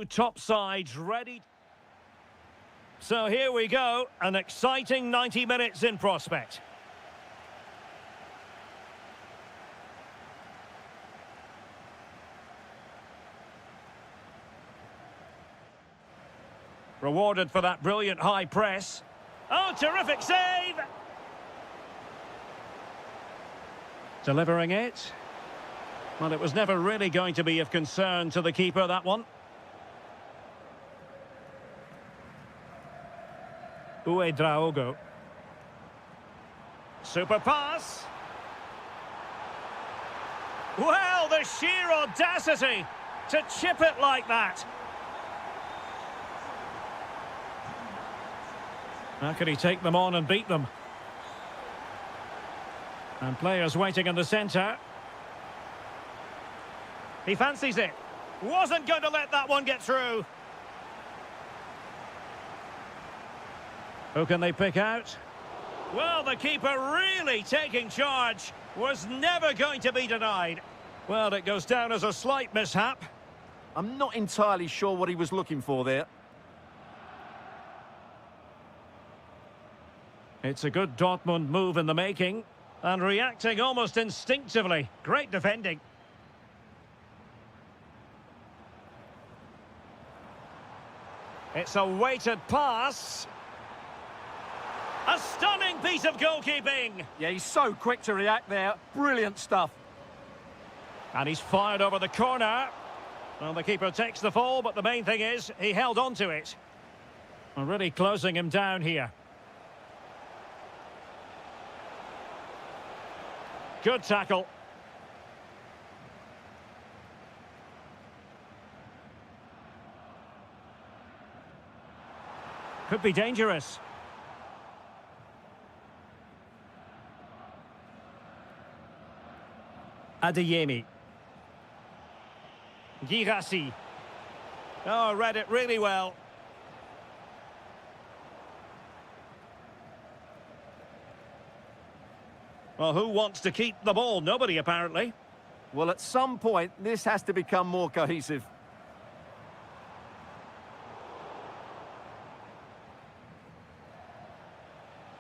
Top sides ready. So here we go, an exciting 90 minutes in prospect. Rewarded for that brilliant high press. Oh, terrific save! Delivering it. Well, it was never really going to be of concern to the keeper, that one. Draogo. Super pass. Well, the sheer audacity to chip it like that. How could he take them on and beat them? And players waiting in the centre. He fancies it. Wasn't going to let that one get through. Who can they pick out? Well, the keeper really taking charge. Was never going to be denied. Well, it goes down as a slight mishap. I'm not entirely sure what he was looking for there. It's a good Dortmund move in the making. And reacting almost instinctively. Great defending. It's a weighted pass. A stunning piece of goalkeeping. Yeah, he's so quick to react there. Brilliant stuff. And he's fired over the corner. Well, the keeper takes the fall, but the main thing is he held on to it. Well, really closing him down here. Good tackle. Could be dangerous. Adeyemi. Girassi. Oh, read it really well. Well, who wants to keep the ball? Nobody, apparently. Well, at some point, this has to become more cohesive.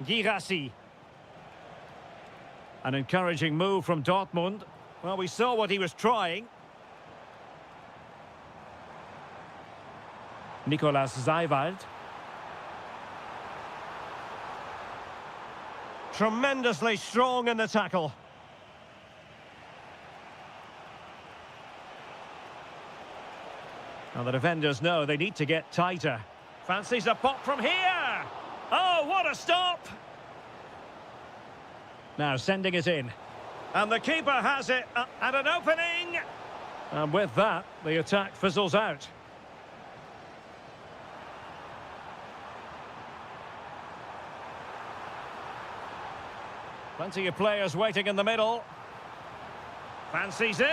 Girassi. An encouraging move from Dortmund. Well, we saw what he was trying. Nicolas Zeiwald. Tremendously strong in the tackle. Now the defenders know they need to get tighter. Fancies a pop from here. Oh, what a stop! Now sending it in. And the keeper has it at an opening. And with that, the attack fizzles out. Plenty of players waiting in the middle. Fancies it.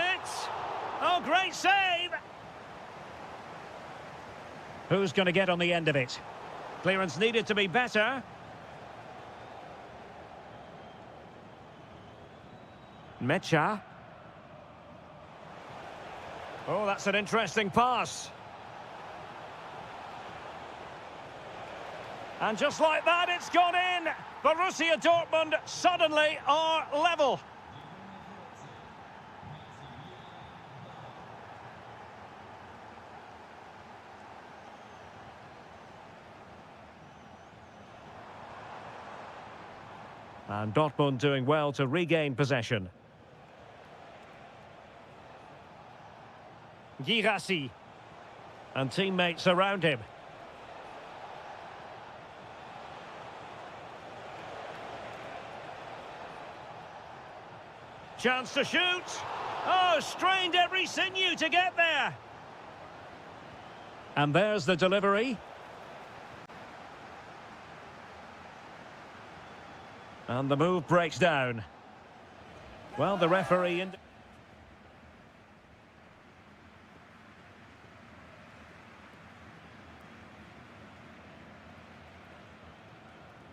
Oh, great save! Who's going to get on the end of it? Clearance needed to be better. Mecha. Oh, that's an interesting pass. And just like that, it's gone in. Borussia Dortmund suddenly are level. And Dortmund doing well to regain possession. Girassi. And teammates around him. Chance to shoot. Oh, strained every sinew to get there. And there's the delivery. And the move breaks down. Well, the referee...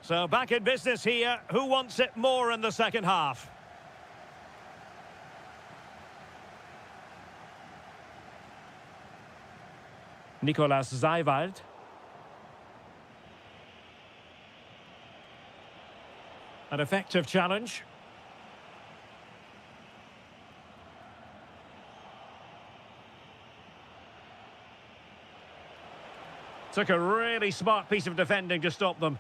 So back in business here. Who wants it more in the second half? Nicolas Zeiwald. An effective challenge. Took a really smart piece of defending to stop them.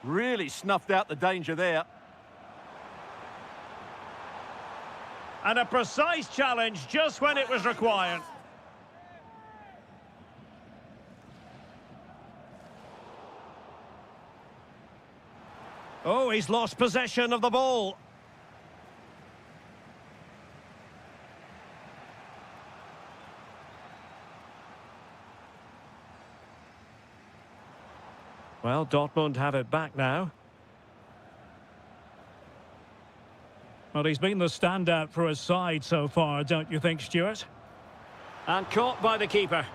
Really snuffed out the danger there. And a precise challenge just when it was required. Oh, he's lost possession of the ball. Well, Dortmund have it back now. Well, he's been the standout for his side so far, don't you think, Stuart? And caught by the keeper.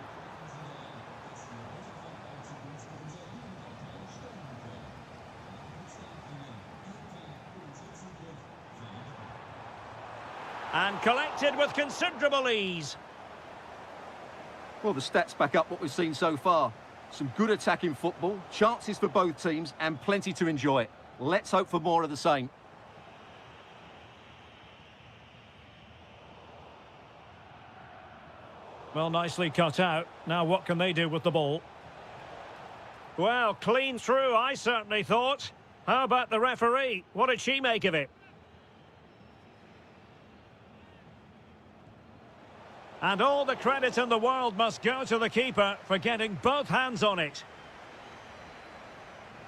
And collected with considerable ease. Well, the stats back up what we've seen so far. Some good attacking football, chances for both teams, and plenty to enjoy. Let's hope for more of the same. Well, nicely cut out. Now what can they do with the ball? Well, clean through, I certainly thought. How about the referee? What did she make of it? And all the credit in the world must go to the keeper for getting both hands on it.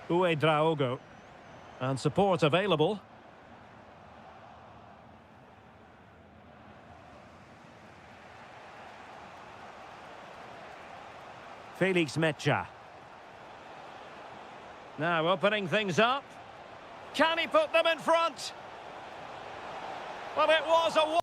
Draogo. And support available. Felix Mecha. Now opening things up. Can he put them in front? Well, it was a...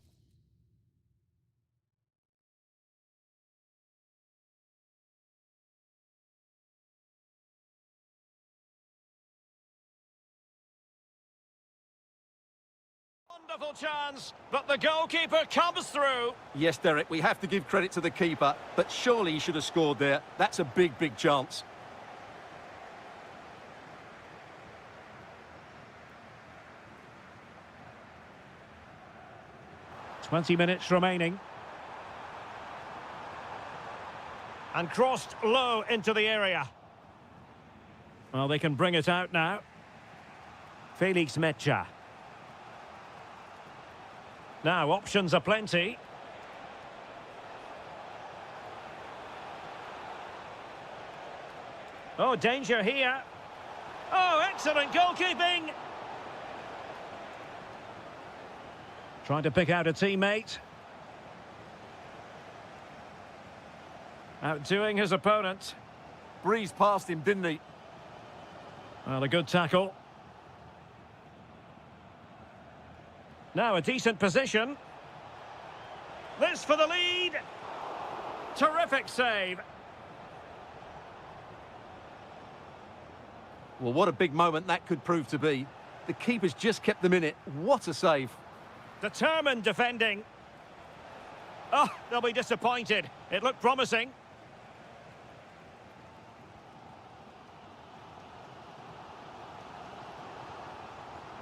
wonderful chance, but the goalkeeper comes through. Yes, Derek, we have to give credit to the keeper, but surely he should have scored there. That's a big, big chance. "20 minutes remaining. And crossed low into the area. Well, they can bring it out now. Felix Mecha. Now, options are plenty. Oh, danger here. Oh, excellent goalkeeping. Trying to pick out a teammate. Outdoing his opponent. Breezed past him, didn't he? Well, a good tackle. Now a decent position. This for the lead. Terrific save. Well, what a big moment that could prove to be. The keeper's just kept them in it. What a save. Determined defending. Oh, they'll be disappointed. It looked promising.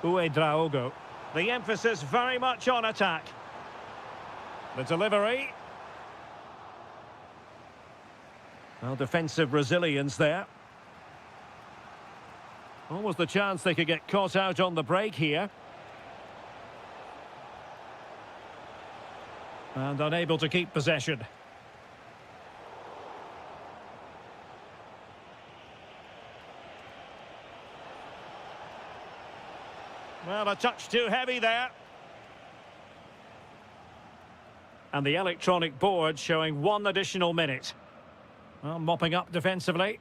Draogo. The emphasis very much on attack. The delivery. Well, defensive resilience there. Almost the chance they could get caught out on the break here. And unable to keep possession. Well, a touch too heavy there. And the electronic board showing 1 additional minute. Well, mopping up defensively.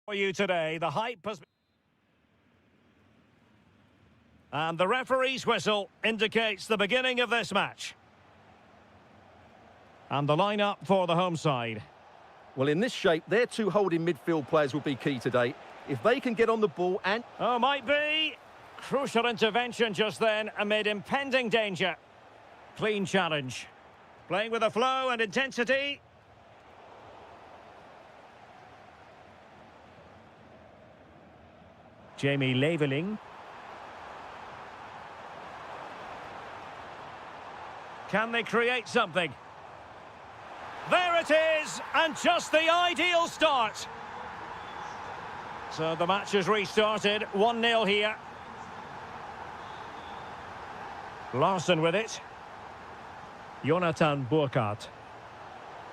For you today, the hype has... And the referee's whistle indicates the beginning of this match. And the lineup for the home side. Well, in this shape, their two holding midfield players will be key today. If they can get on the ball and... Oh, might be. Crucial intervention just then amid impending danger. Clean challenge. Playing with a flow and intensity. Jamie Leveling. Can they create something? There it is, and just the ideal start. So the match has restarted, 1-0 here. Larson with it. Jonathan Burkhardt.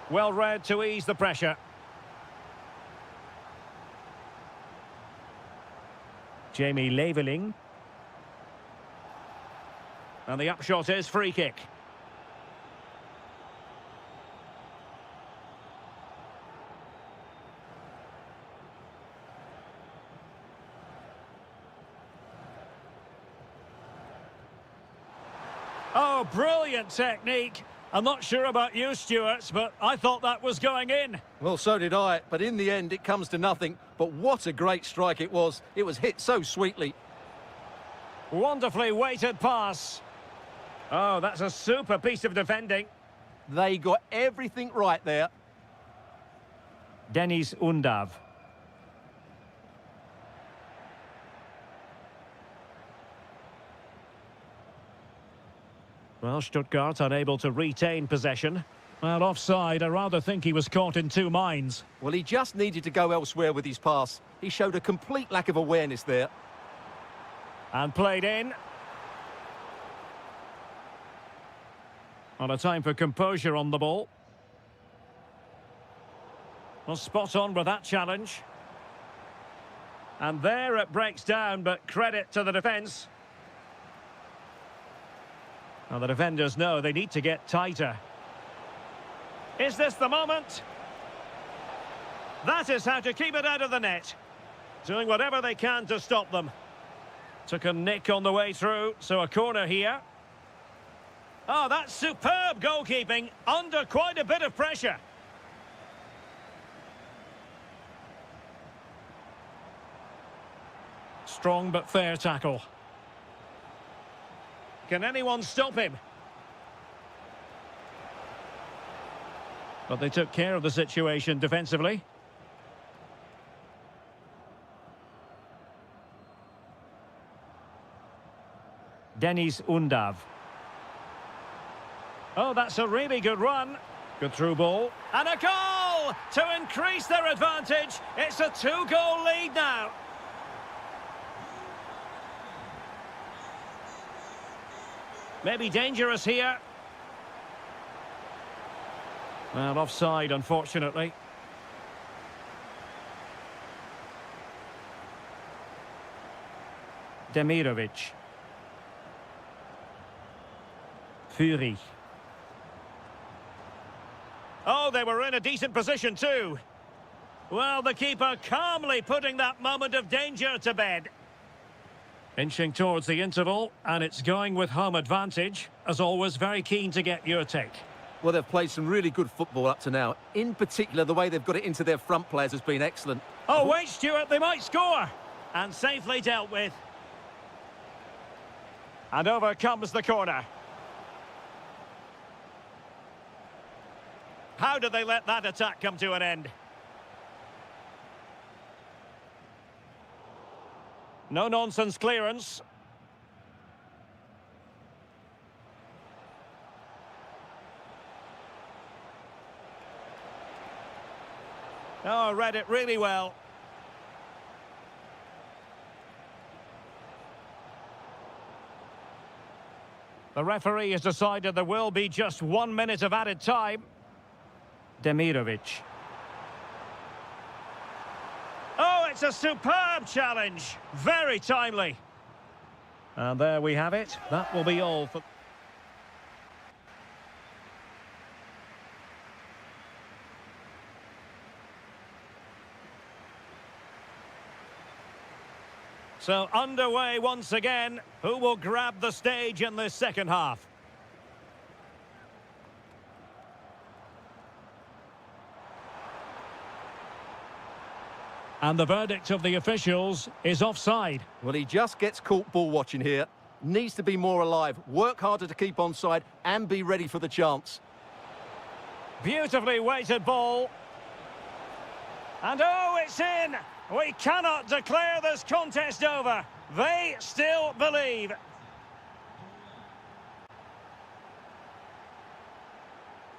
Well read to ease the pressure. Jamie Leveling. And the upshot is free kick. Oh, brilliant technique. I'm not sure about you, Stuart, but I thought that was going in. Well, so did I, but in the end it comes to nothing. But what a great strike it was. It was hit so sweetly. Wonderfully weighted pass. Oh, that's a super piece of defending. They got everything right there. Denis Undav. Well, Stuttgart unable to retain possession. Well, offside, I rather think he was caught in two minds. Well, he just needed to go elsewhere with his pass. He showed a complete lack of awareness there. And played in. On a time for composure on the ball. Well, spot on with that challenge. And there it breaks down, but credit to the defence. Well, the defenders know they need to get tighter. Is this the moment? That is how to keep it out of the net. Doing whatever they can to stop them. Took a nick on the way through, so a corner here. Oh, that's superb goalkeeping, under quite a bit of pressure. Strong but fair tackle. Can anyone stop him? But they took care of the situation defensively. Denis Undav. Oh, that's a really good run. Good through ball. And a goal to increase their advantage. It's a 2-goal lead now. Maybe dangerous here. Well, offside, unfortunately. Demirovic. Fury. Oh, they were in a decent position too. Well, the keeper calmly putting that moment of danger to bed. Inching towards the interval, and it's going with home advantage. As always, very keen to get your take. Well, they've played some really good football up to now. In particular, the way they've got it into their front players has been excellent. Oh, wait, Stuart, they might score. And safely dealt with. And over comes the corner. How did they let that attack come to an end? No-nonsense clearance. Oh, read it really well. The referee has decided there will be just 1 minute of added time. Demirovic. Oh, it's a superb challenge. Very timely. And there we have it. That will be all for... So underway once again. Who will grab the stage in this second half? And the verdict of the officials is offside. Well, he just gets caught ball watching here. Needs to be more alive, work harder to keep onside and be ready for the chance. Beautifully weighted ball. And oh, it's in! We cannot declare this contest over. They still believe.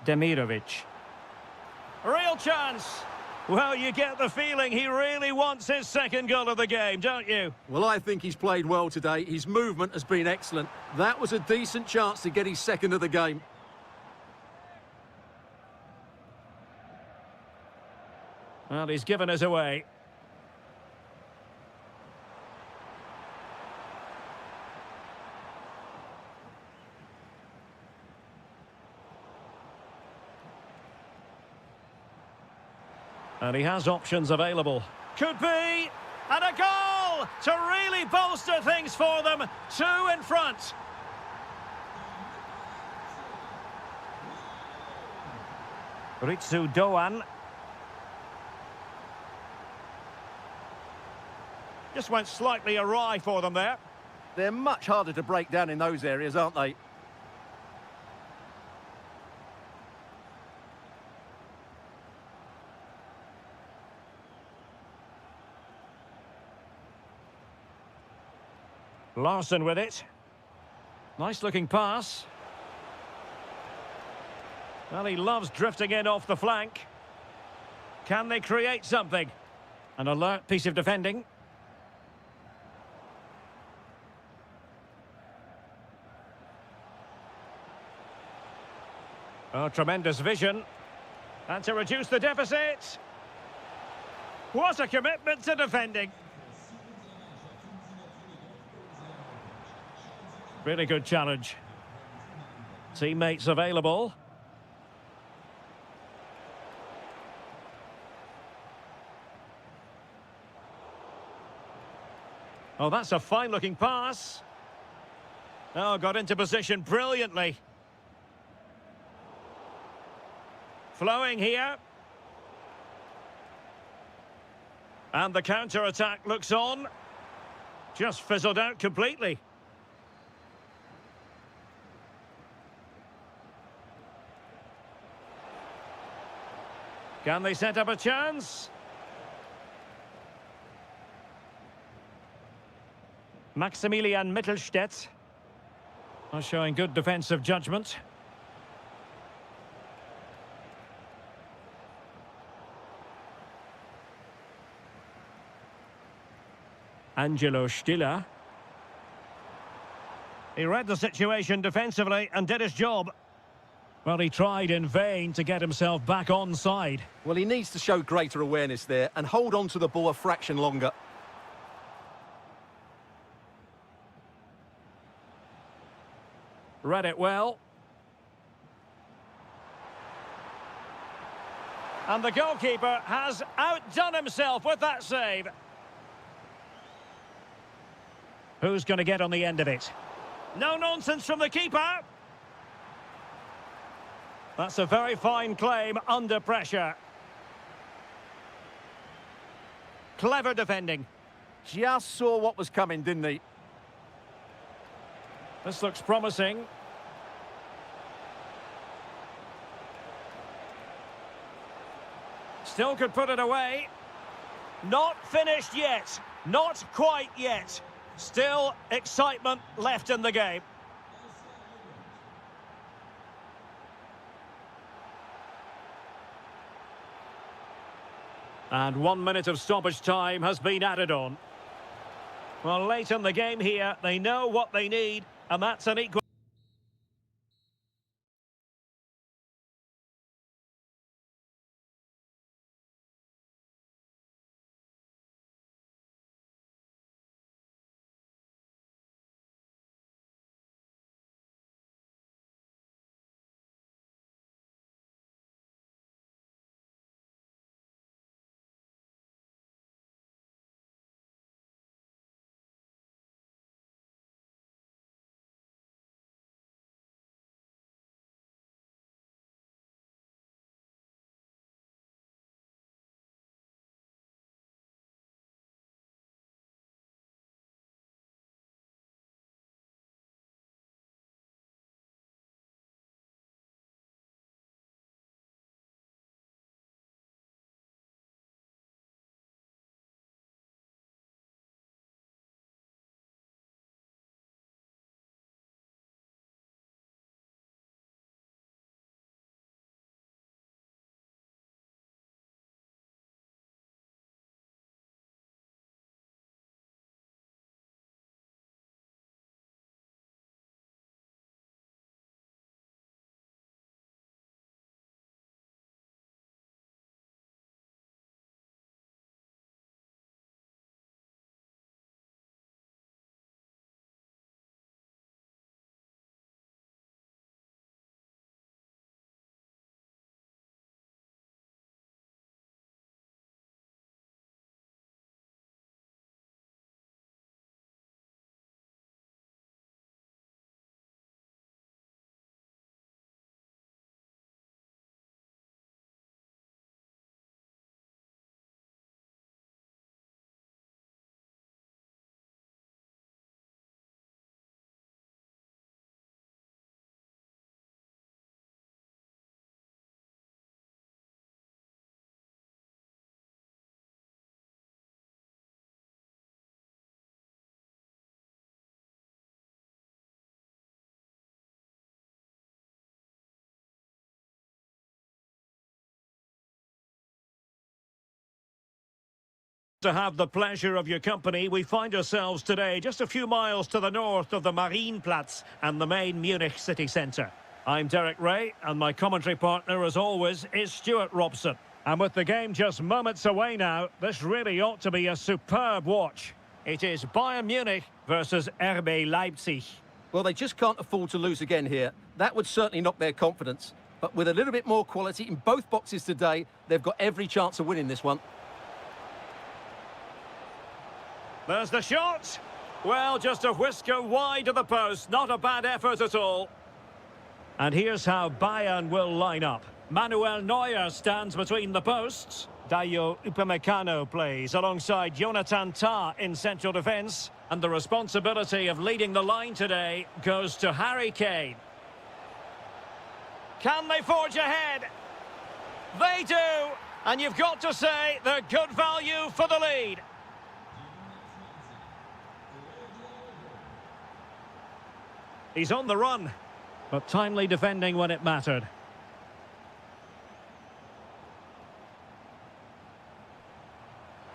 Demirovic. Real chance. Well, you get the feeling he really wants his second goal of the game, don't you? Well, I think he's played well today. His movement has been excellent. That was a decent chance to get his second of the game. Well, he's given us away. And he has options available. Could be! And a goal! To really bolster things for them. 2 in front. Ritsu Doan. Just went slightly awry for them there. They're much harder to break down in those areas, aren't they? Larson with it. Nice looking pass. Well, he loves drifting in off the flank. Can they create something? An alert piece of defending. Oh, tremendous vision. And to reduce the deficit. What a commitment to defending. Really good challenge. Teammates available. Oh, that's a fine-looking pass. Oh, got into position brilliantly. Flowing here. And the counter-attack looks on. Just fizzled out completely. Can they set up a chance? Maximilian Mittelstädt are showing good defensive judgment. Angelo Stiller. He read the situation defensively and did his job. Well, he tried in vain to get himself back onside. Well, he needs to show greater awareness there and hold on to the ball a fraction longer. Read it well. And the goalkeeper has outdone himself with that save. Who's going to get on the end of it? No nonsense from the keeper. That's a very fine claim under pressure. Clever defending. Just saw what was coming, didn't he? This looks promising. Still could put it away. Not finished yet. Not quite yet. Still excitement left in the game. And 1 minute of stoppage time has been added on. Well, late in the game here, they know what they need, and that's an equal... To have the pleasure of your company, we find ourselves today just a few miles to the north of the Marienplatz and the main Munich city centre. I'm Derek Ray, and my commentary partner, as always, is Stuart Robson. And with the game just moments away now, this really ought to be a superb watch. It is Bayern Munich versus RB Leipzig. Well, they just can't afford to lose again here. That would certainly knock their confidence. But with a little bit more quality in both boxes today, they've got every chance of winning this one. There's the shot. Well, just a whisker wide of the post. Not a bad effort at all. And here's how Bayern will line up. Manuel Neuer stands between the posts. Dayo Upamecano plays alongside Jonathan Tah in central defence. And the responsibility of leading the line today goes to Harry Kane. Can they forge ahead? They do. And you've got to say they're good value for the lead. He's on the run, but timely defending when it mattered.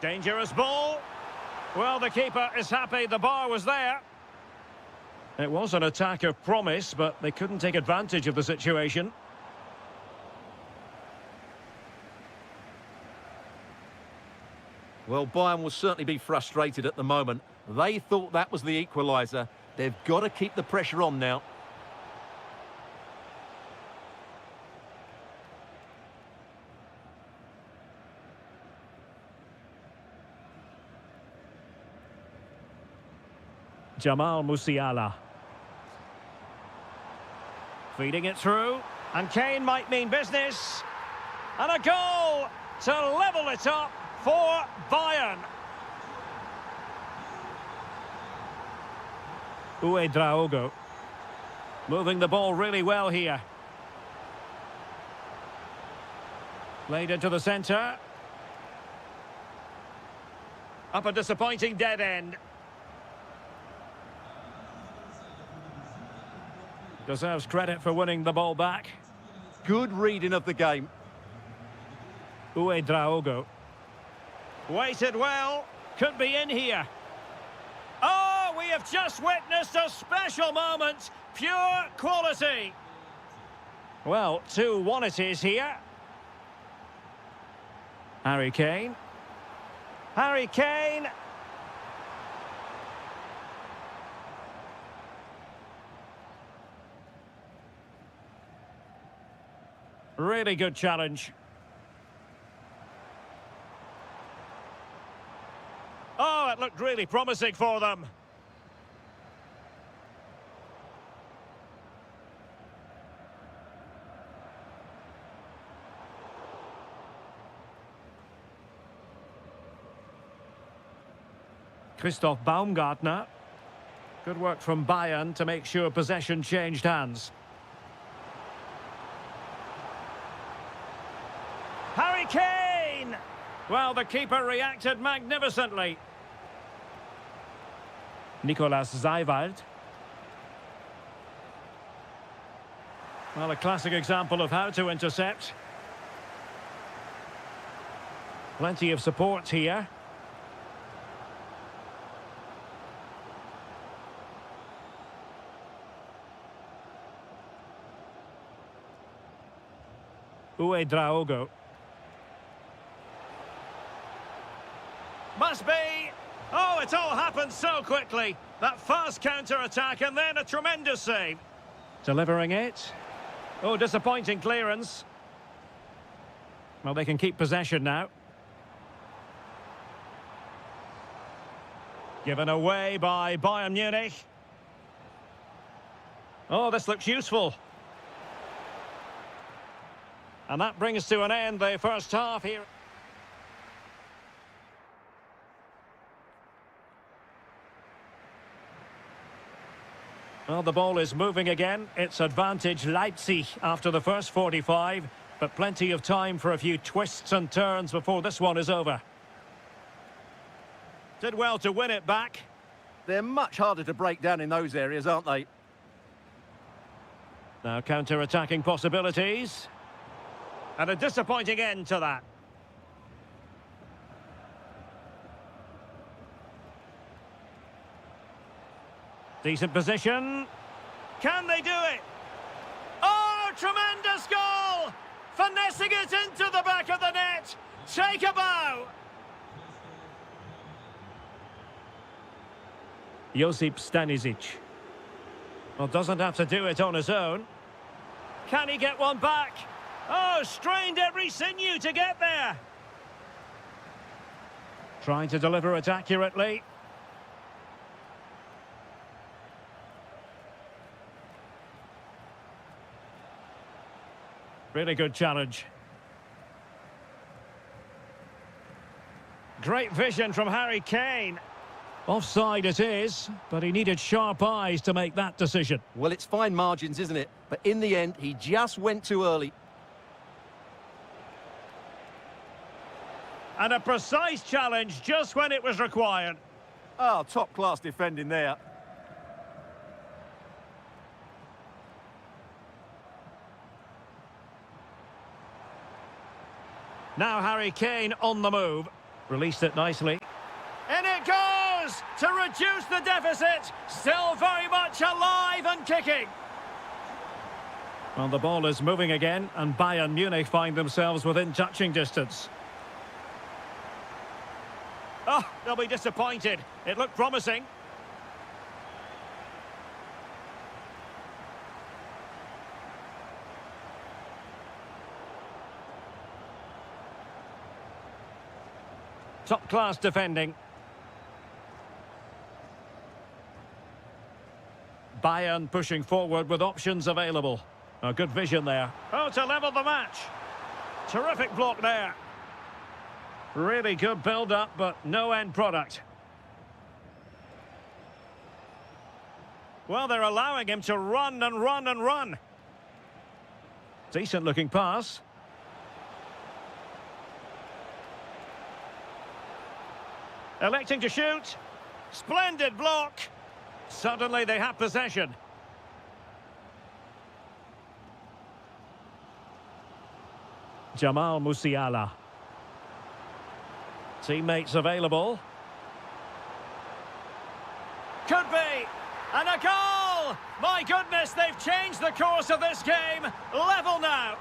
Dangerous ball. Well, the keeper is happy the bar was there. It was an attack of promise, but they couldn't take advantage of the situation. Well, Bayern will certainly be frustrated at the moment. They thought that was the equaliser. They've got to keep the pressure on now. Jamal Musiala. Feeding it through. And Kane might mean business. And a goal to level it up for Bayern. Uedraogo. Moving the ball really well here. Played into the centre. Up a disappointing dead end. Deserves credit for winning the ball back. Good reading of the game. Uedraogo. Waited well. Could be in here. Oh, we have just witnessed a special moment. Pure quality. Well, 2-1 it is here. Harry Kane. Harry Kane. Really good challenge. Oh, it looked really promising for them. Christoph Baumgartner. Good work from Bayern to make sure possession changed hands. Harry Kane! Well, the keeper reacted magnificently. Nicolas Zeiwald. Well, a classic example of how to intercept. Plenty of support here. Uedraogo. Must be. Oh, it all happened so quickly. That fast counter-attack and then a tremendous save. Delivering it. Oh, disappointing clearance. Well, they can keep possession now. Given away by Bayern Munich. Oh, this looks useful. And that brings to an end the first half here. Well, the ball is moving again. It's advantage Leipzig after the first 45, but plenty of time for a few twists and turns before this one is over. Did well to win it back. They're much harder to break down in those areas, aren't they? Now counter-attacking possibilities. And a disappointing end to that. Decent position. Can they do it? Oh, tremendous goal! Finessing it into the back of the net. Take a bow. Josip Stanisic. Well, doesn't have to do it on his own. Can he get one back? Oh, strained every sinew to get there. Trying to deliver it accurately. Really good challenge. Great vision from Harry Kane. Offside it is, but he needed sharp eyes to make that decision. Well, it's fine margins, isn't it? But in the end, he just went too early. And a precise challenge just when it was required. Oh, top-class defending there. Now Harry Kane on the move. Released it nicely. In it goes! To reduce the deficit. Still very much alive and kicking. Well, the ball is moving again, and Bayern Munich find themselves within touching distance. Oh, they'll be disappointed. It looked promising. Top-class defending. Bayern pushing forward with options available. A good vision there. Oh, to level the match. Terrific block there. Really good build-up, but no end product. Well, they're allowing him to run and run and run. Decent-looking pass. Electing to shoot. Splendid block. Suddenly they have possession. Jamal Musiala. Teammates available. Could be. And a goal! My goodness, they've changed the course of this game. Level now.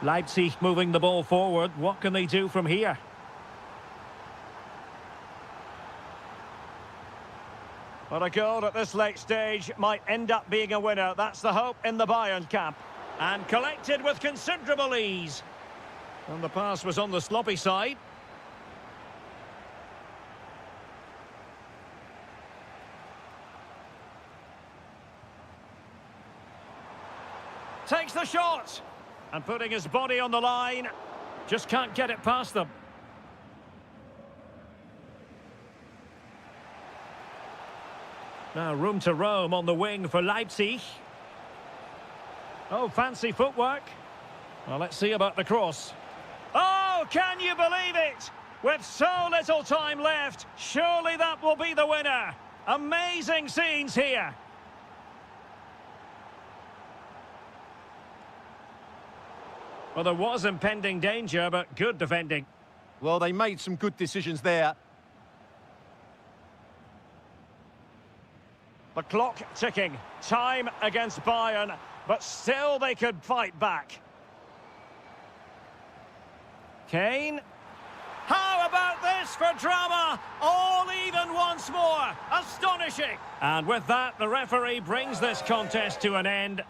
Leipzig moving the ball forward. What can they do from here? But a goal at this late stage might end up being a winner. That's the hope in the Bayern camp. And collected with considerable ease. And the pass was on the sloppy side. Takes the shot. And putting his body on the line. Just can't get it past them. Now room to roam on the wing for Leipzig. Oh, fancy footwork. Well, let's see about the cross. Oh, can you believe it? With so little time left, surely that will be the winner. Amazing scenes here. Well, there was impending danger, but good defending. Well, they made some good decisions there. The clock ticking. Time against Bayern, but still they could fight back. Kane. How about this for drama? All even once more. Astonishing. And with that, the referee brings this contest to an end.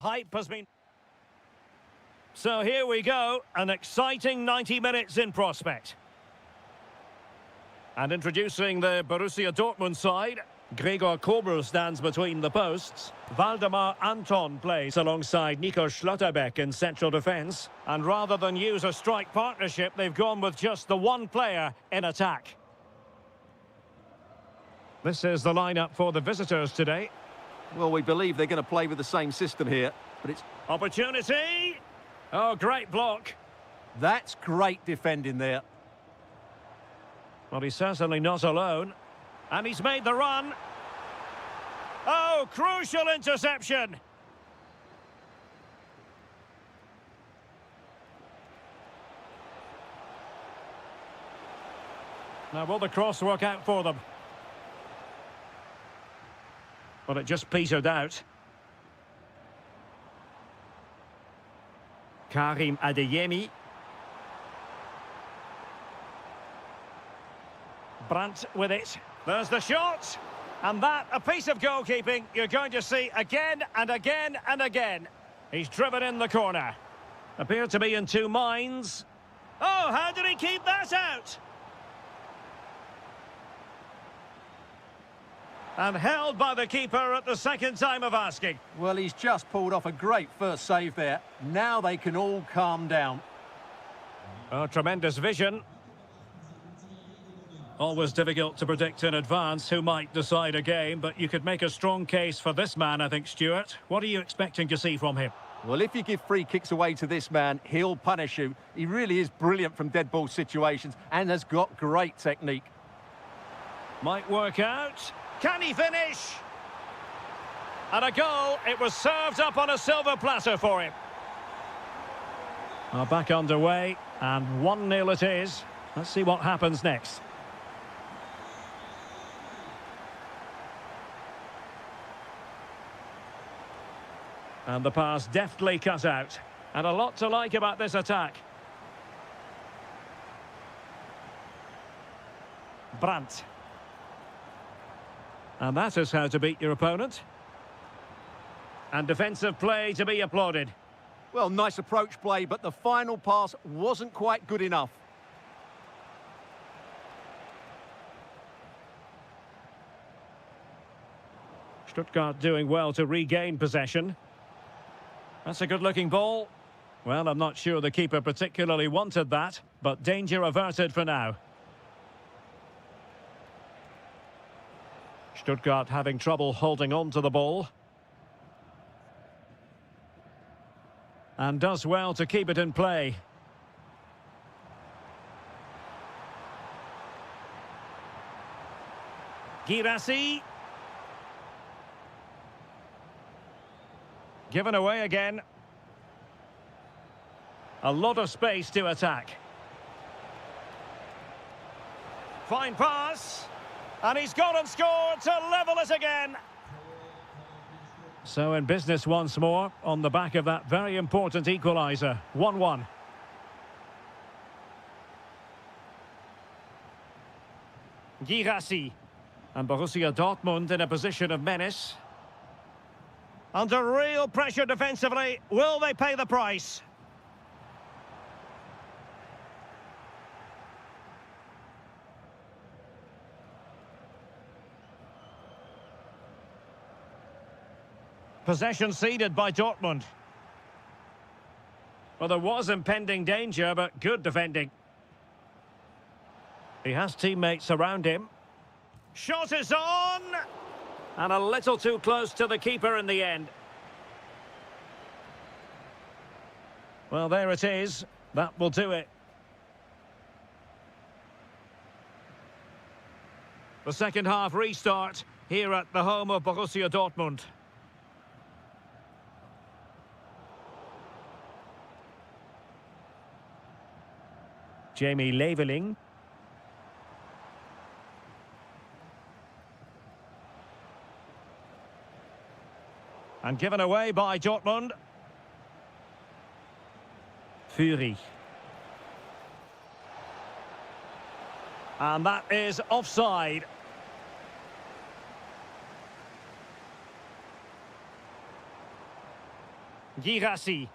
Hype has been... So here we go, an exciting 90 minutes in prospect. And introducing the Borussia Dortmund side, Gregor Kobel stands between the posts. Waldemar Anton plays alongside Nico Schlotterbeck in central defence. And rather than use a strike partnership, they've gone with just the one player in attack. This is the lineup for the visitors today. Well, we believe they're going to play with the same system here, but it's... Opportunity! Oh, great block. That's great defending there. Well, he's certainly not alone. And he's made the run. Oh, crucial interception. Now, will the cross work out for them? Well, it just petered out. Karim Adeyemi. Brandt with it. There's the shot. And that, a piece of goalkeeping you're going to see again and again and again. He's driven in the corner. Appeared to be in two minds. Oh, how did he keep that out? And held by the keeper at the second time of asking. Well, he's just pulled off a great first save there. Now they can all calm down. Oh, tremendous vision. Always difficult to predict in advance who might decide a game, but you could make a strong case for this man, I think, Stuart. What are you expecting to see from him? Well, if you give free kicks away to this man, he'll punish you. He really is brilliant from dead ball situations and has got great technique. Might work out. Can he finish? And a goal. It was served up on a silver platter for him. Well, back underway, and 1-0 it is. Let's see what happens next. And the pass deftly cut out. And a lot to like about this attack. Brandt. And that is how to beat your opponent. And defensive play to be applauded. Well, nice approach play, but the final pass wasn't quite good enough. Stuttgart doing well to regain possession. That's a good-looking ball. Well, I'm not sure the keeper particularly wanted that, but danger averted for now. Stuttgart having trouble holding on to the ball. And does well to keep it in play. Girassi. Given away again. A lot of space to attack. Fine pass. And he's gone and scored to level it again. So in business once more on the back of that very important equaliser. 1-1. Girassi. And Borussia Dortmund in a position of menace. Under real pressure defensively. Will they pay the price? Possession ceded by Dortmund. Well, there was impending danger, but good defending. He has teammates around him. Shot is on! And a little too close to the keeper in the end. Well, there it is. That will do it. The second half restart here at the home of Borussia Dortmund. Jamie Leveling. And given away by Dortmund. Fury. And that is offside. Girassi.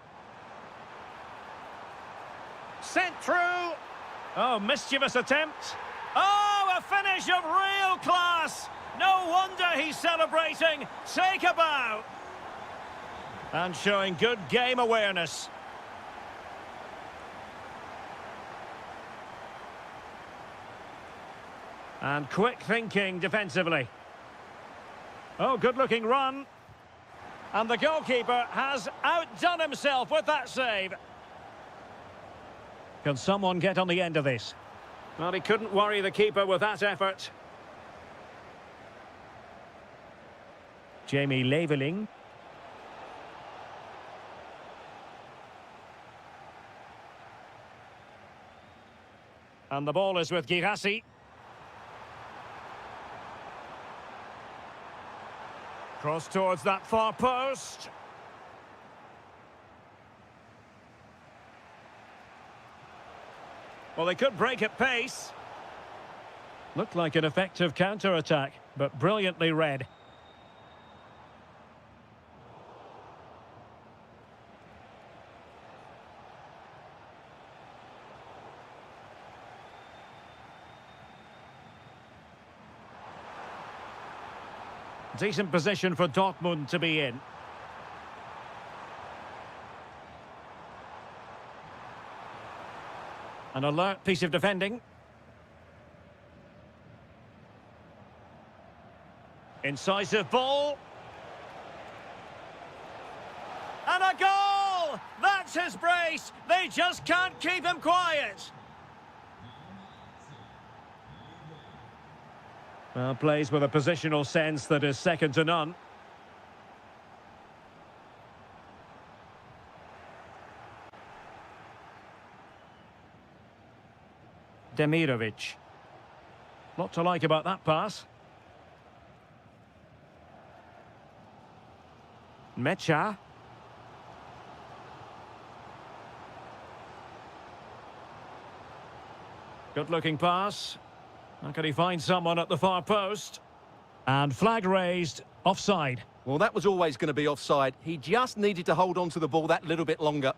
Sent through. Oh, mischievous attempt. Oh, a finish of real class. No wonder he's celebrating. Take a bow. And showing good game awareness. And quick thinking defensively. Oh, good-looking run. And the goalkeeper has outdone himself with that save. Can someone get on the end of this? Well, he couldn't worry the keeper with that effort. Jamie Leveling. And the ball is with Girassi. Cross towards that far post. Well, they could break at pace. Looked like an effective counter-attack, but brilliantly read. Decent position for Dortmund to be in. An alert piece of defending. Incisive ball. And a goal! That's his brace! They just can't keep him quiet. Well, plays with a positional sense that is second to none. Demirovic. Lot to like about that pass. Mecha. Good-looking pass. How can he find someone at the far post? And flag raised, offside. Well, that was always going to be offside. He just needed to hold on to the ball that little bit longer.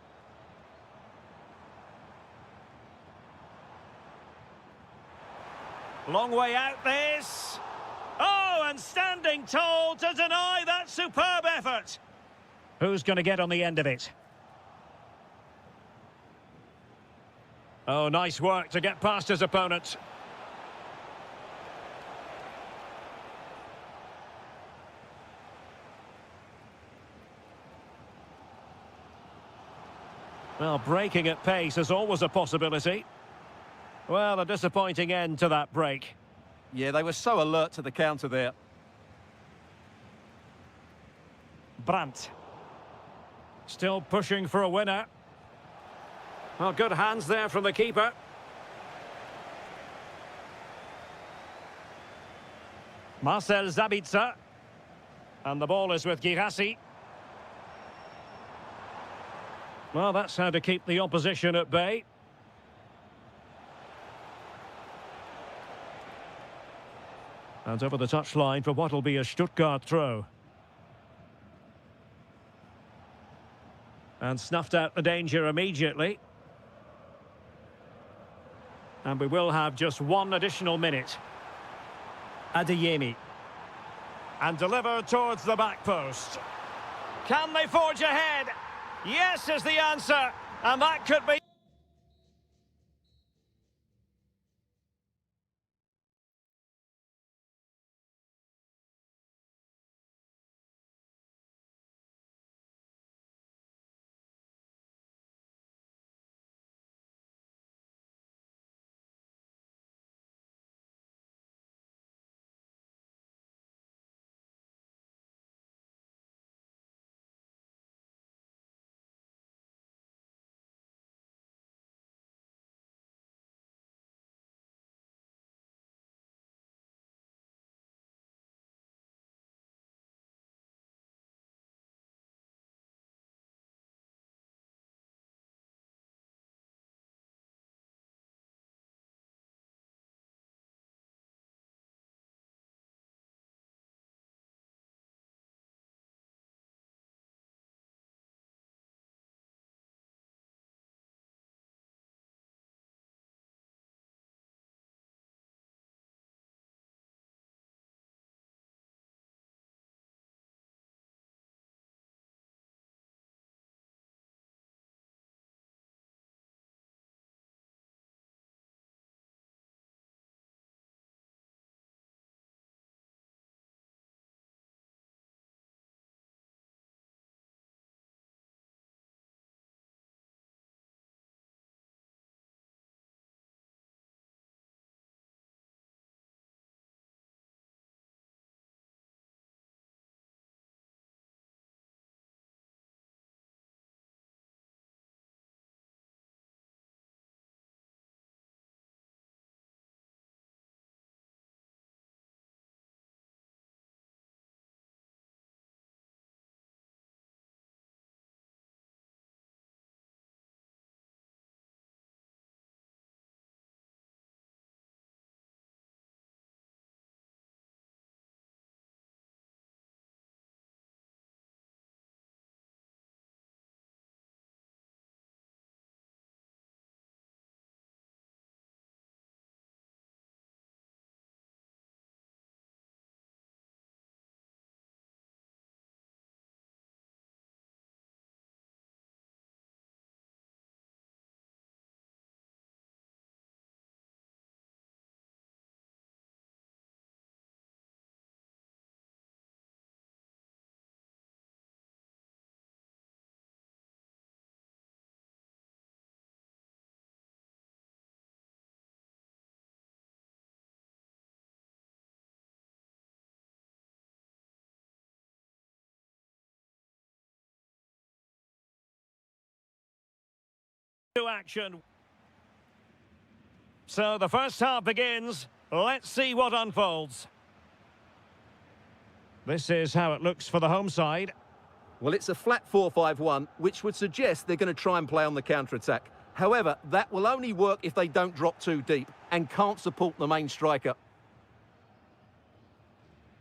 Long way out this. Oh, and standing tall to deny that superb effort. Who's going to get on the end of it? Oh, nice work to get past his opponent. Well, breaking at pace is always a possibility. Well, a disappointing end to that break. Yeah, they were so alert to the counter there. Brandt. Still pushing for a winner. Well, good hands there from the keeper. Marcel Zabitzer. And the ball is with Girassi. Well, that's how to keep the opposition at bay. And over the touchline for what will be a Stuttgart throw. And snuffed out the danger immediately. And we will have just one additional minute. Adeyemi. And delivered towards the back post. Can they forge ahead? Yes is the answer, and that could be... To action. So the first half begins. Let's see what unfolds. This is how it looks for the home side. Well, it's a flat 4-5-1, which would suggest they're going to try and play on the counter-attack. However, that will only work if they don't drop too deep and can't support the main striker.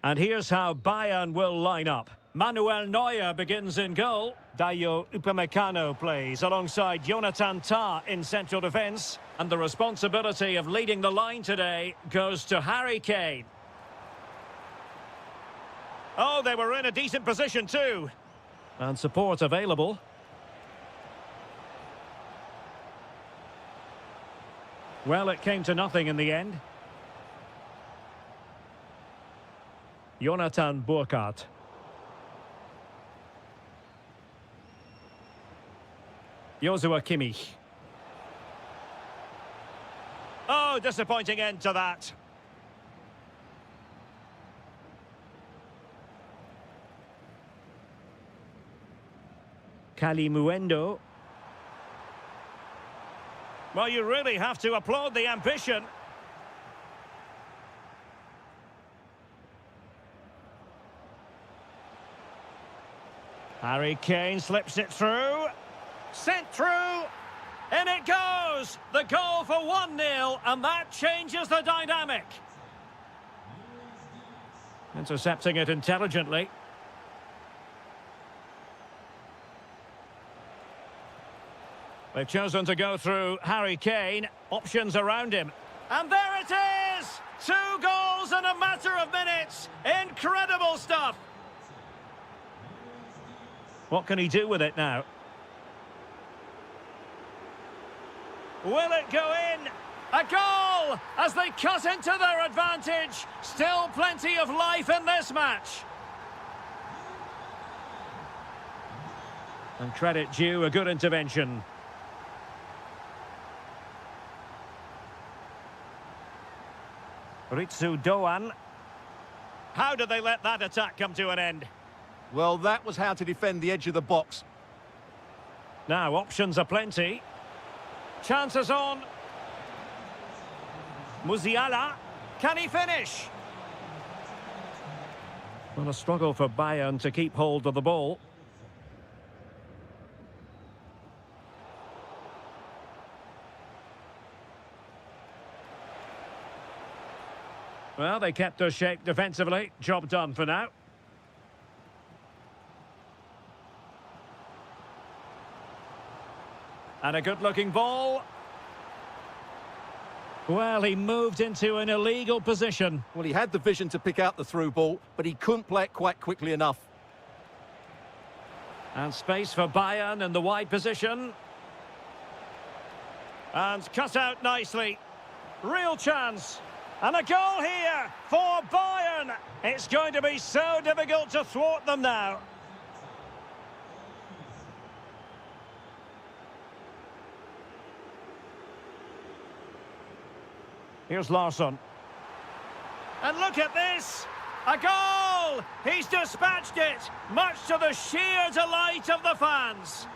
And here's how Bayern will line up. Manuel Neuer begins in goal. Dayo Upamecano plays alongside Jonathan Tah in central defence. And the responsibility of leading the line today goes to Harry Kane. Oh, they were in a decent position too. And support available. Well, it came to nothing in the end. Jonathan Burkhardt. Joshua Kimmich. Oh, disappointing end to that. Kalimuendo. Well, you really have to applaud the ambition. Harry Kane slips it through. Sent through. In it goes. The goal for 1-0, and that changes the dynamic. Intercepting it intelligently. They've chosen to go through Harry Kane. Options around him. And there it is! 2 goals in a matter of minutes. Incredible stuff. What can he do with it now? Will it go in? A goal as they cut into their advantage. Still plenty of life in this match. And credit due, a good intervention. Ritsu Doan. How did they let that attack come to an end? Well, that was how to defend the edge of the box. Now, options are plenty. Chances on. Musiala. Can he finish? Well, a struggle for Bayern to keep hold of the ball. Well, they kept their shape defensively. Job done for now. And a good-looking ball. Well, he moved into an illegal position. Well, he had the vision to pick out the through ball, but he couldn't play it quite quickly enough. And space for Bayern in the wide position. And cut out nicely. Real chance. And a goal here for Bayern. It's going to be so difficult to thwart them now. Here's Larsson. And look at this! A goal! He's dispatched it, much to the sheer delight of the fans.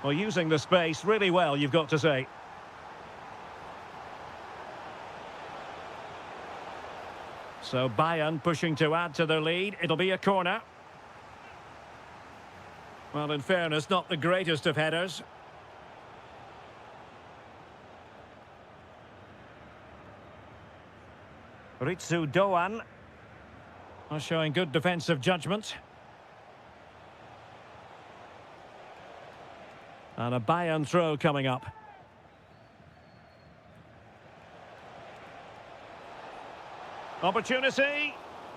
Well, using the space really well, you've got to say. So Bayern pushing to add to their lead. It'll be a corner. Well, in fairness, not the greatest of headers. Ritsu Doan showing good defensive judgment. And a Bayern throw coming up. Opportunity,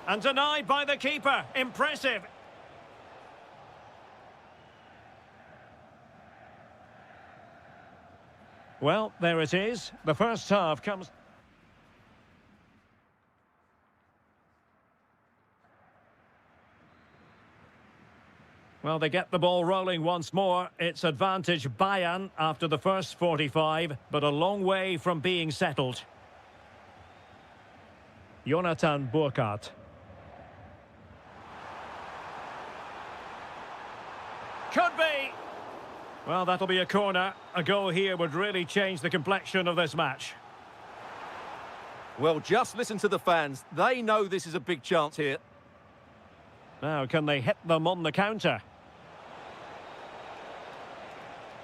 and denied by the keeper. Impressive. Well, there it is. The first half comes... Well, they get the ball rolling once more. It's advantage Bayern after the first 45, but a long way from being settled. Jonathan Burkhardt. Could be. Well, that'll be a corner. A goal here would really change the complexion of this match. Well, just listen to the fans. They know this is a big chance here. Now, can they hit them on the counter?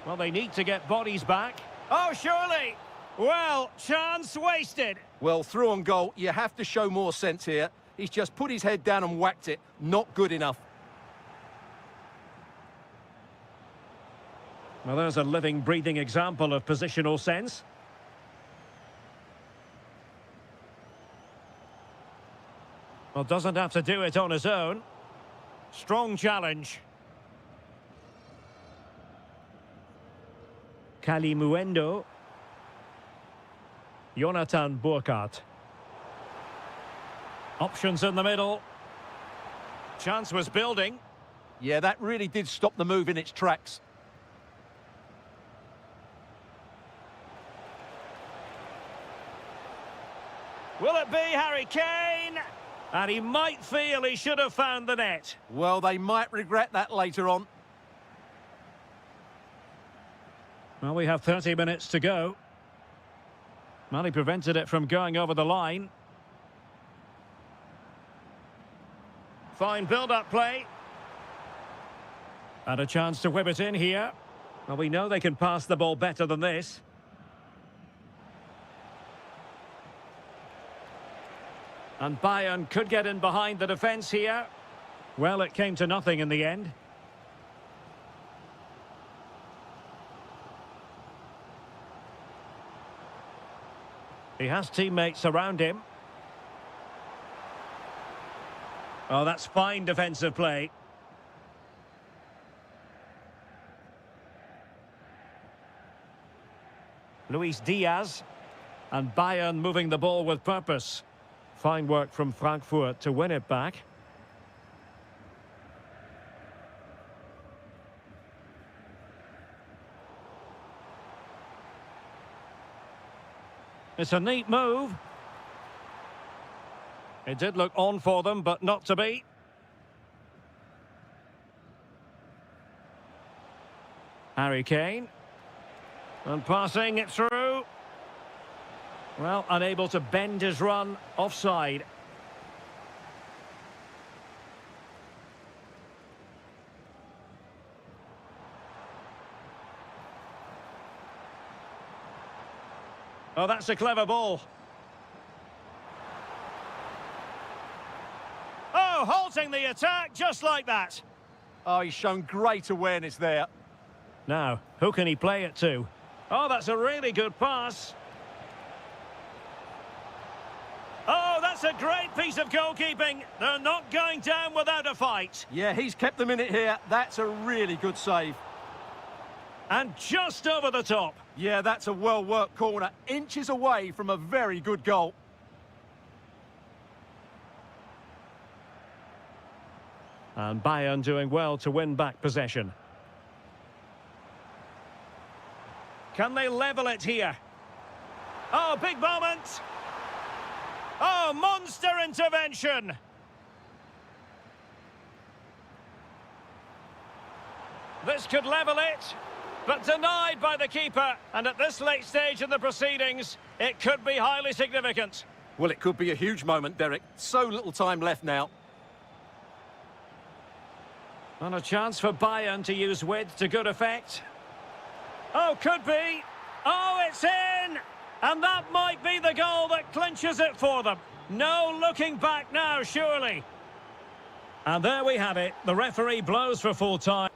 Well, they need to get bodies back. Oh, surely! Well, chance wasted. Well, through on goal, you have to show more sense here. He's just put his head down and whacked it. Not good enough. Well, there's a living, breathing example of positional sense. Well, doesn't have to do it on his own. Strong challenge. Kalimuendo. Jonathan Burkhardt. Options in the middle. Chance was building. Yeah, that really did stop the move in its tracks. Will it be Harry Kane? And he might feel he should have found the net. Well, they might regret that later on. Well, we have 30 minutes to go. Well, he prevented it from going over the line. Fine build-up play. And a chance to whip it in here. Well, we know they can pass the ball better than this. And Bayern could get in behind the defence here. Well, it came to nothing in the end. He has teammates around him. Oh, that's fine defensive play. Luis Diaz. And Bayern moving the ball with purpose. Fine work from Frankfurt to win it back. It's a neat move. It did look on for them, but not to be. Harry Kane. And passing it through. Well, unable to bend his run, offside. Oh, that's a clever ball. Oh, halting the attack just like that. Oh, he's shown great awareness there. Now, who can he play it to? Oh, that's a really good pass. Oh, that's a great piece of goalkeeping. They're not going down without a fight. Yeah, he's kept them in it here. That's a really good save. And just over the top. Yeah, that's a well-worked corner. Inches away from a very good goal. And Bayern doing well to win back possession. Can they level it here? Oh, big moment. Oh, monster intervention. This could level it, but denied by the keeper. And at this late stage in the proceedings, it could be highly significant. Well, it could be a huge moment, Derek. So little time left now. And a chance for Bayern to use width to good effect. Oh, could be. Oh, it's in! And that might be the goal that clinches it for them. No looking back now, surely. And there we have it. The referee blows for full time.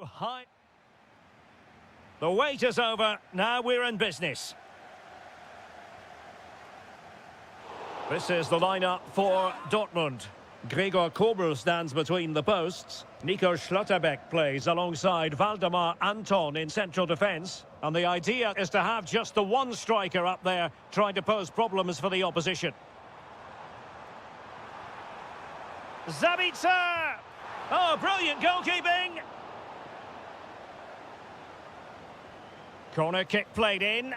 High. The wait is over. Now we're in business. This is the lineup for Dortmund. Gregor Kobel stands between the posts. Nico Schlotterbeck plays alongside Valdemar Anton in central defence. And the idea is to have just the one striker up there trying to pose problems for the opposition. Zabitzer! Oh, brilliant goalkeeping! Corner kick played in.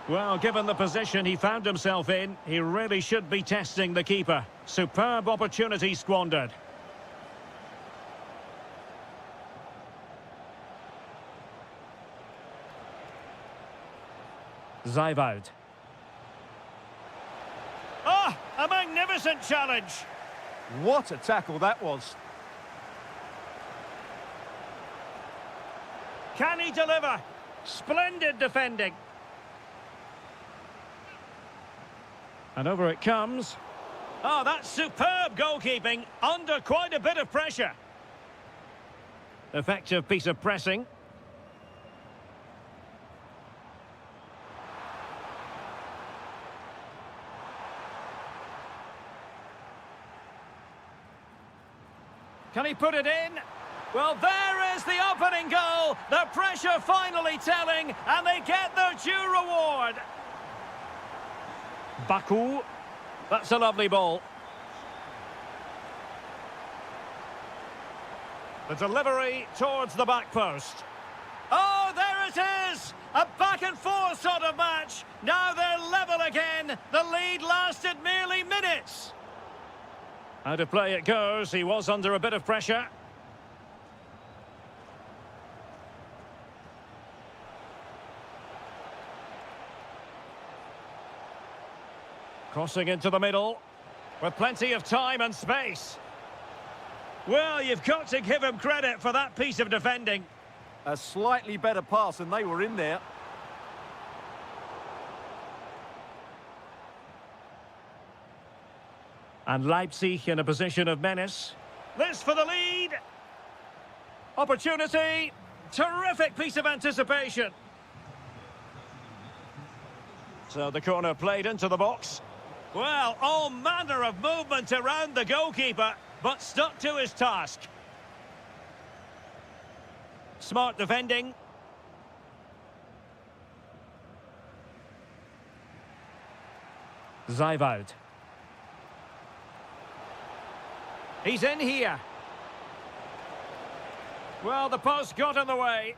Well, given the position he found himself in, he really should be testing the keeper. Superb opportunity squandered. Zijvoud. Oh, a magnificent challenge. What a tackle that was. Can he deliver? Splendid defending. And over it comes. Oh, that's superb goalkeeping under quite a bit of pressure. Effective piece of pressing. Can he put it in? Well, there is the opening goal. The pressure finally telling, and they get their due reward. Baku. That's a lovely ball. The delivery towards the back post. Oh, there it is! A back and forth sort of match. Now they're level again. The lead lasted merely minutes. Out of play it goes. He was under a bit of pressure. Crossing into the middle with plenty of time and space. Well, you've got to give him credit for that piece of defending. A slightly better pass and they were in there. And Leipzig in a position of menace. This for the lead. Opportunity. Terrific piece of anticipation. So the corner played into the box. Well, all manner of movement around the goalkeeper, but stuck to his task. Smart defending. Zijvoud. He's in here. Well, the post got in the way.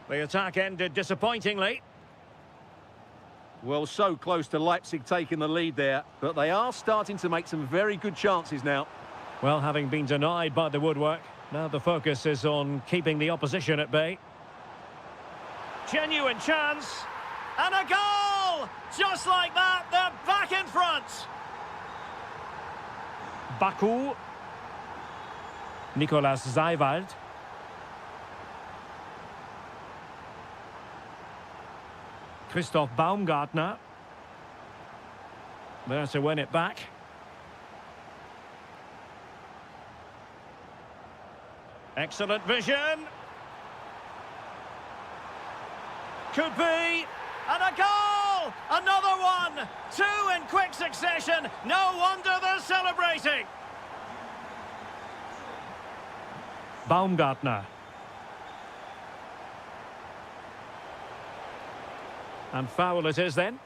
The attack ended disappointingly. Well, so close to Leipzig taking the lead there, but they are starting to make some very good chances now. Well, having been denied by the woodwork, now the focus is on keeping the opposition at bay. Genuine chance. And a goal! Just like that, they're back in front. Baku. Nicolas Zijvoud. Christoph Baumgartner. There to win it back. Excellent vision. Could be. And a goal! Another one! Two in quick succession. No wonder they're celebrating. Baumgartner. And foul it is then.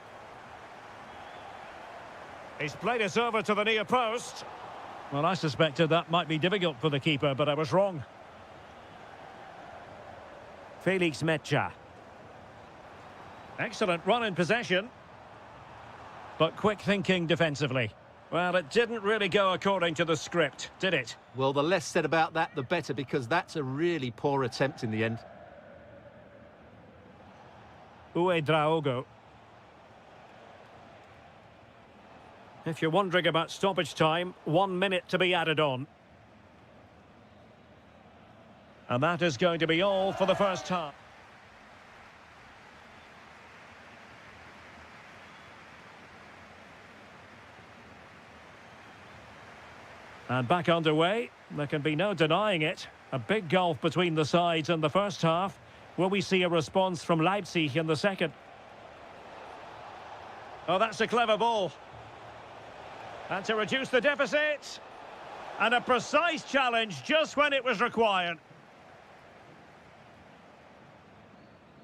He's played it over to the near post. Well, I suspected that might be difficult for the keeper, but I was wrong. Felix Metscher. Excellent run in possession. But quick thinking defensively. Well, it didn't really go according to the script, did it? Well, the less said about that, the better, because that's a really poor attempt in the end. Uedraogo. If you're wondering about stoppage time, 1 minute to be added on. And that is going to be all for the first half. And back underway. There can be no denying it. A big gulf between the sides in the first half. Will we see a response from Leipzig in the second? Oh, that's a clever ball. And to reduce the deficit. And a precise challenge just when it was required.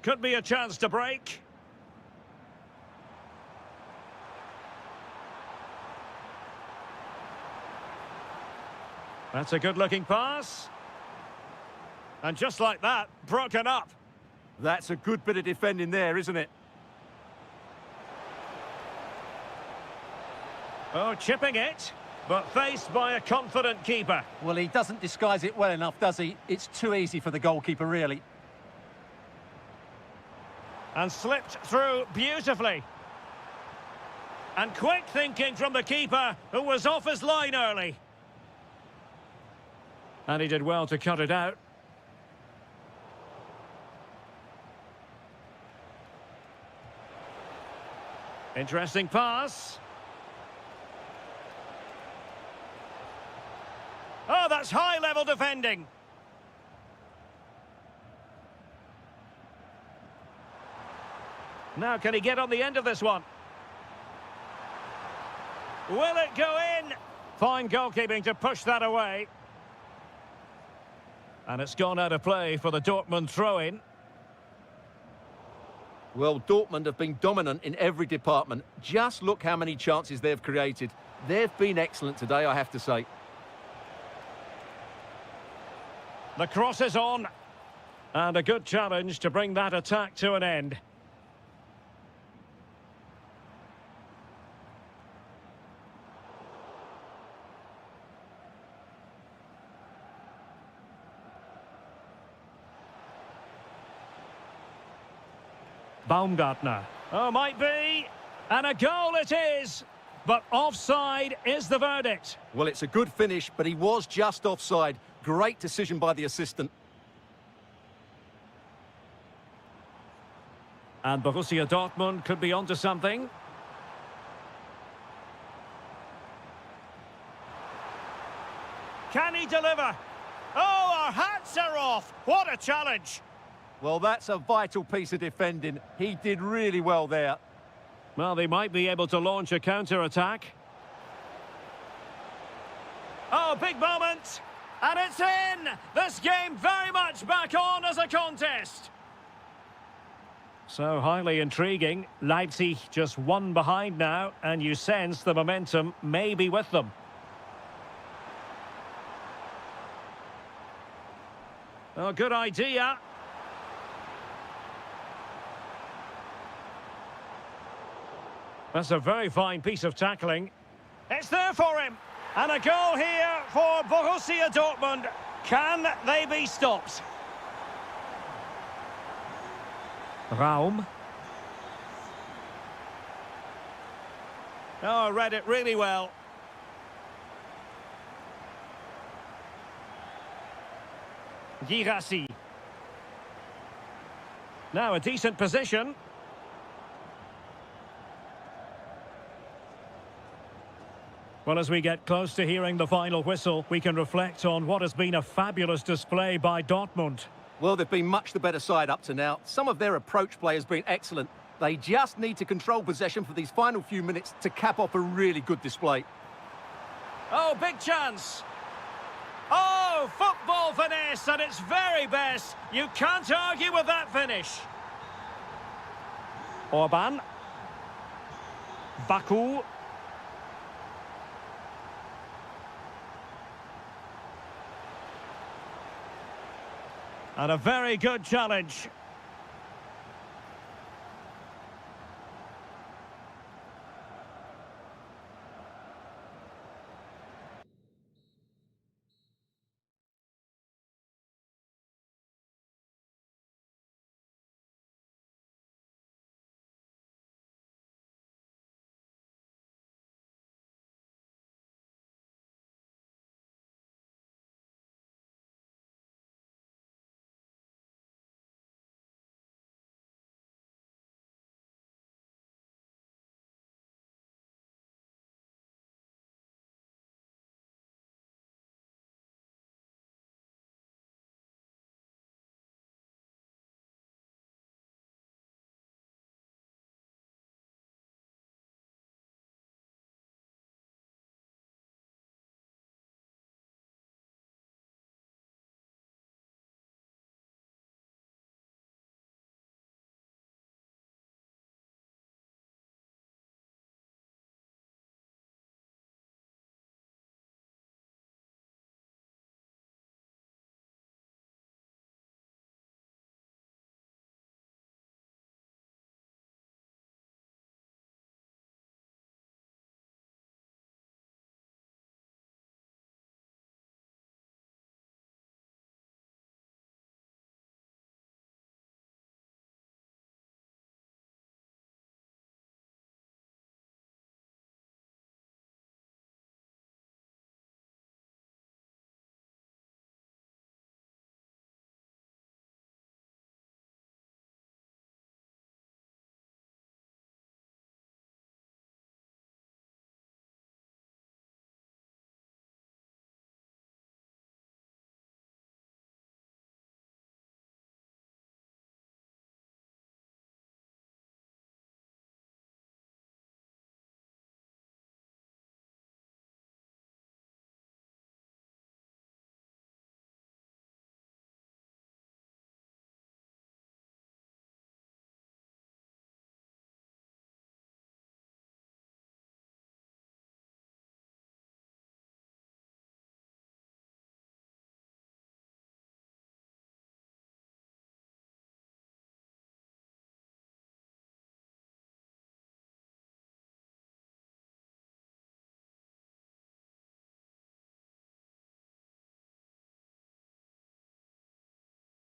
Could be a chance to break. That's a good-looking pass. And just like that, broken up. That's a good bit of defending there, isn't it? Oh, chipping it, but faced by a confident keeper. Well, he doesn't disguise it well enough, does he? It's too easy for the goalkeeper, really. And slipped through beautifully. And quick thinking from the keeper, who was off his line early. And he did well to cut it out. Interesting pass. Oh, that's high-level defending. Now, can he get on the end of this one? Will it go in? Fine goalkeeping to push that away. And it's gone out of play for the Dortmund throw-in. Well, Dortmund have been dominant in every department. Just look how many chances they've created. They've been excellent today, I have to say. The cross is on. And a good challenge to bring that attack to an end. Baumgartner. Oh, might be. And a goal it is. But offside is the verdict. Well, it's a good finish, but he was just offside. Great decision by the assistant. And Borussia Dortmund could be onto something. Can he deliver? Oh, our hats are off. What a challenge. Well, that's a vital piece of defending. He did really well there. Well, they might be able to launch a counter-attack. Oh, big moment. And it's in! This game very much back on as a contest. So highly intriguing. Leipzig just one behind now, and you sense the momentum may be with them. Oh, good idea. That's a very fine piece of tackling. It's there for him. And a goal here for Borussia Dortmund. Can they be stopped? Raum. Oh, read it really well. Girassi. Now a decent position. Well, as we get close to hearing the final whistle, we can reflect on what has been a fabulous display by Dortmund. Well, they've been much the better side up to now. Some of their approach play has been excellent. They just need to control possession for these final few minutes to cap off a really good display. Oh, big chance. Oh, football finesse at its very best. You can't argue with that finish. Orban. Baku. And a very good challenge.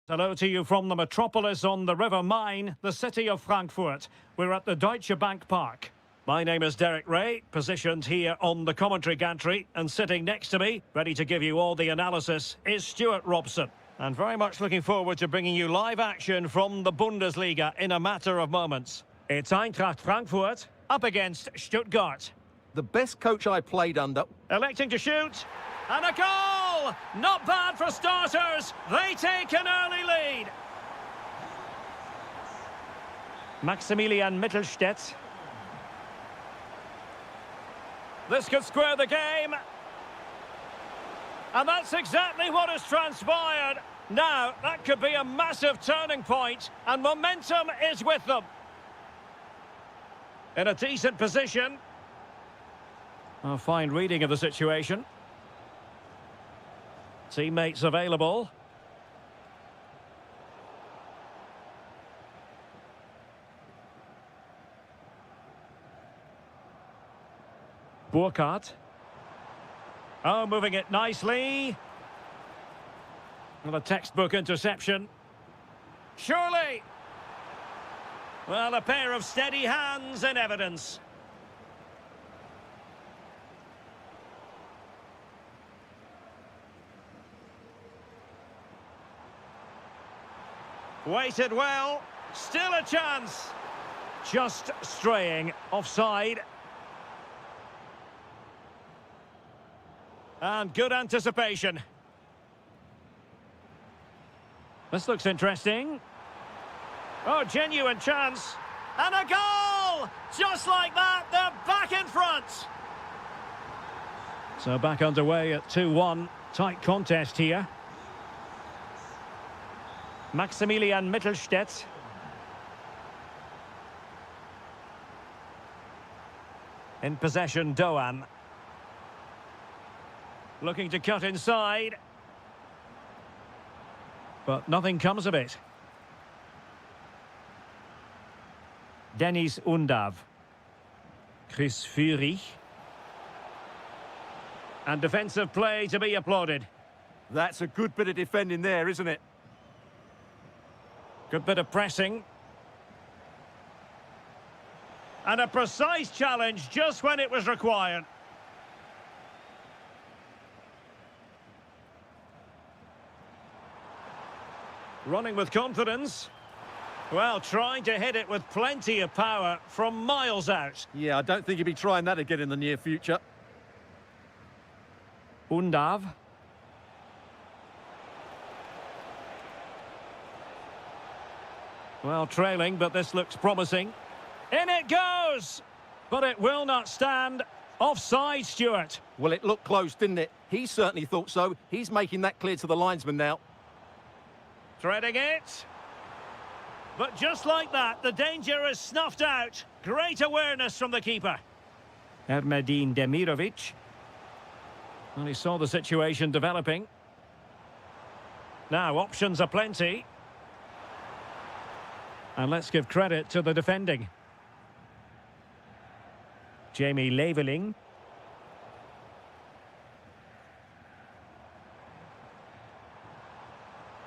Hello to you from the metropolis on the River Main, the city of Frankfurt. We're at the Deutsche Bank Park. My name is Derek Ray, positioned here on the commentary gantry, and sitting next to me, ready to give you all the analysis, is Stuart Robson. And very much looking forward to bringing you live action from the Bundesliga in a matter of moments. It's Eintracht Frankfurt up against Stuttgart. The best coach I played under... Electing to shoot, and a goal! Not bad for starters. They take an early lead. Maximilian Mittelstädt. This could square the game. And that's exactly what has transpired. Now, that could be a massive turning point, and momentum is with them. In a decent position. A fine reading of the situation. Teammates available. Burkhardt. Oh, moving it nicely. Well, a textbook interception. Surely. Well, a pair of steady hands in evidence. Waited well. Still a chance. Just straying offside. And good anticipation. This looks interesting. Oh, genuine chance. And a goal! Just like that, they're back in front. So back underway at 2-1. Tight contest here. Maximilian Mittelstädt. In possession, Doan. Looking to cut inside. But nothing comes of it. Dennis Undav. Chris Führig. And defensive play to be applauded. That's a good bit of defending there, isn't it? Good bit of pressing. And a precise challenge just when it was required. Running with confidence. Well, trying to hit it with plenty of power from miles out. Yeah, I don't think he'll be trying that again in the near future. Undav. Well, trailing, but this looks promising. In it goes! But it will not stand. Offside, Stuart. Well, it looked close, didn't it? He certainly thought so. He's making that clear to the linesman now. Threading it. But just like that, the danger is snuffed out. Great awareness from the keeper. Ermedin Demirovic. Well, he saw the situation developing. Now, options are plenty. And let's give credit to the defending. Jamie Leveling.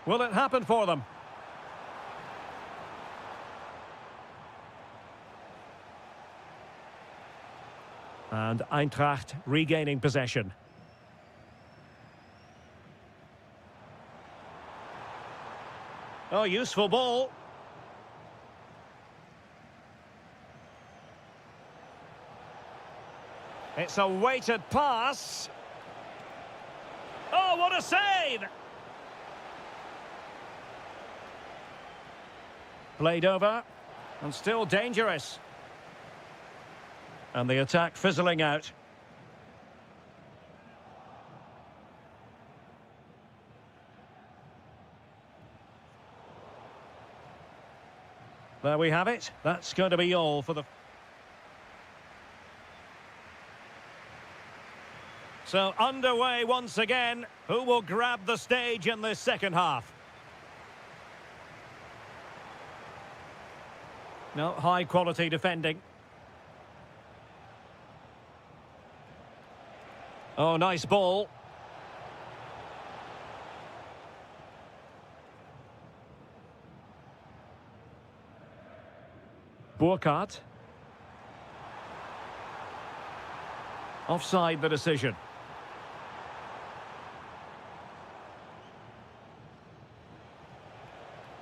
Will it happen for them? And Eintracht regaining possession. Oh, useful ball. It's a weighted pass. Oh, what a save! Played over, and still dangerous. And the attack fizzling out. There we have it. That's going to be all for the... So underway once again. Who will grab the stage in this second half? No, high quality defending. Oh, nice ball. Burkhardt. Offside the decision.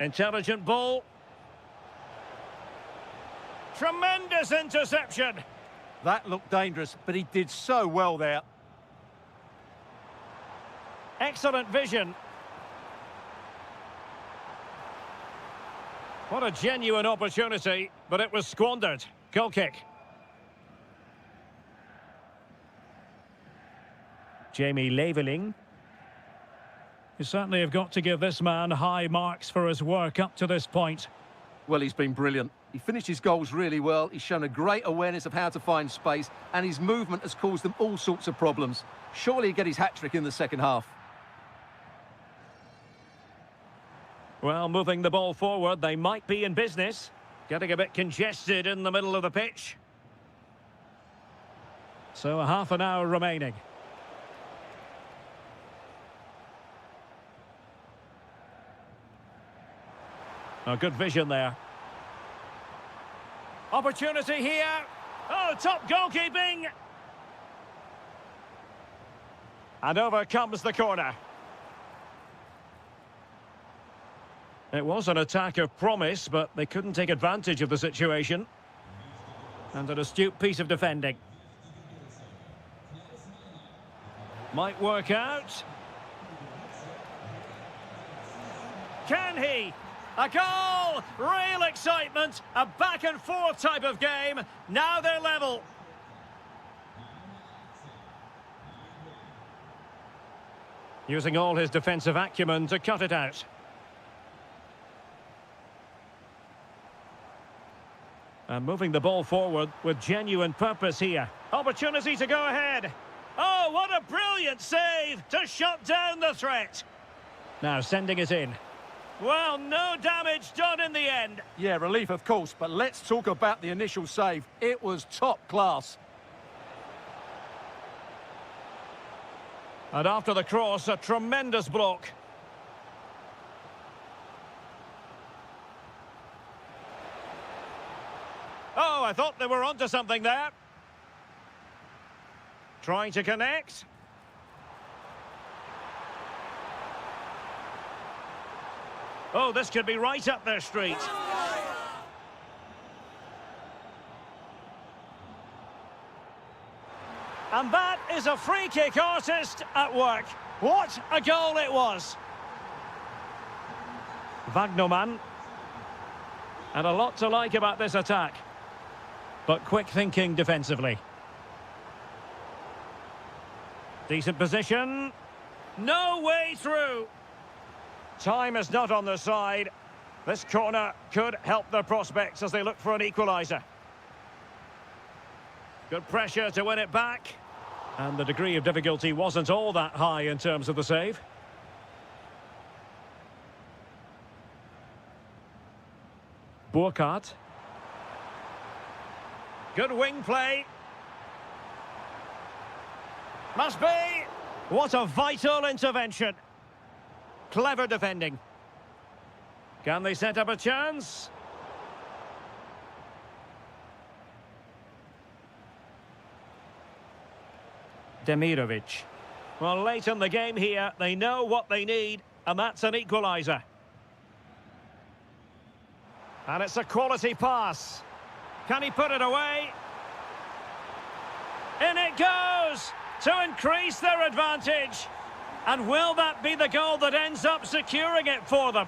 Intelligent ball. Tremendous interception. That looked dangerous, but he did so well there. Excellent vision. What a genuine opportunity, but it was squandered. Goal kick. Jamie Leveling. You certainly have got to give this man high marks for his work up to this point. Well, he's been brilliant. He finished his goals really well. He's shown a great awareness of how to find space, and his movement has caused them all sorts of problems. Surely he'll get his hat-trick in the second half. Well, moving the ball forward, they might be in business. Getting a bit congested in the middle of the pitch. So a half an hour remaining. Oh, good vision there. Opportunity here. Oh, top goalkeeping. And over comes the corner. It was an attack of promise, but they couldn't take advantage of the situation. And an astute piece of defending. Might work out. Can he? A goal! Real excitement! A back-and-forth type of game. Now they're level. Using all his defensive acumen to cut it out. And moving the ball forward with genuine purpose here. Opportunity to go ahead. Oh, what a brilliant save to shut down the threat. Now sending it in. Well, no damage done in the end. Yeah, relief of course, but let's talk about the initial save. It was top class. And after the cross, a tremendous block. Oh, I thought they were onto something there. Trying to connect. Oh, this could be right up their street. And that is a free kick artist at work. What a goal it was. Wagnerman. And a lot to like about this attack. But quick thinking defensively. Decent position. No way through. Time is not on their side. This corner could help their prospects as they look for an equaliser. Good pressure to win it back. And the degree of difficulty wasn't all that high in terms of the save. Burkhardt. Good wing play. Must be. What a vital intervention. Clever defending. Can they set up a chance? Demirovic. Well, late in the game here, they know what they need, and that's an equaliser. And it's a quality pass. Can he put it away? In it goes to increase their advantage. And will that be the goal that ends up securing it for them?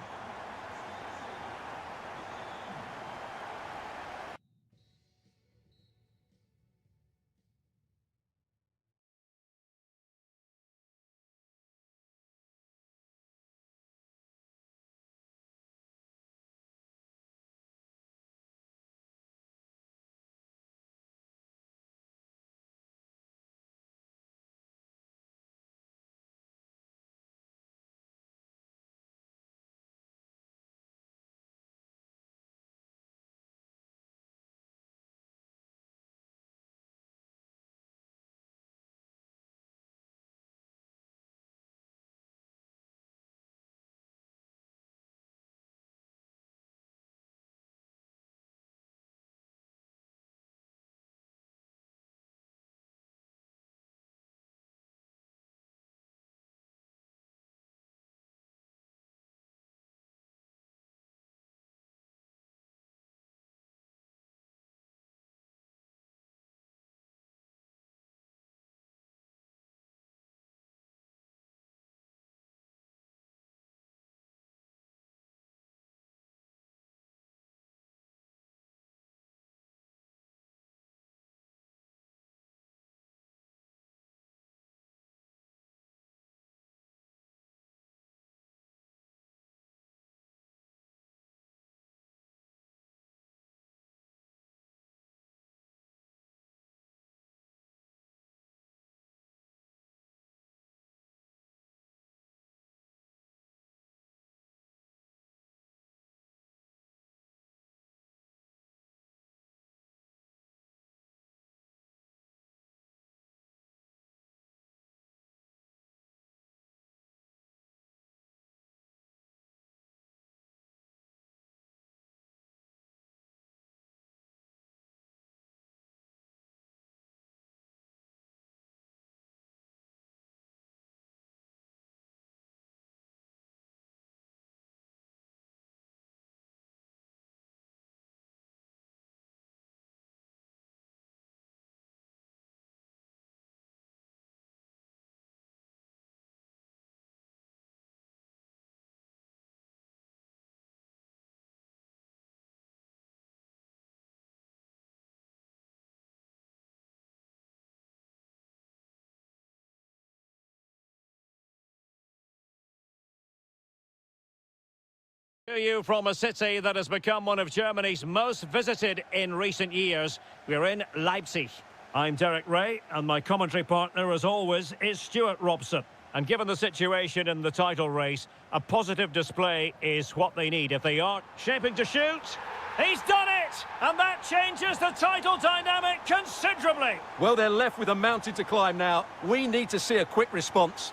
To you from a city that has become one of Germany's most visited in recent years. We're in Leipzig. I'm Derek Ray, and my commentary partner, as always, is Stuart Robson. And given the situation in the title race, a positive display is what they need. If they are shaping to shoot, he's done it! And that changes the title dynamic considerably. Well, they're left with a mountain to climb now. We need to see a quick response.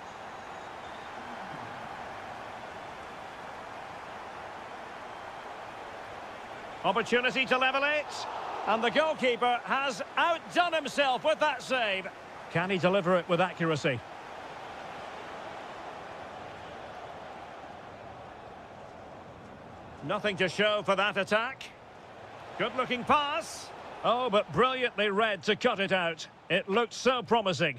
Opportunity to level it. And the goalkeeper has outdone himself with that save. Can he deliver it with accuracy? Nothing to show for that attack. Good-looking pass. Oh, but brilliantly read to cut it out. It looked so promising.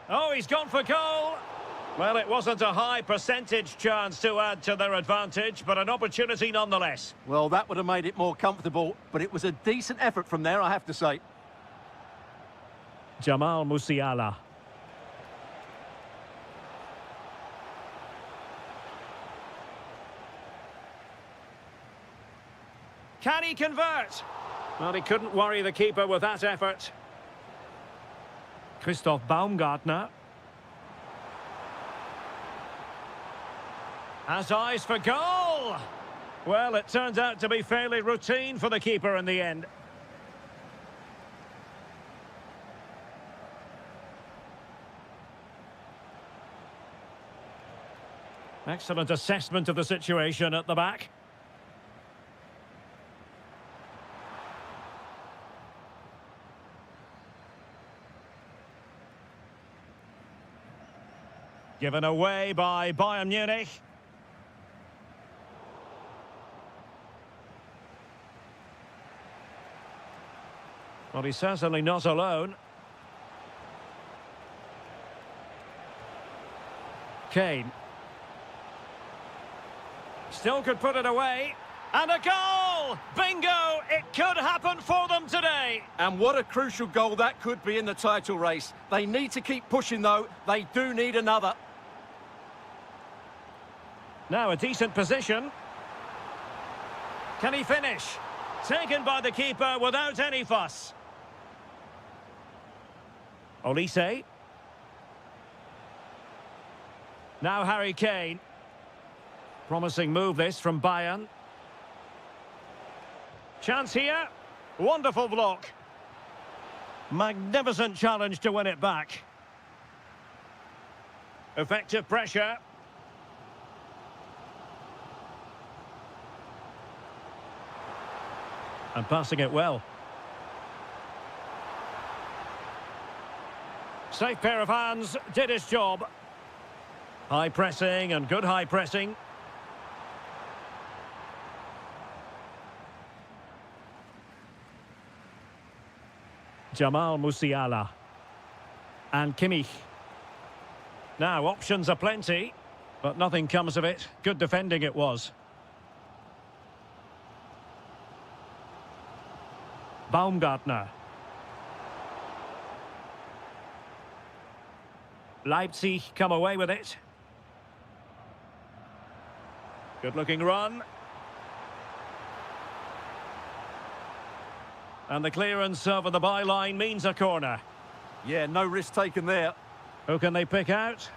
Oh, he's gone for goal. Well, it wasn't a high percentage chance to add to their advantage, but an opportunity nonetheless. Well, that would have made it more comfortable, but it was a decent effort from there, I have to say. Jamal Musiala. Can he convert? Well, he couldn't worry the keeper with that effort. Christoph Baumgartner. Has eyes for goal! Well, it turns out to be fairly routine for the keeper in the end. Excellent assessment of the situation at the back. Given away by Bayern Munich. Well, he's certainly not alone. Kane. Still could put it away. And a goal! Bingo! It could happen for them today. And what a crucial goal that could be in the title race. They need to keep pushing, though. They do need another. Now a decent position. Can he finish? Taken by the keeper without any fuss. Olise. Now Harry Kane. Promising move this from Bayern. Chance here. Wonderful block. Magnificent challenge to win it back. Effective pressure. And passing it well. Safe pair of hands, did his job. High pressing and good high pressing. Jamal Musiala. And Kimmich. Now, options are plenty, but nothing comes of it. Good defending it was. Baumgartner. Leipzig come away with it. Good-looking run. And the clearance over the byline means a corner. Yeah, no risk taken there. Who can they pick out?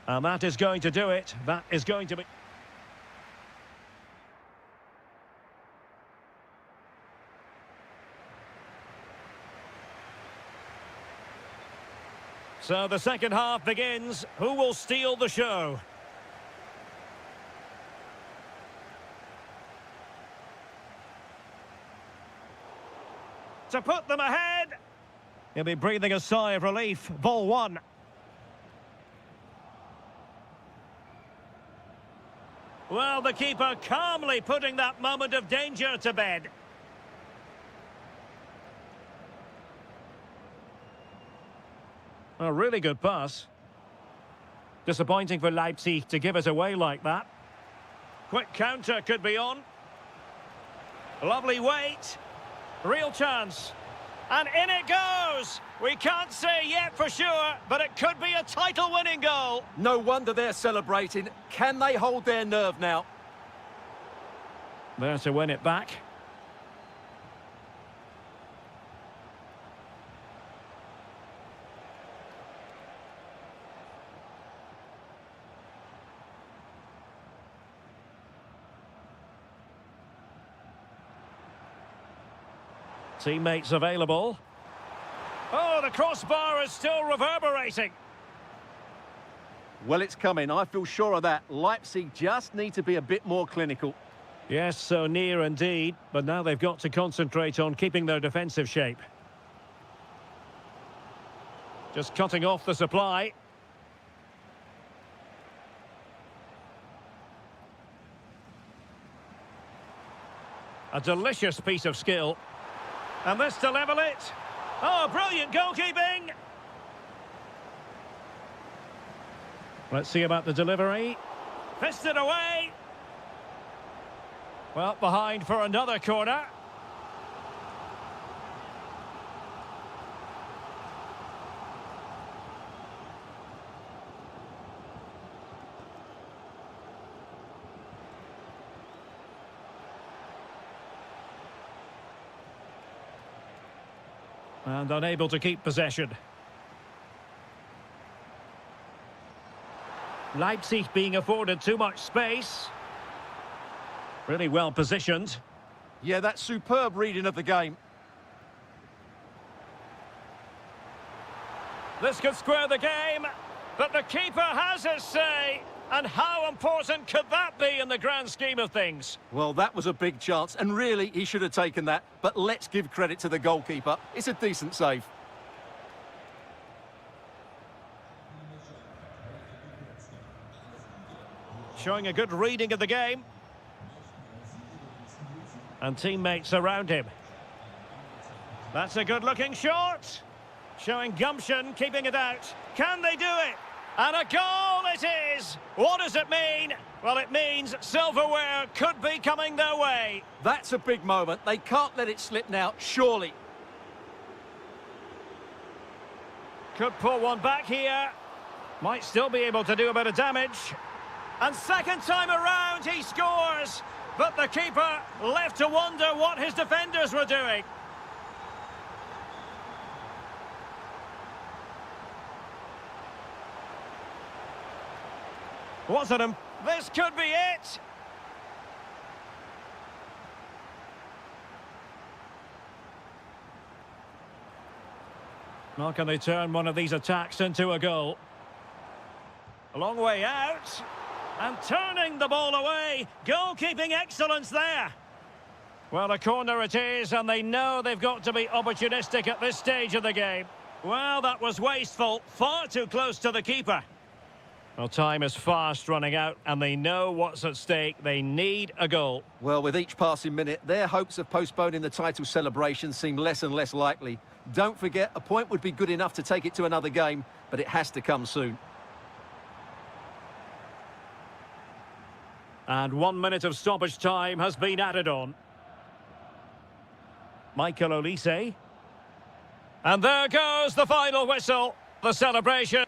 And that is going to do it. That is going to be... So the second half begins. Who will steal the show? To put them ahead. He'll be breathing a sigh of relief. Ball one. Well, the keeper calmly putting that moment of danger to bed. A really good pass. Disappointing for Leipzig to give us away like that. Quick counter could be on. Lovely weight. Real chance. And in it goes! We can't say yet for sure, but it could be a title-winning goal. No wonder they're celebrating. Can they hold their nerve now? There to win it back. Teammates available. Oh, the crossbar is still reverberating. Well, it's coming. I feel sure of that. Leipzig just need to be a bit more clinical. Yes, so near indeed, but now they've got to concentrate on keeping their defensive shape. Just cutting off the supply. A delicious piece of skill. And this to level it. Oh, brilliant goalkeeping. Let's see about the delivery. Fisted away. Well, behind for another corner. And unable to keep possession. Leipzig being afforded too much space. Really well positioned. Yeah, that's superb reading of the game. This could square the game, but the keeper has his say. And how important could that be in the grand scheme of things? Well, that was a big chance, and really, he should have taken that. But let's give credit to the goalkeeper. It's a decent save. Showing a good reading of the game. And teammates around him. That's a good-looking shot. Showing gumption, keeping it out. Can they do it? And a goal it is! What does it mean? Well, it means silverware could be coming their way. That's a big moment. They can't let it slip now, surely. Could pull one back here. Might still be able to do a bit of damage. And second time around, he scores. But the keeper left to wonder what his defenders were doing. Wasn't him. This could be it. Now can they turn one of these attacks into a goal? A long way out. And turning the ball away. Goalkeeping excellence there. Well, a corner it is, and they know they've got to be opportunistic at this stage of the game. Well, that was wasteful. Far too close to the keeper. Well, time is fast running out, and they know what's at stake. They need a goal. Well, with each passing minute, their hopes of postponing the title celebration seem less and less likely. Don't forget, a point would be good enough to take it to another game, but it has to come soon. And 1 minute of stoppage time has been added on. Michael Olise. And there goes the final whistle. The celebration.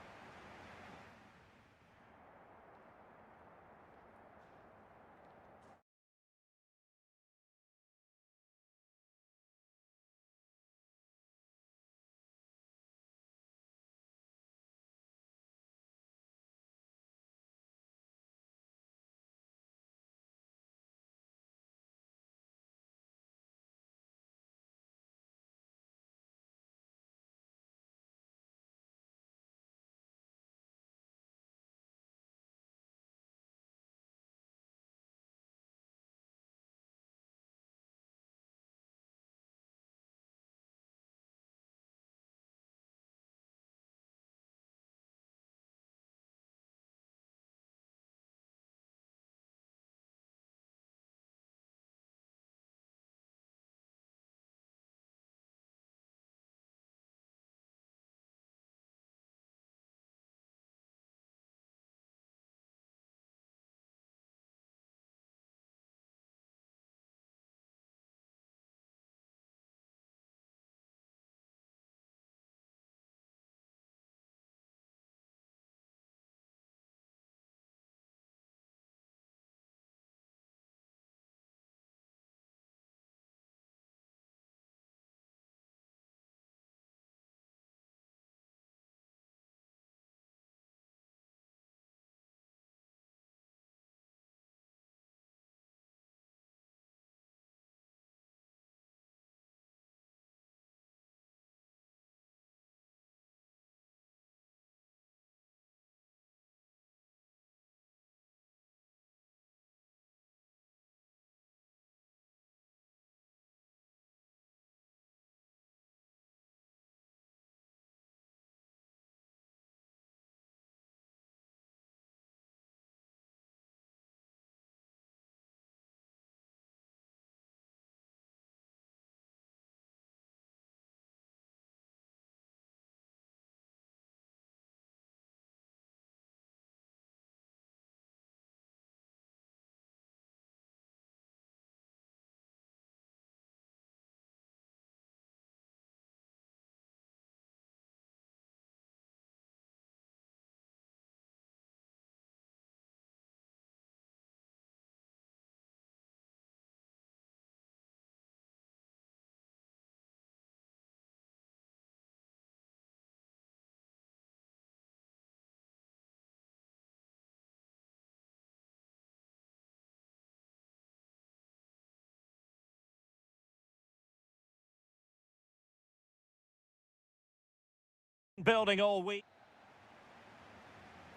Building all week.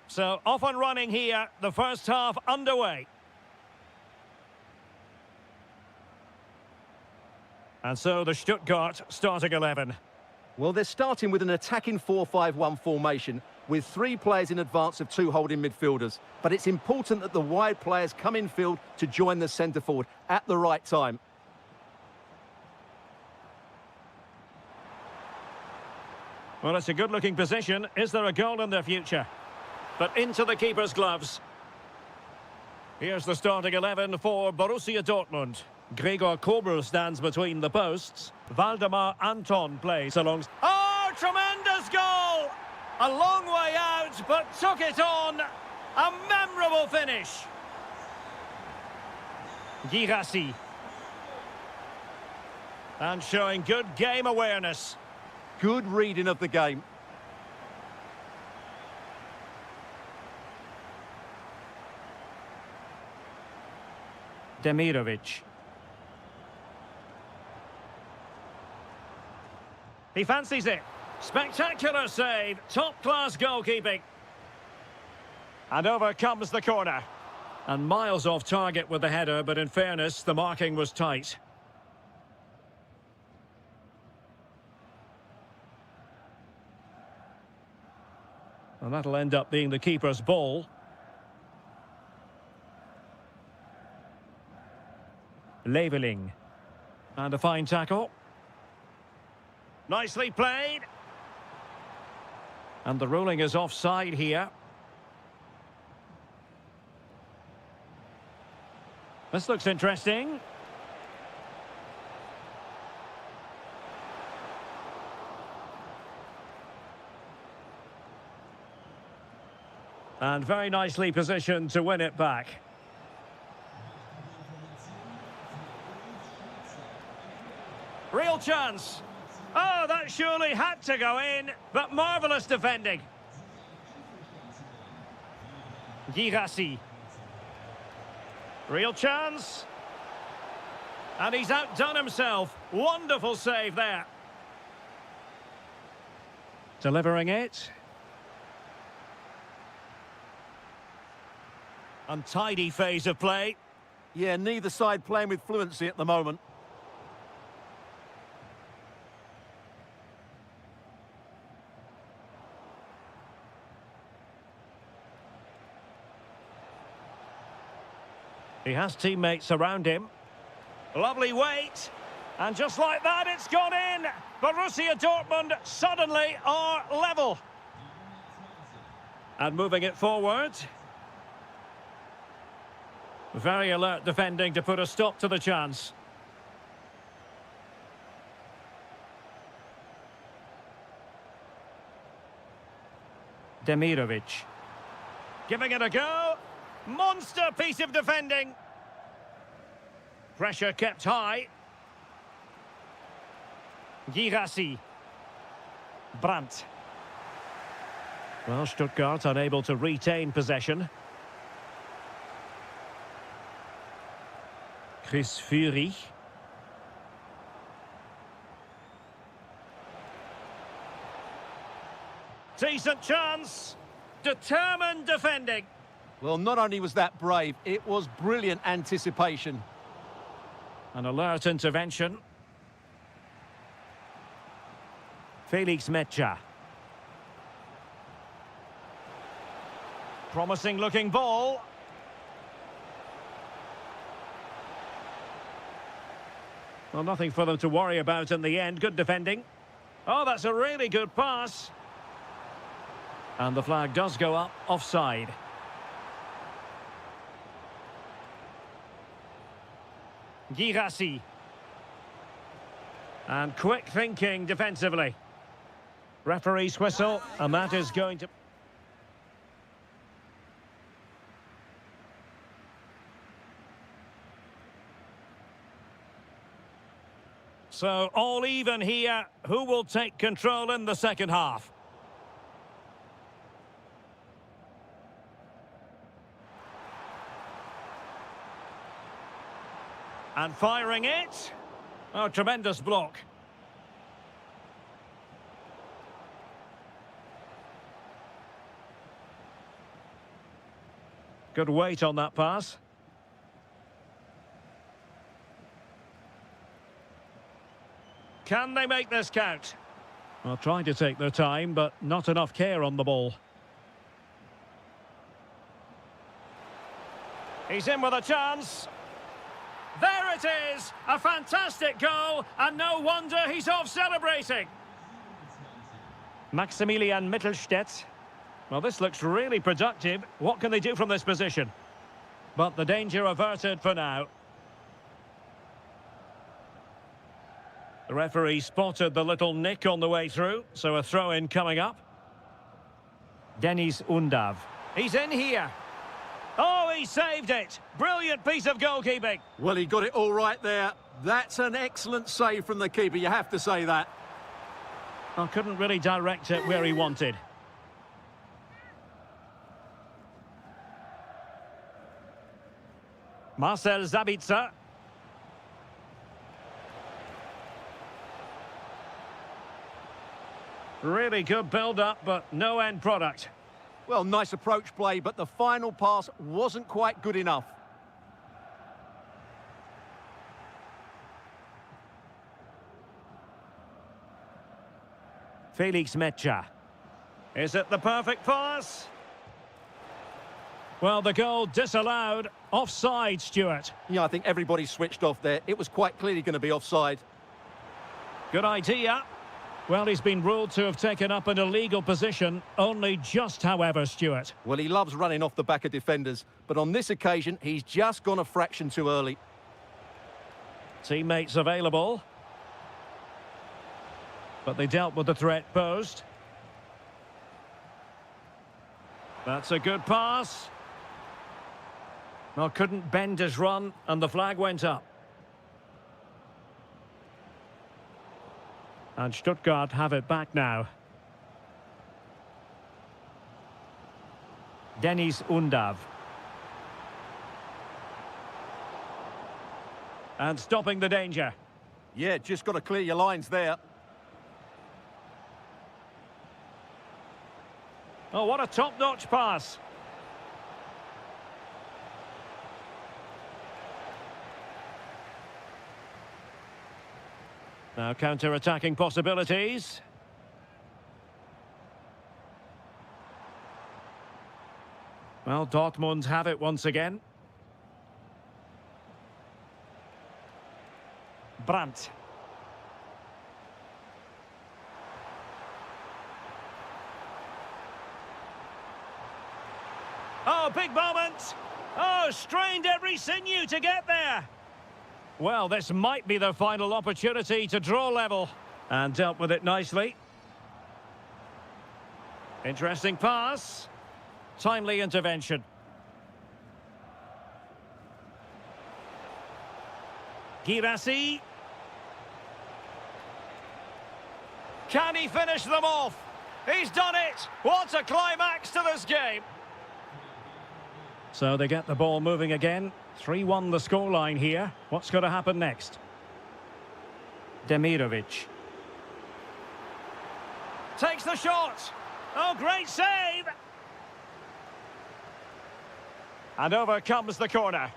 So off and running here, the first half underway. And so the Stuttgart starting 11. Well, they're starting with an attacking 4-5-1 formation with 3 players in advance of 2 holding midfielders. But it's important that the wide players come in field to join the centre forward at the right time. Well, it's a good-looking position. Is there a goal in their future? But into the keeper's gloves. Here's the starting 11 for Borussia Dortmund. Gregor Kobel stands between the posts. Valdemar Anton plays along. Oh, tremendous goal! A long way out, but took it on. A memorable finish. Girassi. And showing good game awareness. Good reading of the game. Demirovic. He fancies it. Spectacular save. Top-class goalkeeping. And over comes the corner. And miles off target with the header, but in fairness, the marking was tight. And that'll end up being the keeper's ball. Leveling. And a fine tackle. Nicely played. And the ruling is offside here. This looks interesting. And very nicely positioned to win it back. Real chance. Oh, that surely had to go in, but marvellous defending. Girassi. Real chance. And he's outdone himself. Wonderful save there. Delivering it. Untidy phase of play. Yeah, neither side playing with fluency at the moment. He has teammates around him. Lovely weight. And just like that, it's gone in. Borussia Dortmund suddenly are level. And moving it forward. Very alert defending to put a stop to the chance. Demirovic. Giving it a go. Monster piece of defending. Pressure kept high. Girassi. Brandt. Well, Stuttgart unable to retain possession. Chris Fury. Decent chance. Determined defending. Well, not only was that brave, it was brilliant anticipation. An alert intervention. Felix Mecha. Promising looking ball. Well, nothing for them to worry about in the end. Good defending. Oh, that's a really good pass. And the flag does go up, offside. Girassi. And quick thinking defensively. Referee's whistle, and that is going to... So, all even here. Who will take control in the second half? And firing it. Oh, tremendous block. Good weight on that pass. Can they make this count? Well, trying to take their time, but not enough care on the ball. He's in with a chance. There it is! A fantastic goal, and no wonder he's off celebrating. Maximilian Mittelstädt. Well, this looks really productive. What can they do from this position? But the danger averted for now. The referee spotted the little nick on the way through, so a throw-in coming up. Denis Undav. He's in here. Oh, he saved it. Brilliant piece of goalkeeping. Well, he got it all right there. That's an excellent save from the keeper, you have to say that. I couldn't really direct it where he wanted. Marcel Zabitzer. Really good build-up, but no end product. Well, nice approach play, but the final pass wasn't quite good enough. Felix Mecha. Is it the perfect pass? Well, the goal disallowed. Offside, Stuart. Yeah, I think everybody switched off there. It was quite clearly going to be offside. Good idea. Well, he's been ruled to have taken up an illegal position. Only just, however, Stuart. Well, he loves running off the back of defenders, but on this occasion, he's just gone a fraction too early. Teammates available. But they dealt with the threat posed. That's a good pass. Well, couldn't bend his run, and the flag went up. And Stuttgart have it back now. Denis Undav. And stopping the danger. Yeah, just got to clear your lines there. Oh, what a top-notch pass. Now counter-attacking possibilities. Well, Dortmund have it once again. Brandt. Oh, big moment. Oh, strained every sinew to get there. Well, this might be the final opportunity to draw level. And dealt with it nicely. Interesting pass. Timely intervention. Girassi. Can he finish them off? He's done it! What a climax to this game! So they get the ball moving again. 3-1 the scoreline here. What's going to happen next? Demirovic. Takes the shot. Oh, great save! And over comes the corner.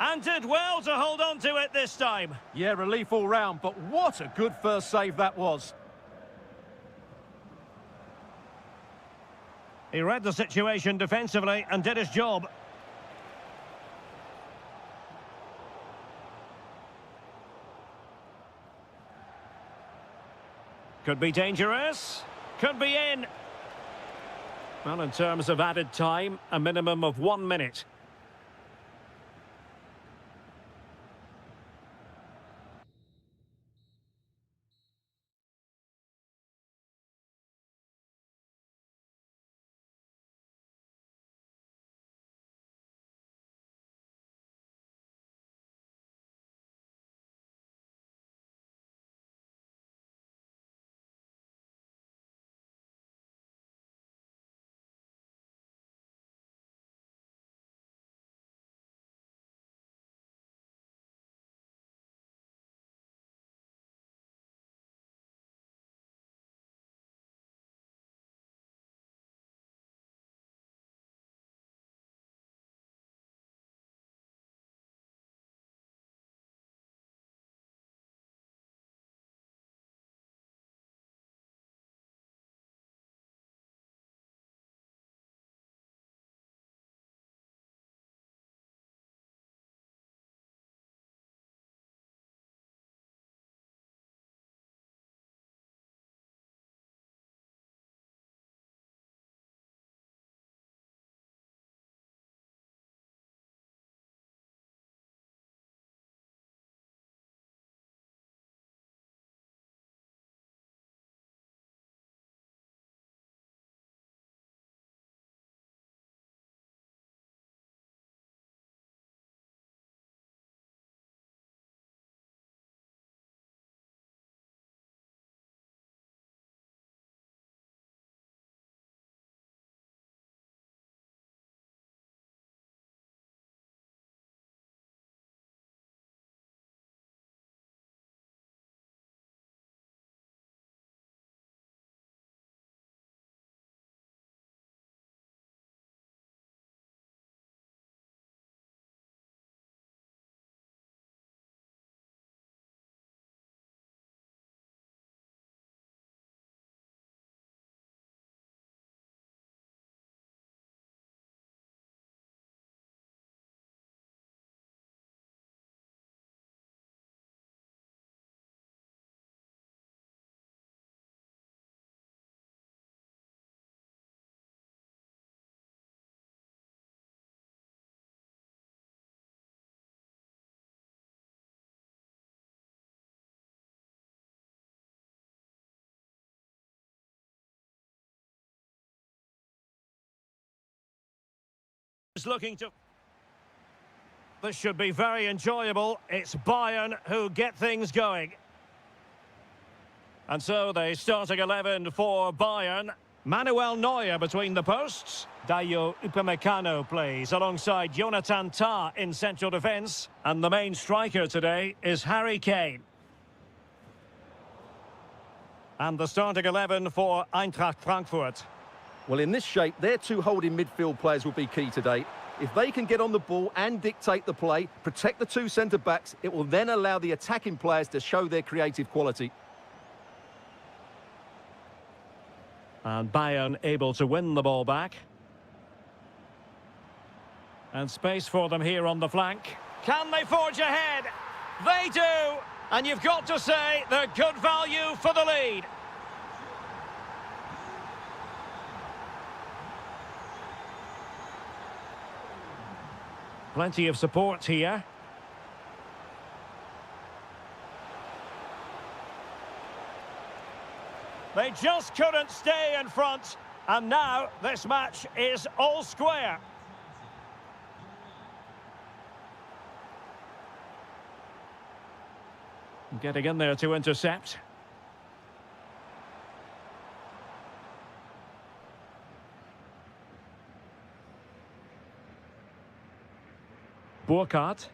And did well to hold on to it this time. Yeah, relief all round, but what a good first save that was. He read the situation defensively and did his job. Could be dangerous. Could be in. Well, in terms of added time, a minimum of 1 minute. is looking to... This should be very enjoyable. It's Bayern who get things going. And so the starting 11 for Bayern. Manuel Neuer between the posts. Dayo Upamecano plays alongside Jonathan Tah in central defence. And the main striker today is Harry Kane. And the starting 11 for Eintracht Frankfurt. Well, in this shape, their two holding midfield players will be key today. If they can get on the ball and dictate the play, protect the two centre-backs, it will then allow the attacking players to show their creative quality. And Bayern able to win the ball back. And space for them here on the flank. Can they forge ahead? They do! And you've got to say they're good value for the lead. Plenty of support here. They just couldn't stay in front. And now this match is all square. Getting in there to intercept. Burkhardt.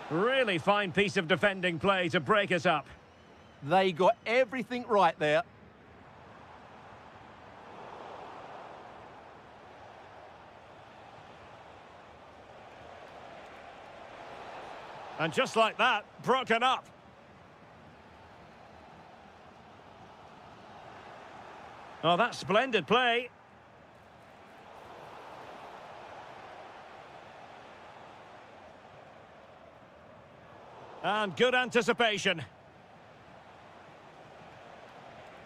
Really fine piece of defending play to break us up. They got everything right there. And just like that, broken up. Oh, that's splendid play. And good anticipation.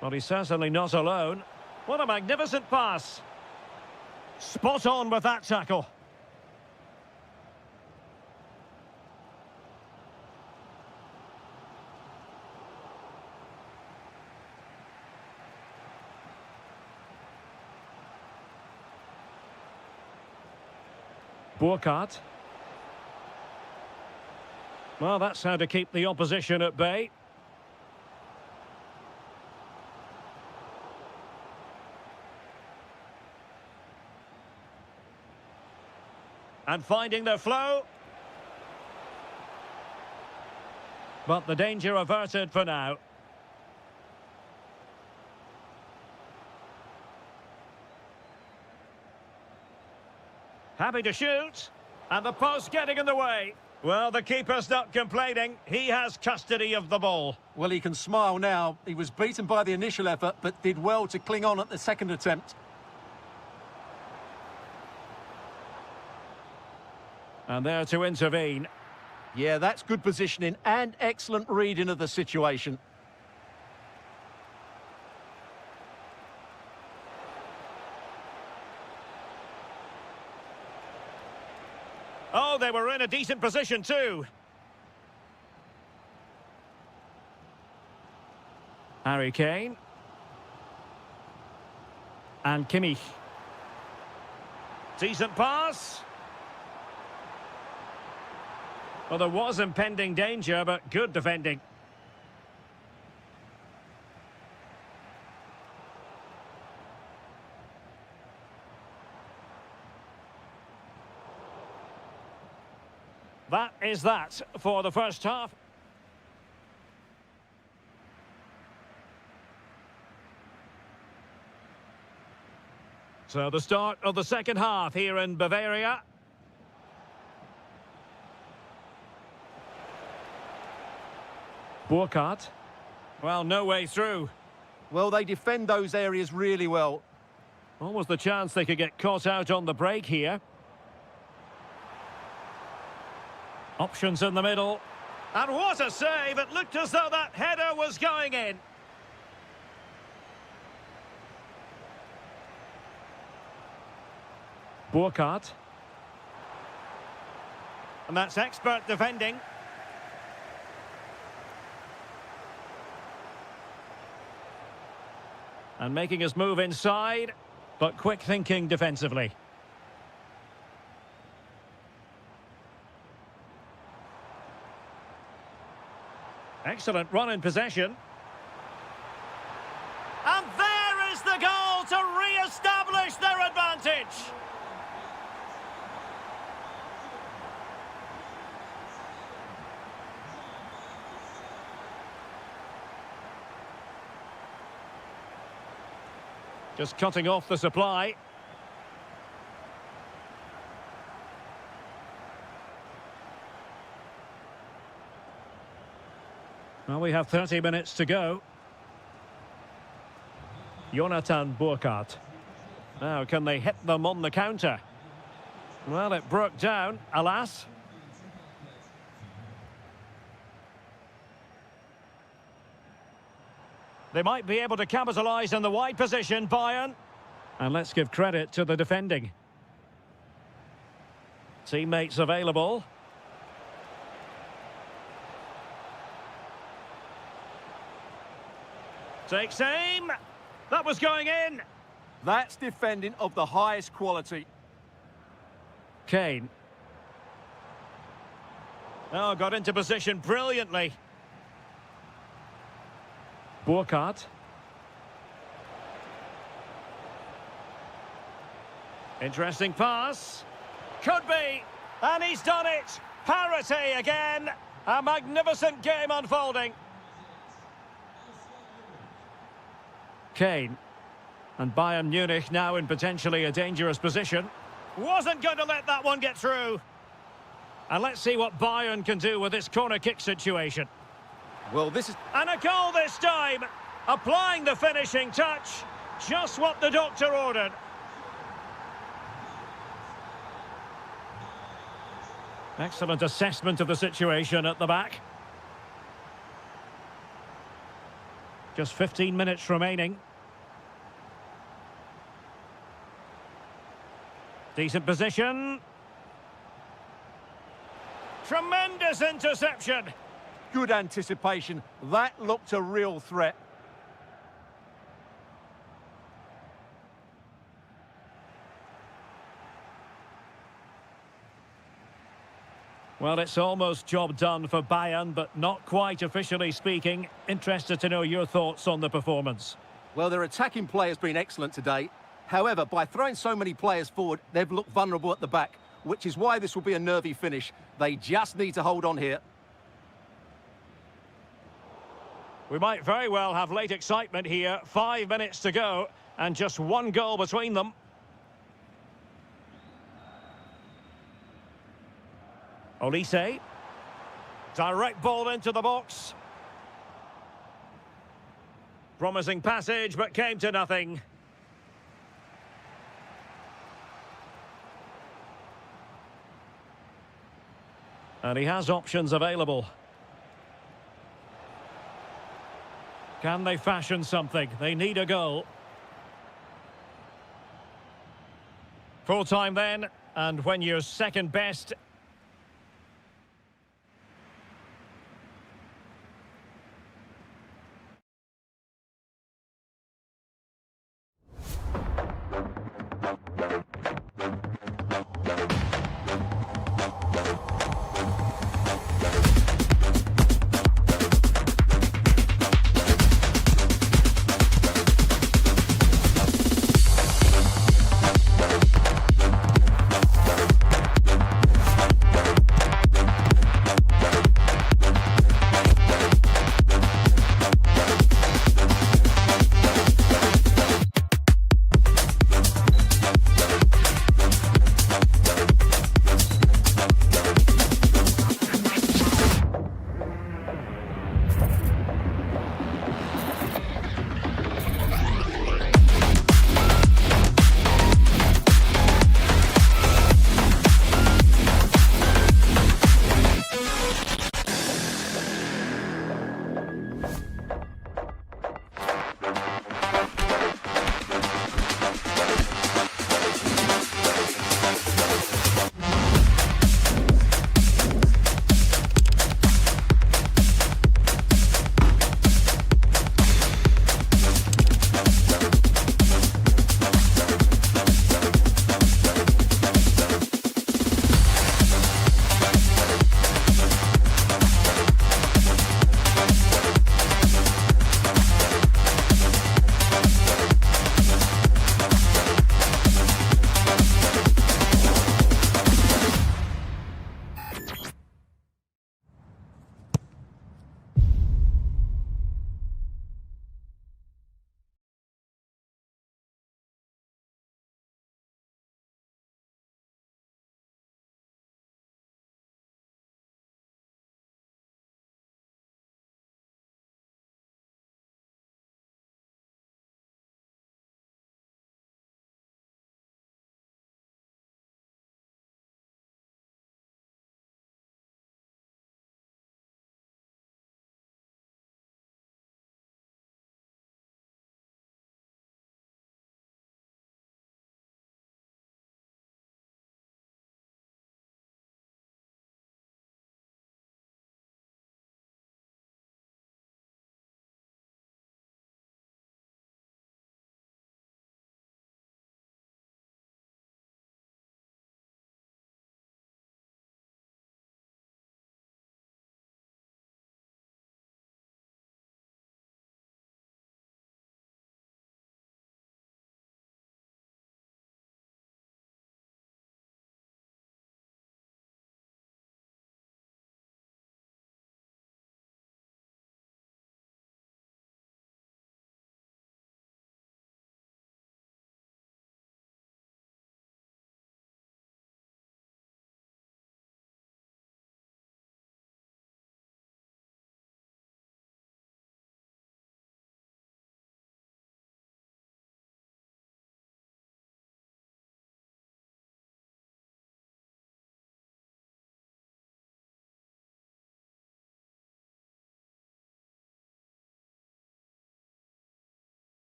Well, he's certainly not alone. What a magnificent pass. Spot on with that tackle. Burkhardt. Well, that's how to keep the opposition at bay. And finding their flow. But the danger averted for now. Happy to shoot. And the post getting in the way. Well, the keeper's not complaining. He has custody of the ball. Well, he can smile now. He was beaten by the initial effort, but did well to cling on at the second attempt. And there to intervene. Yeah, that's good positioning and excellent reading of the situation. Oh, they were in a decent position too. Harry Kane. And Kimmich. Decent pass. Well, there was impending danger, but good defending. That is that for the first half. So the start of the second half here in Bavaria. Burkhardt. Well, no way through. Well, they defend those areas really well. What was the chance they could get caught out on the break here? Options in the middle. And what a save! It looked as though that header was going in. Burkhardt. And that's expert defending. And making his move inside, but quick thinking defensively. Excellent run in possession. And there is the goal to re-establish their advantage. Just cutting off the supply. Well, we have 30 minutes to go. Jonathan Burkhardt. Now, can they hit them on the counter? Well, it broke down, alas. They might be able to capitalise in the wide position, Bayern. And let's give credit to the defending. Teammates available. Takes aim. That was going in. That's defending of the highest quality. Kane. Oh, got into position brilliantly. Burkhardt. Interesting pass. Could be. And he's done it. Parity again. A magnificent game unfolding. Kane. And Bayern Munich now in potentially a dangerous position. Wasn't going to let that one get through. And let's see what Bayern can do with this corner kick situation. Well, this is... And a goal this time. Applying the finishing touch. Just what the doctor ordered. Excellent assessment of the situation at the back. Just 15 minutes remaining. Decent position. Tremendous interception. Good anticipation. That looked a real threat. Well, it's almost job done for Bayern, but not quite officially speaking. Interested to know your thoughts on the performance. Well, their attacking play has been excellent today. However, by throwing so many players forward, they've looked vulnerable at the back, which is why this will be a nervy finish. They just need to hold on here. We might very well have late excitement here. 5 minutes to go, and just one goal between them. Olise. Direct ball into the box. Promising passage, but came to nothing. And he has options available. Can they fashion something? They need a goal. Full time then, and when you're second best...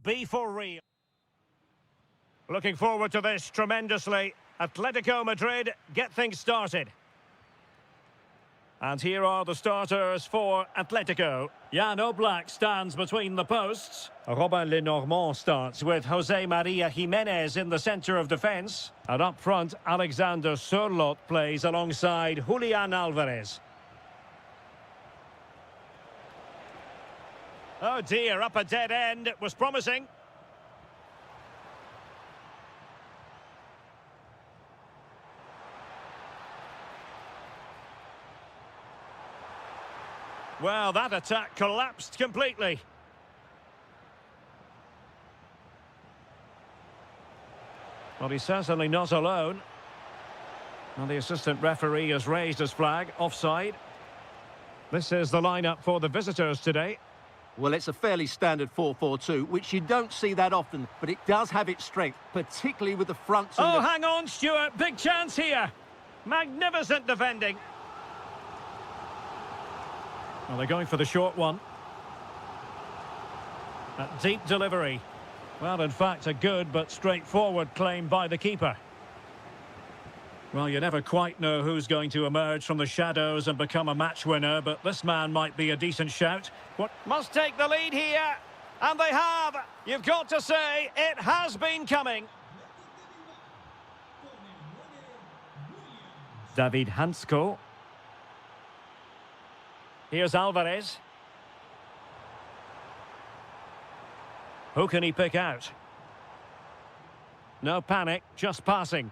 Be for real. Looking forward to this tremendously. Atletico Madrid get things started. And here are the starters for Atletico. Jan Oblak stands between the posts. Robin Lenormand starts with Jose Maria Jimenez in the centre of defence. And up front, Alexander Sørloth plays alongside Julian Alvarez. Oh dear, up a dead end. It was promising. Well, that attack collapsed completely. Well, he's certainly not alone. And the assistant referee has raised his flag, offside. This is the lineup for the visitors today. Well, it's a fairly standard 4-4-2, which you don't see that often, but it does have its strength, particularly with the fronts. Oh, hang on, Stuart. Big chance here. Magnificent defending. Well, they're going for the short one. A deep delivery. Well, in fact, a good but straightforward claim by the keeper. Well, you never quite know who's going to emerge from the shadows and become a match winner, but this man might be a decent shout. What must take the lead here, and they have. You've got to say, it has been coming. David Hansko. Here's Alvarez. Who can he pick out? No panic, just passing.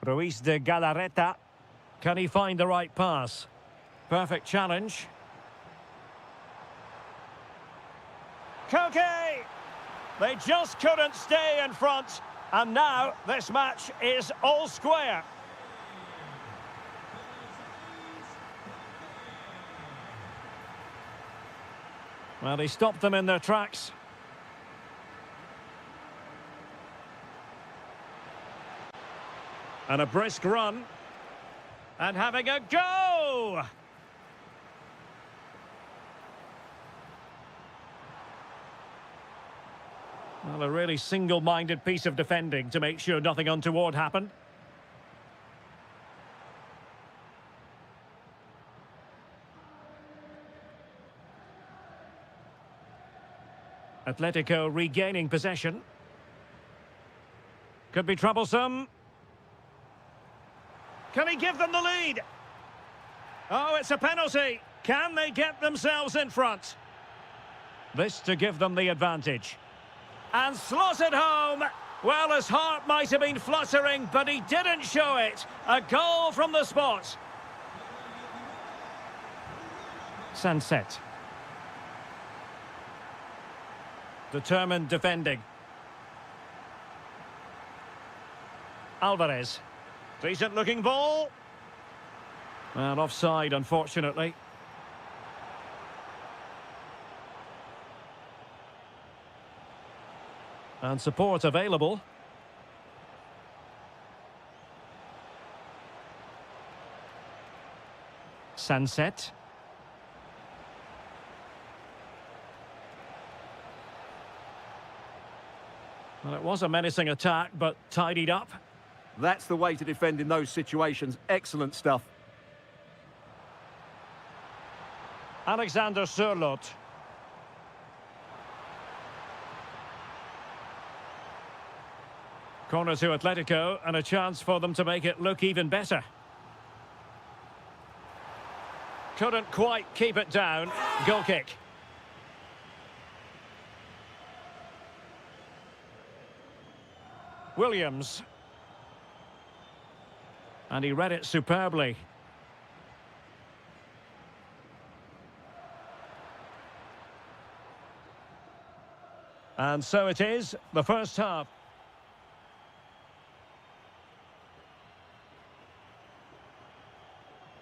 Ruiz de Galarreta. Can he find the right pass? Perfect challenge. Koke! They just couldn't stay in front. And now this match is all square. Well, he stopped them in their tracks. And a brisk run. And having a go! Well, a really single-minded piece of defending to make sure nothing untoward happened. Atletico regaining possession. Could be troublesome. Can he give them the lead? Oh, it's a penalty. Can they get themselves in front? This to give them the advantage. And slotted home. Well, his heart might have been fluttering, but he didn't show it. A goal from the spot. Sunset. Determined defending. Alvarez. Decent looking ball. And offside, unfortunately. And support available. Sunset. Well, it was a menacing attack, but tidied up. That's the way to defend in those situations. Excellent stuff. Alexander Sørloth. Corner to Atletico, and a chance for them to make it look even better. Couldn't quite keep it down. Goal kick. Williams. And he read it superbly. And so it is, the first half.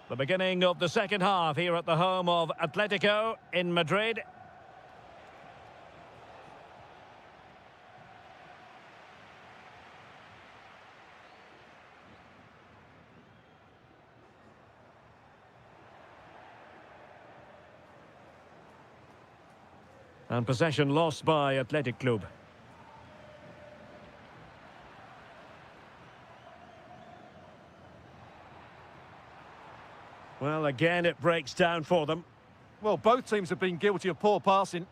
The beginning of the second half here at the home of Atletico in Madrid. And possession lost by Athletic Club. Well, again, it breaks down for them. Well, both teams have been guilty of poor passing.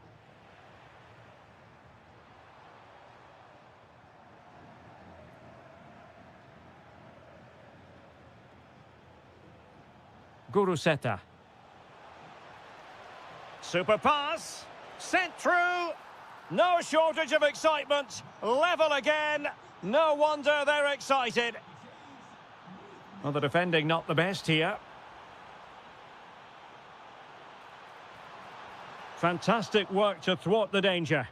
Guruseta. Super pass. Sent through. No shortage of excitement. Level again. No wonder they're excited. Well, the defending not the best here. Fantastic work to thwart the danger.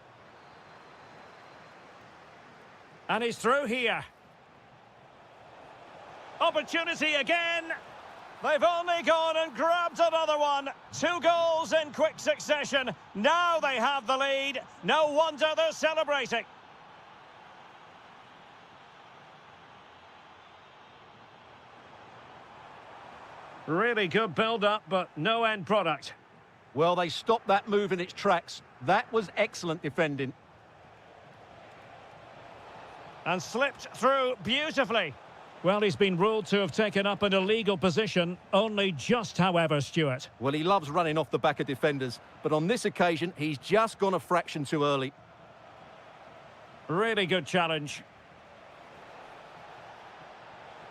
And he's through here. Opportunity again. They've only gone and grabbed another one. 2 goals in quick succession. Now they have the lead. No wonder they're celebrating. Really good build-up, but no end product. Well, they stopped that move in its tracks. That was excellent defending. And slipped through beautifully. Well, he's been ruled to have taken up an illegal position, only just, however, Stuart. Well, he loves running off the back of defenders, but on this occasion, he's just gone a fraction too early. Really good challenge.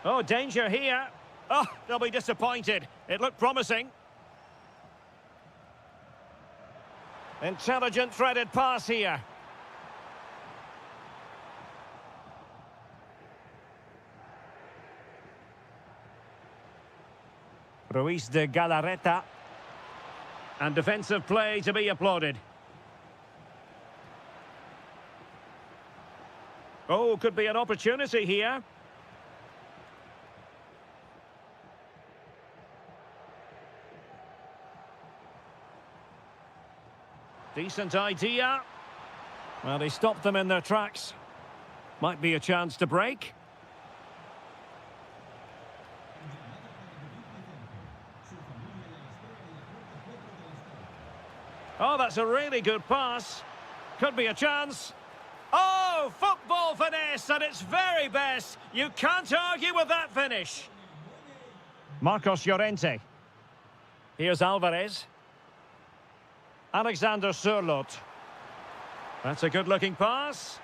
Oh, danger here. Oh, they'll be disappointed. It looked promising. Intelligent threaded pass here. Ruiz de Galarreta. And defensive play to be applauded. Oh, could be an opportunity here. Decent idea. Well, he stopped them in their tracks. Might be a chance to break. Oh, that's a really good pass. Could be a chance. Oh, football finesse at its very best. You can't argue with that finish. Marcos Llorente. Here's Alvarez. Alexander Sørloth. That's a good-looking pass.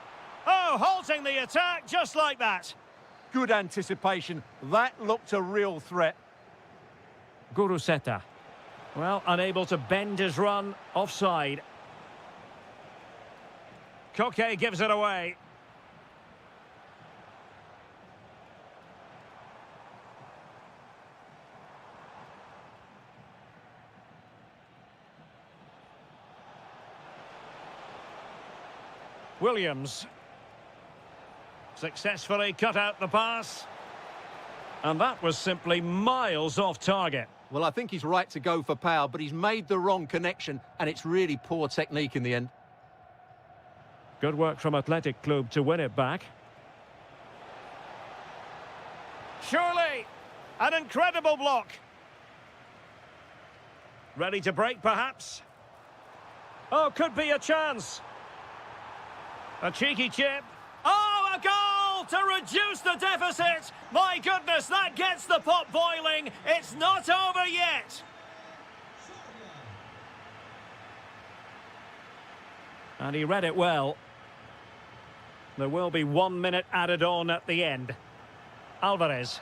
Oh, halting the attack just like that. Good anticipation. That looked a real threat. Guruseta. Well, unable to bend his run. Offside. Koke gives it away. Williams. Successfully cut out the pass. And that was simply miles off target. Well, I think he's right to go for power, but he's made the wrong connection, and it's really poor technique in the end. Good work from Athletic Club to win it back. Surely, an incredible block. Ready to break, perhaps? Oh, could be a chance. A cheeky chip. Oh, a goal to reduce the deficit. My goodness, that gets the pot boiling. It's not over yet. And he read it well. There will be 1 minute added on at the end. Alvarez.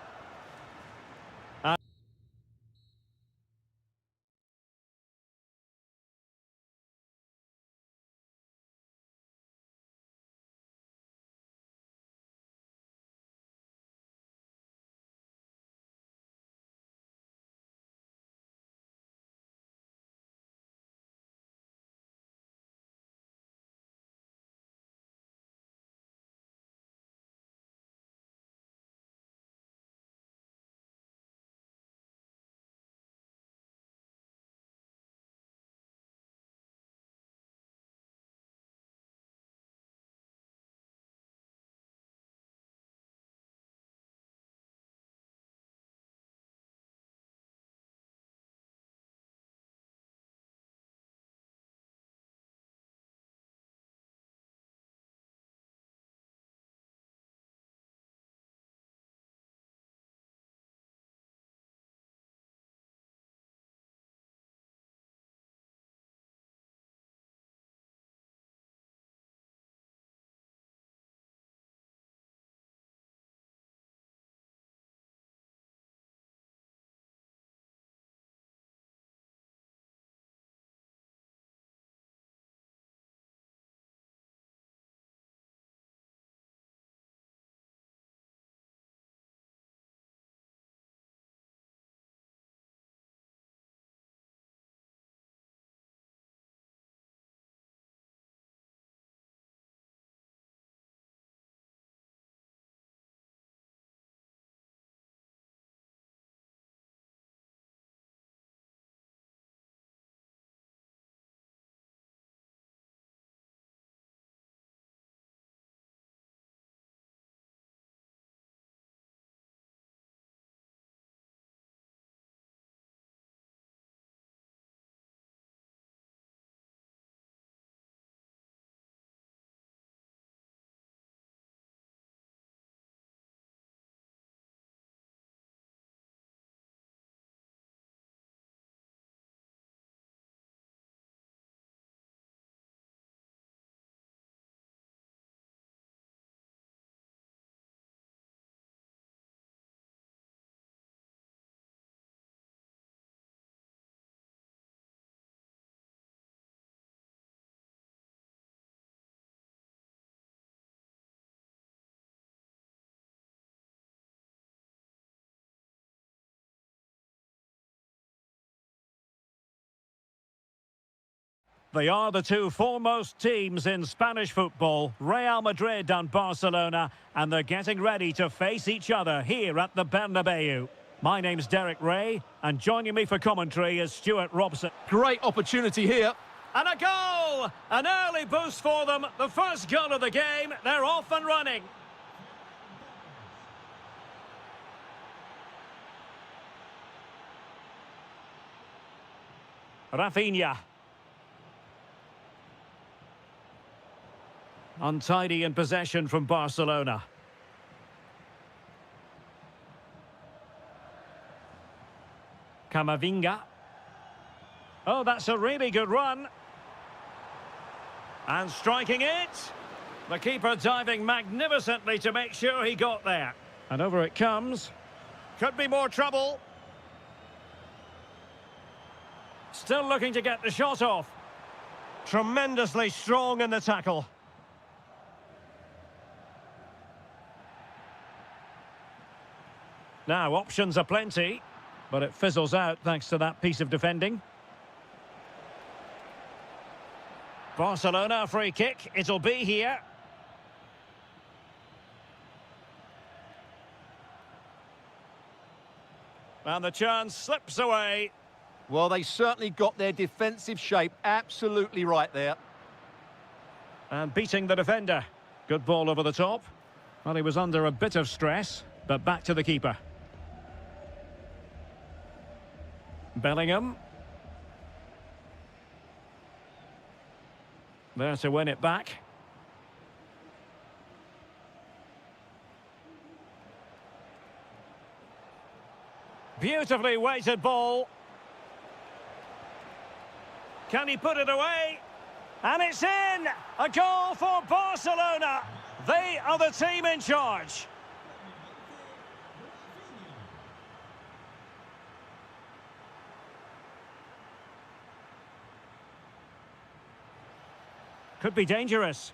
They are the two foremost teams in Spanish football, Real Madrid and Barcelona, and they're getting ready to face each other here at the Bernabeu. My name's Derek Ray, and joining me for commentary is Stuart Robson. Great opportunity here. And a goal! An early boost for them. The first goal of the game. They're off and running. Rafinha. Untidy in possession from Barcelona. Camavinga. Oh, that's a really good run. And striking it. The keeper diving magnificently to make sure he got there. And over it comes. Could be more trouble. Still looking to get the shot off. Tremendously strong in the tackle. Now, options are plenty, but it fizzles out thanks to that piece of defending. Barcelona free kick, it'll be here. And the chance slips away. Well, they certainly got their defensive shape absolutely right there. And beating the defender. Good ball over the top. Well, he was under a bit of stress, but back to the keeper. Bellingham. There to win it back. Beautifully weighted ball. Can he put it away? And it's in! A goal for Barcelona. They are the team in charge. Could be dangerous.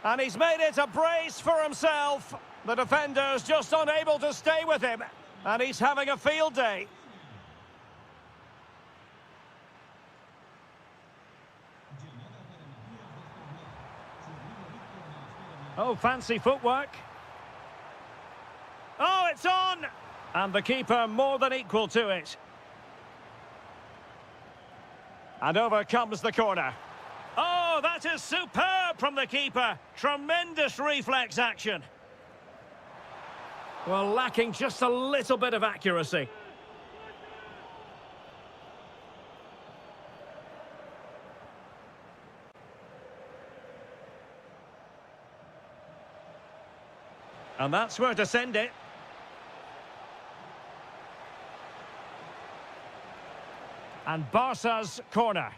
And he's made it a brace for himself. The defender's just unable to stay with him. And he's having a field day. Oh, fancy footwork. Oh, it's on! And the keeper more than equal to it. And over comes the corner. Oh, that is superb from the keeper. Tremendous reflex action. Well, lacking just a little bit of accuracy. And that's where to send it. And Barca's corner.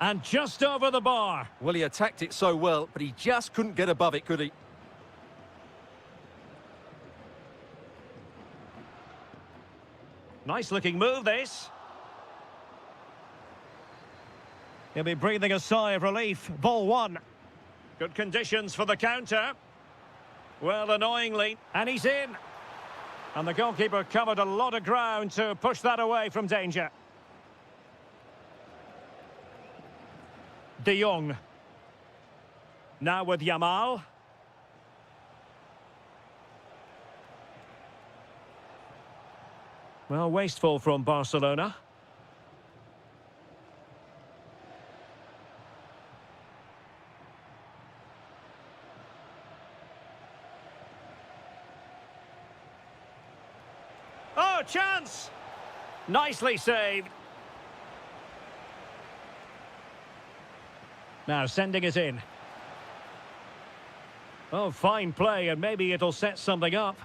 And just over the bar. Well, he attacked it so well, but he just couldn't get above it, could he? Nice looking move, this. He'll be breathing a sigh of relief. Ball one. Good conditions for the counter. Well, annoyingly. And he's in. And the goalkeeper covered a lot of ground to push that away from danger. De Jong. Now with Yamal. Well, wasteful from Barcelona. Oh, chance! Nicely saved. Now sending it in. Oh, fine play, and maybe it'll set something up.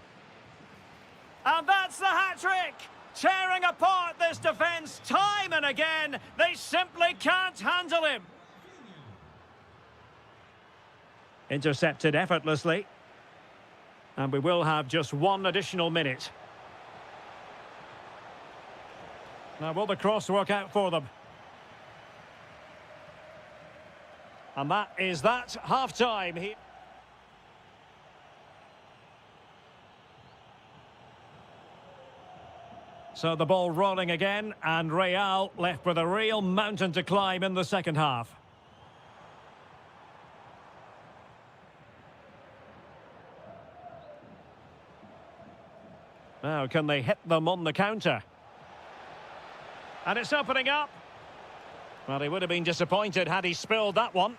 And that's the hat-trick! Tearing apart this defence time and again. They simply can't handle him. Intercepted effortlessly. And we will have just one additional minute. Now, will the cross work out for them? And that is that, half-time here. So the ball rolling again, and Real left with a real mountain to climb in the second half. Now, can they hit them on the counter? And it's opening up. Well, he would have been disappointed had he spilled that one.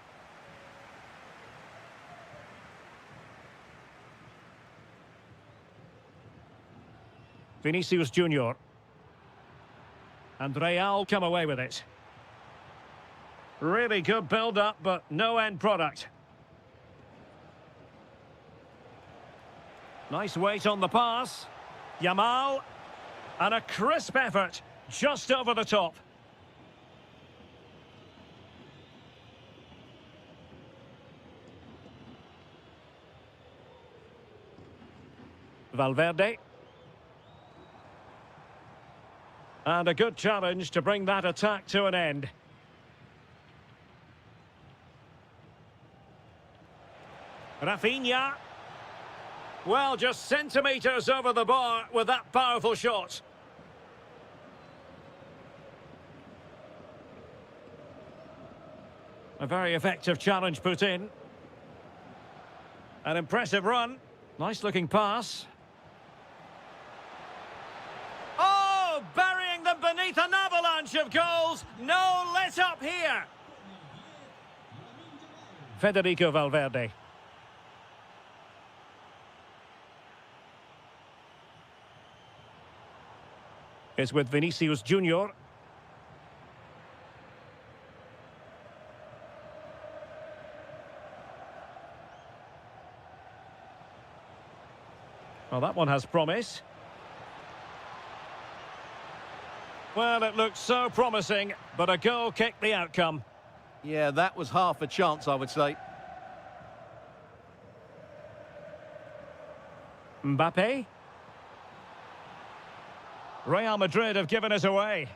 Vinicius Junior. And Real come away with it. Really good build-up, but no end product. Nice weight on the pass. Yamal. And a crisp effort, just over the top. Valverde. And a good challenge to bring that attack to an end. Rafinha. Well, just centimetres over the bar with that powerful shot. A very effective challenge put in. An impressive run. Nice looking pass. Oh, burying them beneath an avalanche of goals. No let up here. Federico Valverde. Is with Vinicius Junior. Well, that one has promise. Well, it looked so promising, but a goal kicked the outcome. Yeah, that was half a chance, I would say. Mbappe. Real Madrid have given us away.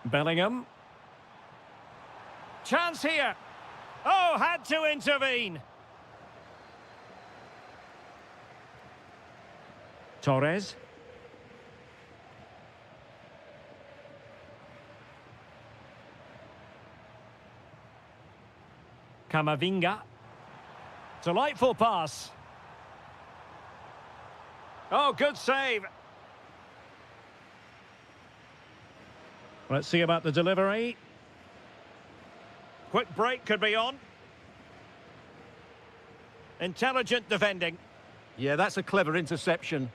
Bellingham. Chance here. Oh, had to intervene. Torres. Camavinga. Delightful pass. Oh, good save. Let's see about the delivery. Quick break could be on. Intelligent defending. Yeah, that's a clever interception.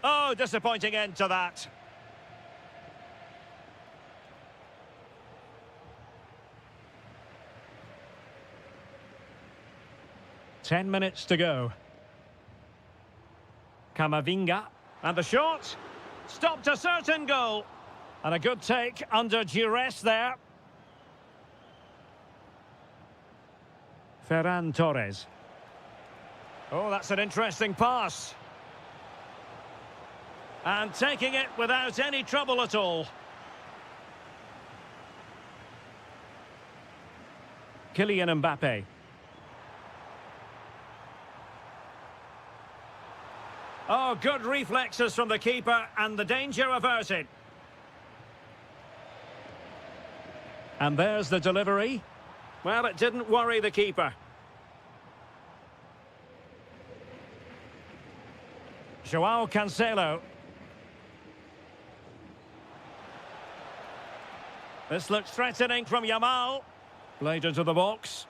Oh, disappointing end to that. Ten minutes to go. Camavinga. And the shot. Stopped a certain goal. And a good take under duress there. Ferran Torres. Oh, that's an interesting pass. And taking it without any trouble at all. Kylian Mbappe. Oh, good reflexes from the keeper and the danger averted. And there's the delivery. Well, it didn't worry the keeper. Joao Cancelo. This looks threatening from Yamal. Played into the box.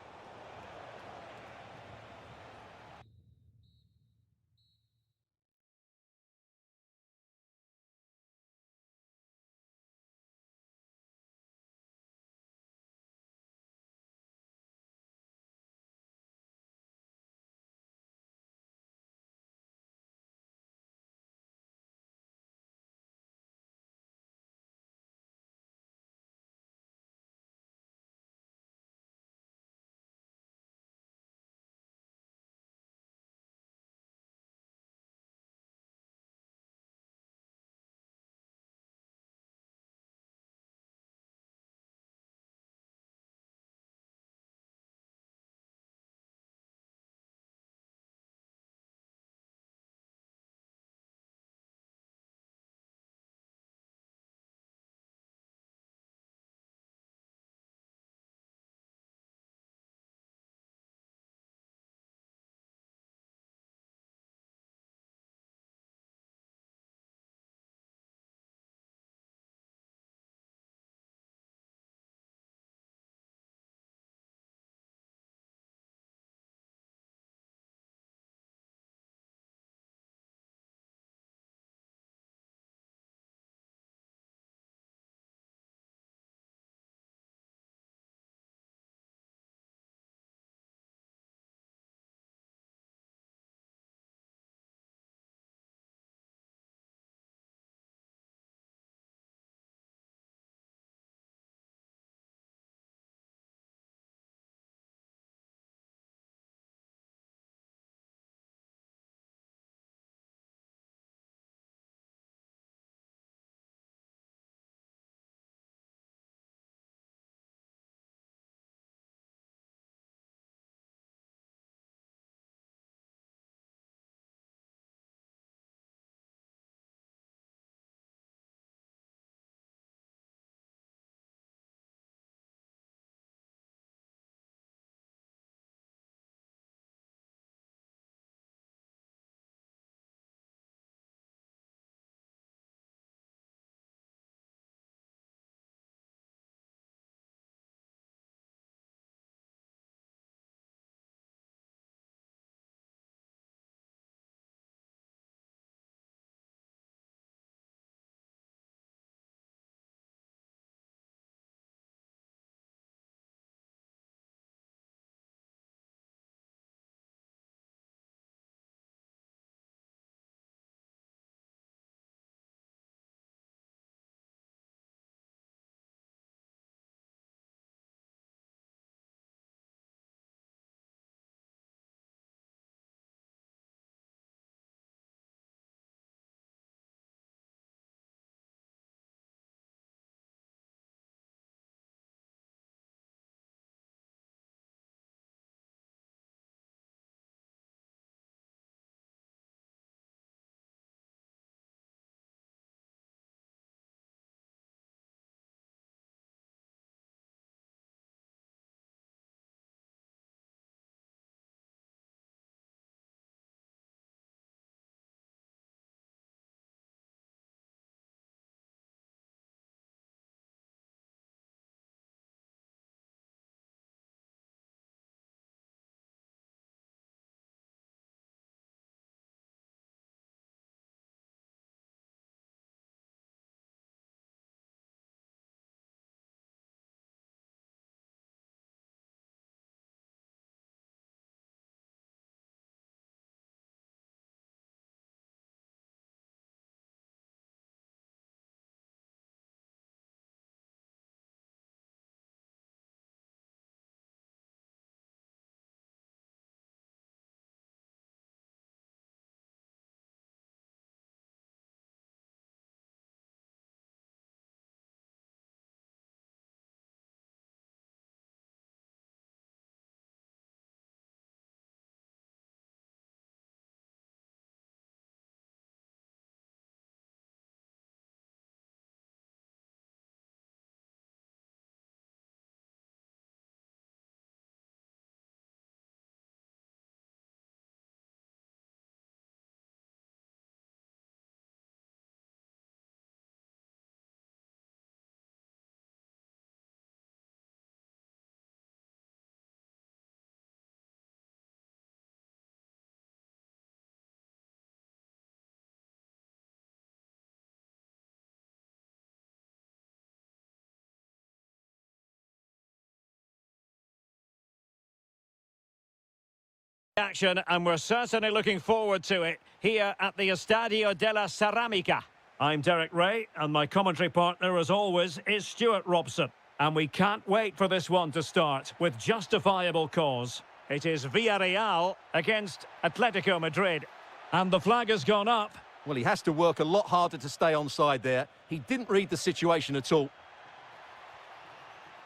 Action, and we're certainly looking forward to it here at the Estadio de la Ceramica. I'm Derek Ray, and my commentary partner, as always, is Stuart Robson. And we can't wait for this one to start with justifiable cause. It is Villarreal against Atletico Madrid. And the flag has gone up. Well, he has to work a lot harder to stay onside there. He didn't read the situation at all.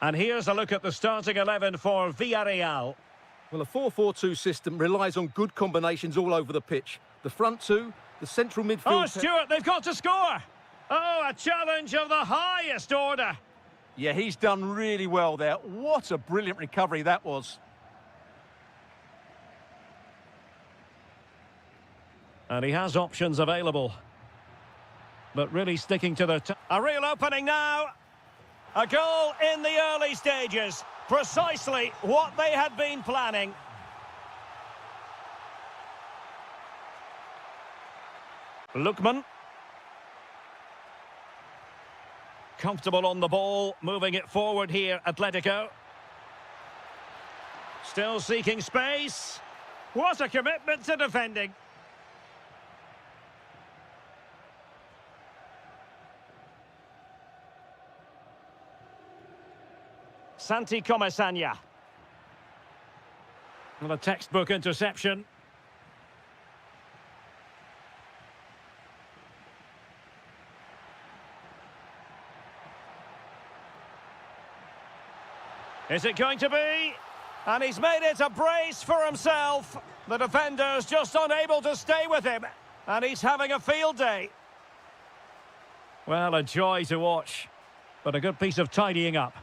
And here's a look at the starting 11 for Villarreal. Well, a 4-4-2 system relies on good combinations all over the pitch. The front two, the central midfield... Oh, Stuart, they've got to score! Oh, a challenge of the highest order. Yeah, he's done really well there. What a brilliant recovery that was. And he has options available. But really sticking to the... A real opening now. A goal in the early stages. Precisely what they had been planning. Lookman. Comfortable on the ball, moving it forward here, Atletico. Still seeking space. What a commitment to defending. Santi Comasanya. Well, a textbook interception. Is it going to be? And he's made it a brace for himself. The defender's just unable to stay with him. And he's having a field day. Well, a joy to watch. But a good piece of tidying up.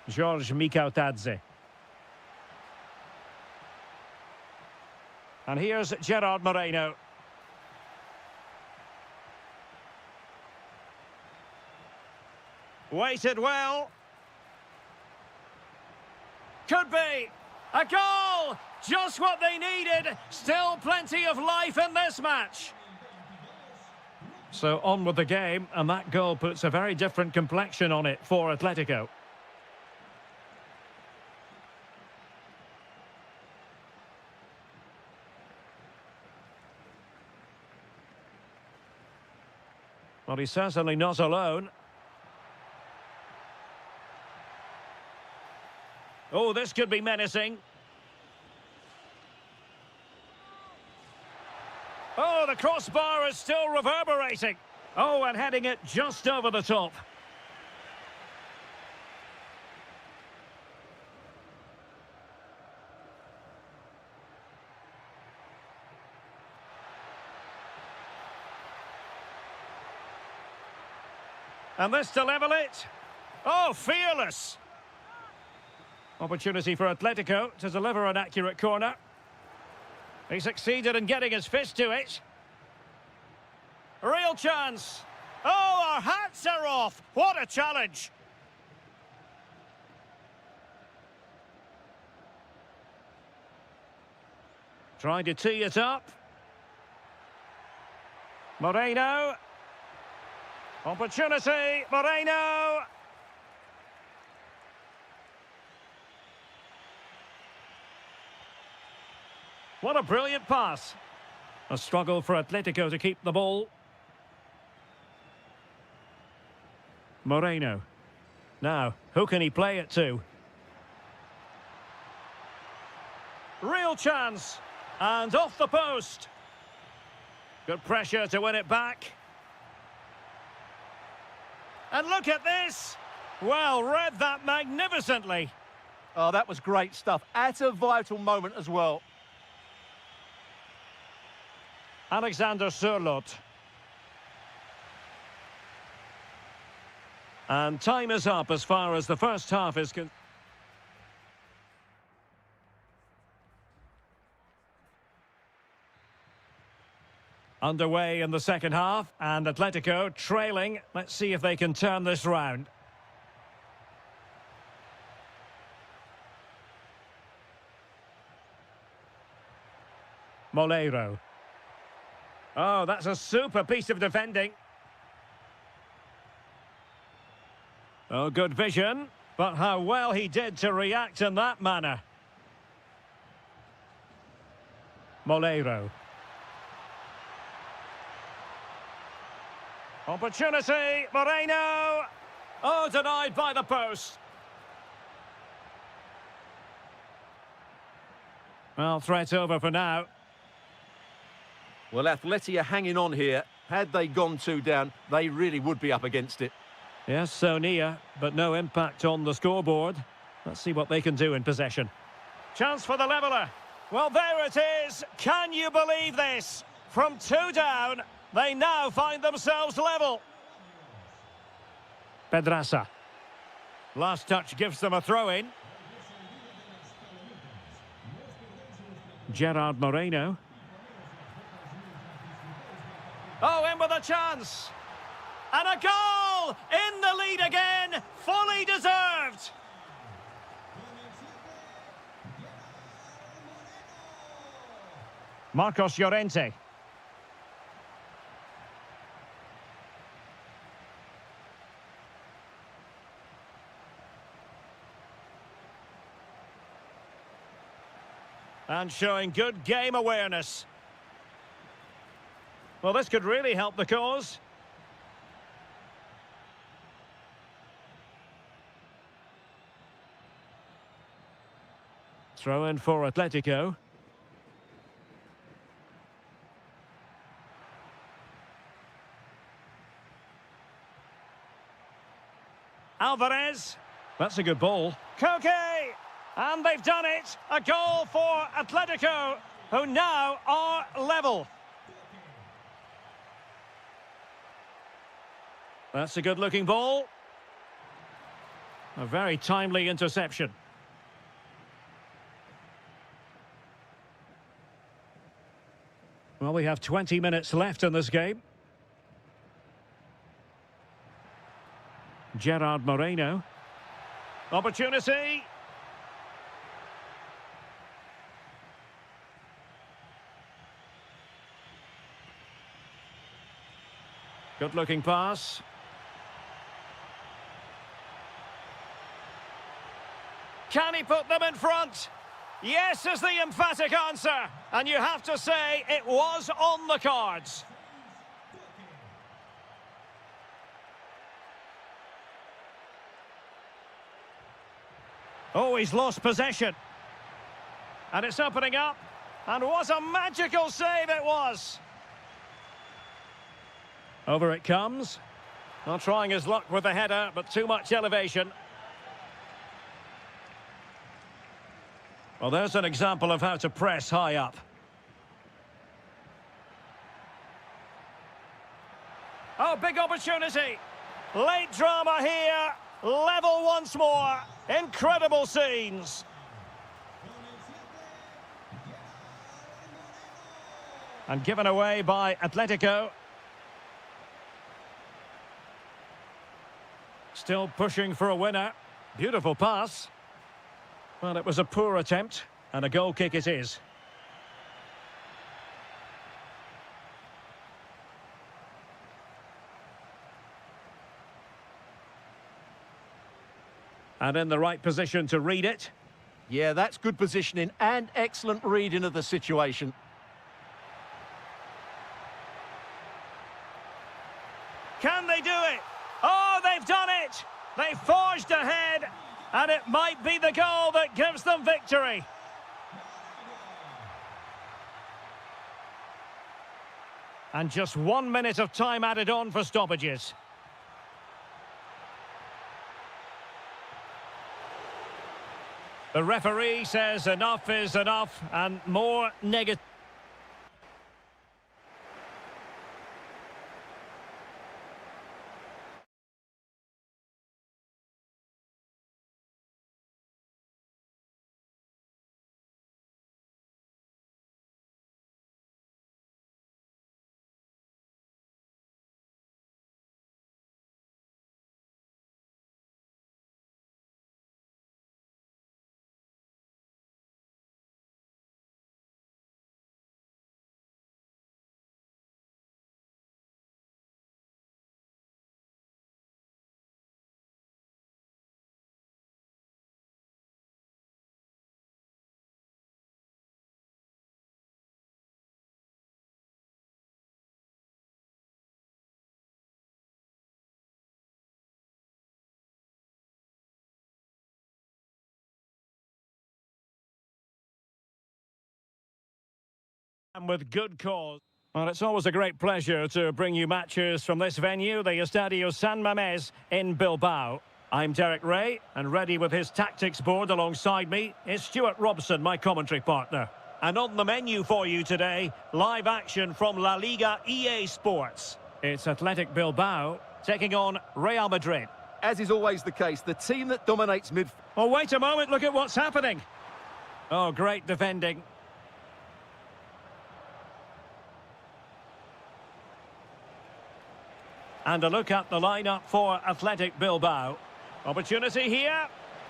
George Mikautadze. And here's Gerard Moreno. Waited well. Could be. A goal! Just what they needed. Still plenty of life in this match. So on with the game, and that goal puts a very different complexion on it for Atletico. Well, he's certainly not alone. Oh, this could be menacing. Oh, the crossbar is still reverberating. Oh, and heading it just over the top. And this to level it. Oh, fearless. Opportunity for Atletico to deliver an accurate corner. He succeeded in getting his fist to it. Real chance. Oh, our hats are off. What a challenge. Trying to tee it up. Moreno. Opportunity, Moreno! What a brilliant pass. A struggle for Atletico to keep the ball. Moreno. Now, who can he play it to? Real chance. And off the post. Good pressure to win it back. And look at this! Well, read that magnificently. Oh, that was great stuff. At a vital moment as well. Alexander Sørloth. And time is up as far as the first half is concerned. Underway in the second half, and Atletico trailing. Let's see if they can turn this round. Moleiro. Oh, that's a super piece of defending. Oh, good vision. But how well he did to react in that manner. Molero. Opportunity, Moreno. Oh, denied by the post. Well, threat over for now. Well, Atleti are hanging on here. Had they gone 2 down, they really would be up against it. Yes, so near, but no impact on the scoreboard. Let's see what they can do in possession. Chance for the leveller. Well, there it is. Can you believe this? From 2 down, they now find themselves level. Pedraza. Last touch gives them a throw-in. Gerard Moreno. Oh, in with a chance. And a goal! In the lead again, fully deserved. Marcos Llorente. And showing good game awareness. Well, this could really help the cause. Throw in for Atletico. Alvarez. That's a good ball. Koke! And they've done it. A goal for Atletico, who now are level. That's a good-looking ball. A very timely interception. Well, we have 20 minutes left in this game. Gerard Moreno. Opportunity. Good-looking pass. Can he put them in front? Yes is the emphatic answer. And you have to say it was on the cards. Oh, he's lost possession. And it's opening up. And what a magical save it was. Over it comes. Not trying his luck with the header, but too much elevation. Well, there's an example of how to press high up. Oh, big opportunity. Late drama here. Level once more. Incredible scenes. And given away by Atletico. Still pushing for a winner. Beautiful pass. Well, it was a poor attempt, and a goal kick it is. And in the right position to read it. Yeah, that's good positioning and excellent reading of the situation. Can they do it? Oh, they've done it! They forged ahead, and it might be the goal that gives them victory. And just 1 minute of time added on for stoppages. The referee says enough is enough, and more negative. And with good cause. Well, it's always a great pleasure to bring you matches from this venue, the Estadio San Mamés in Bilbao. I'm Derek Ray, and ready with his tactics board alongside me is Stuart Robson, my commentary partner. And on the menu for you today, live action from La Liga EA Sports. It's Athletic Bilbao taking on Real Madrid. As is always the case, the team that dominates midfield. Oh, wait a moment, look at what's happening. Oh, great defending. And a look at the lineup for Athletic Bilbao. Opportunity here.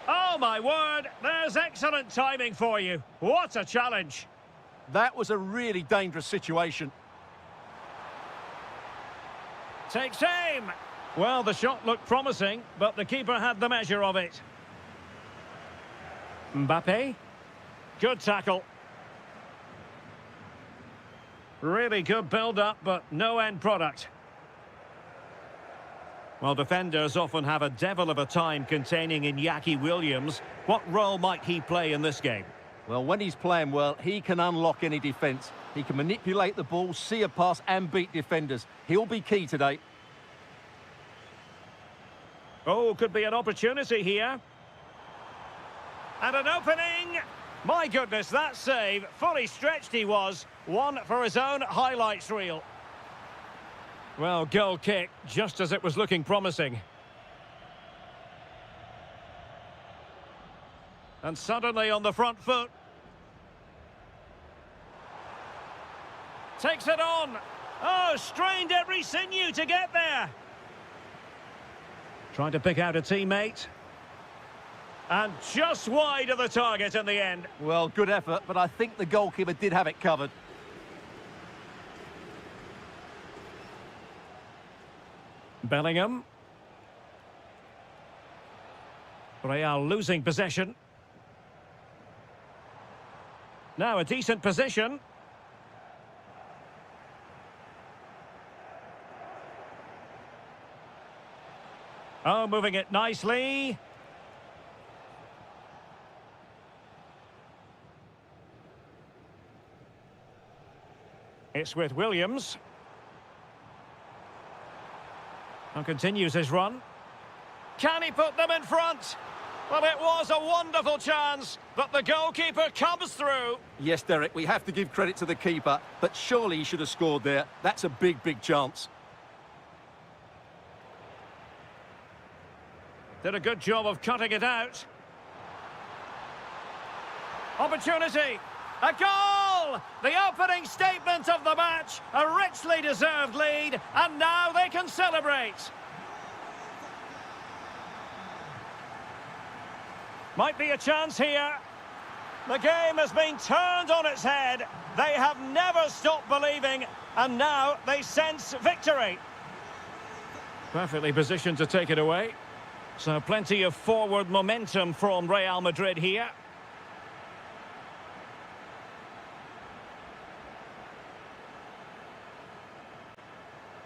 Oh, my word, there's excellent timing for you. What a challenge. That was a really dangerous situation. Takes aim. Well, the shot looked promising, but the keeper had the measure of it. Mbappe. Good tackle. Really good build-up, but no end product. Well, defenders often have a devil of a time containing Iñaki Williams. What role might he play in this game? Well, when he's playing well, he can unlock any defence. He can manipulate the ball, see a pass and beat defenders. He'll be key today. Oh, could be an opportunity here. And an opening. My goodness, that save. Fully stretched he was. One for his own highlights reel. Well, goal kick, just as it was looking promising. And suddenly on the front foot. Takes it on. Oh, strained every sinew to get there. Trying to pick out a teammate. And just wide of the target in the end. Well, good effort, but I think the goalkeeper did have it covered. Bellingham. Real losing possession. Now a decent position. Oh, moving it nicely. It's with Williams. And continues his run. Can he put them in front? Well, it was a wonderful chance, but the goalkeeper comes through. Yes, Derek, we have to give credit to the keeper, but surely he should have scored there. That's a big, big chance. Did a good job of cutting it out. Opportunity. A goal! The opening statement of the match. A richly deserved lead, and now they can celebrate. Might be a chance here. The game has been turned on its head. They have never stopped believing, and now they sense victory. Perfectly positioned to take it away. So plenty of forward momentum from Real Madrid here.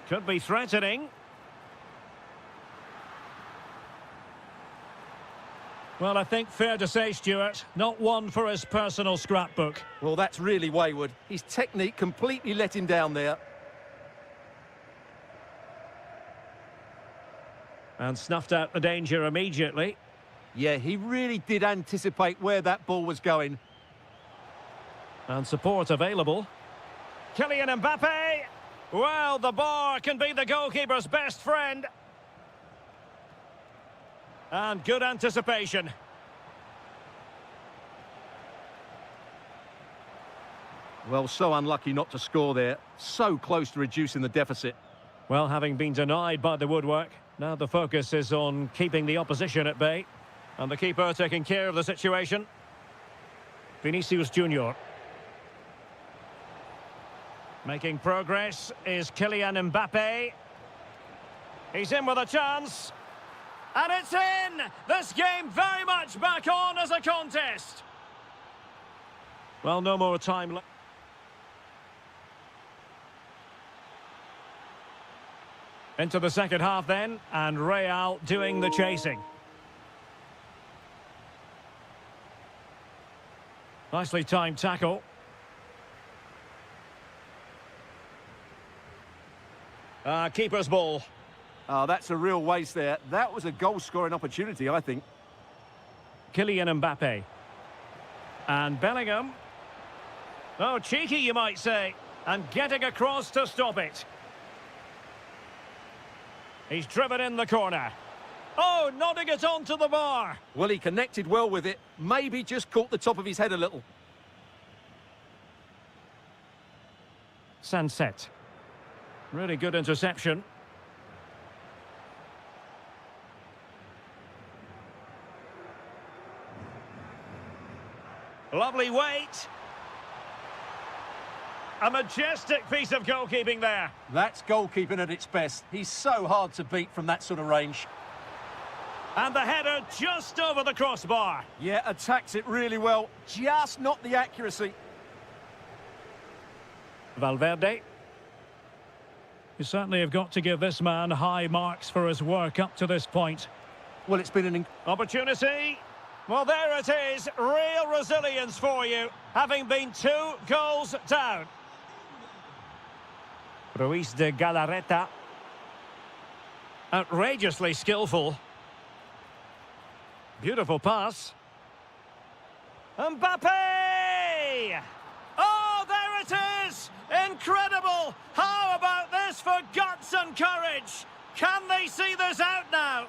Could be threatening. Well, I think fair to say, Stuart, not one for his personal scrapbook. Well, that's really wayward. His technique completely let him down there. And snuffed out the danger immediately. Yeah, he really did anticipate where that ball was going. And support available. Kylian Mbappe. Well, the bar can be the goalkeeper's best friend. And good anticipation. Well, so unlucky not to score there. So close to reducing the deficit. Well, having been denied by the woodwork, now the focus is on keeping the opposition at bay. And the keeper taking care of the situation. Vinicius Junior. Making progress is Kylian Mbappe. He's in with a chance. And it's in! This game very much back on as a contest. Well, no more time left. Into the second half then, and Real doing the chasing. Nicely timed tackle. Keeper's ball. Oh, that's a real waste there. That was a goal-scoring opportunity, I think. Kylian Mbappe. And Bellingham. Oh, cheeky, you might say. And getting across to stop it. He's driven in the corner. Oh, nodding it onto the bar. Well, he connected well with it. Maybe just caught the top of his head a little. Sunset. Really good interception. Lovely weight. A majestic piece of goalkeeping there. That's goalkeeping at its best. He's so hard to beat from that sort of range. And the header just over the crossbar. Yeah, attacks it really well. Just not the accuracy. Valverde. You certainly have got to give this man high marks for his work up to this point. Well, it's been an... Opportunity. Well, there it is. Real resilience for you, having been 2 goals down. Ruiz de Galarreta. Outrageously skillful. Beautiful pass. Mbappe! Oh, there it is! Incredible! How about this for guts and courage? Can they see this out now?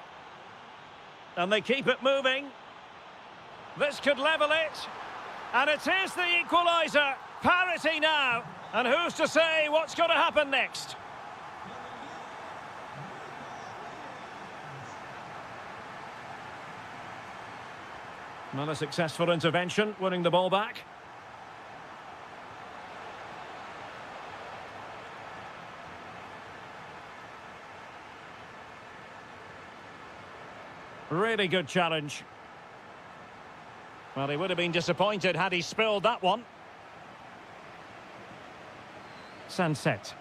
And they keep it moving. This could level it. And it is the equaliser. Parity now. And who's to say what's going to happen next? Not a successful intervention, winning the ball back. Really good challenge. Well, he would have been disappointed had he spilled that one. Sunset.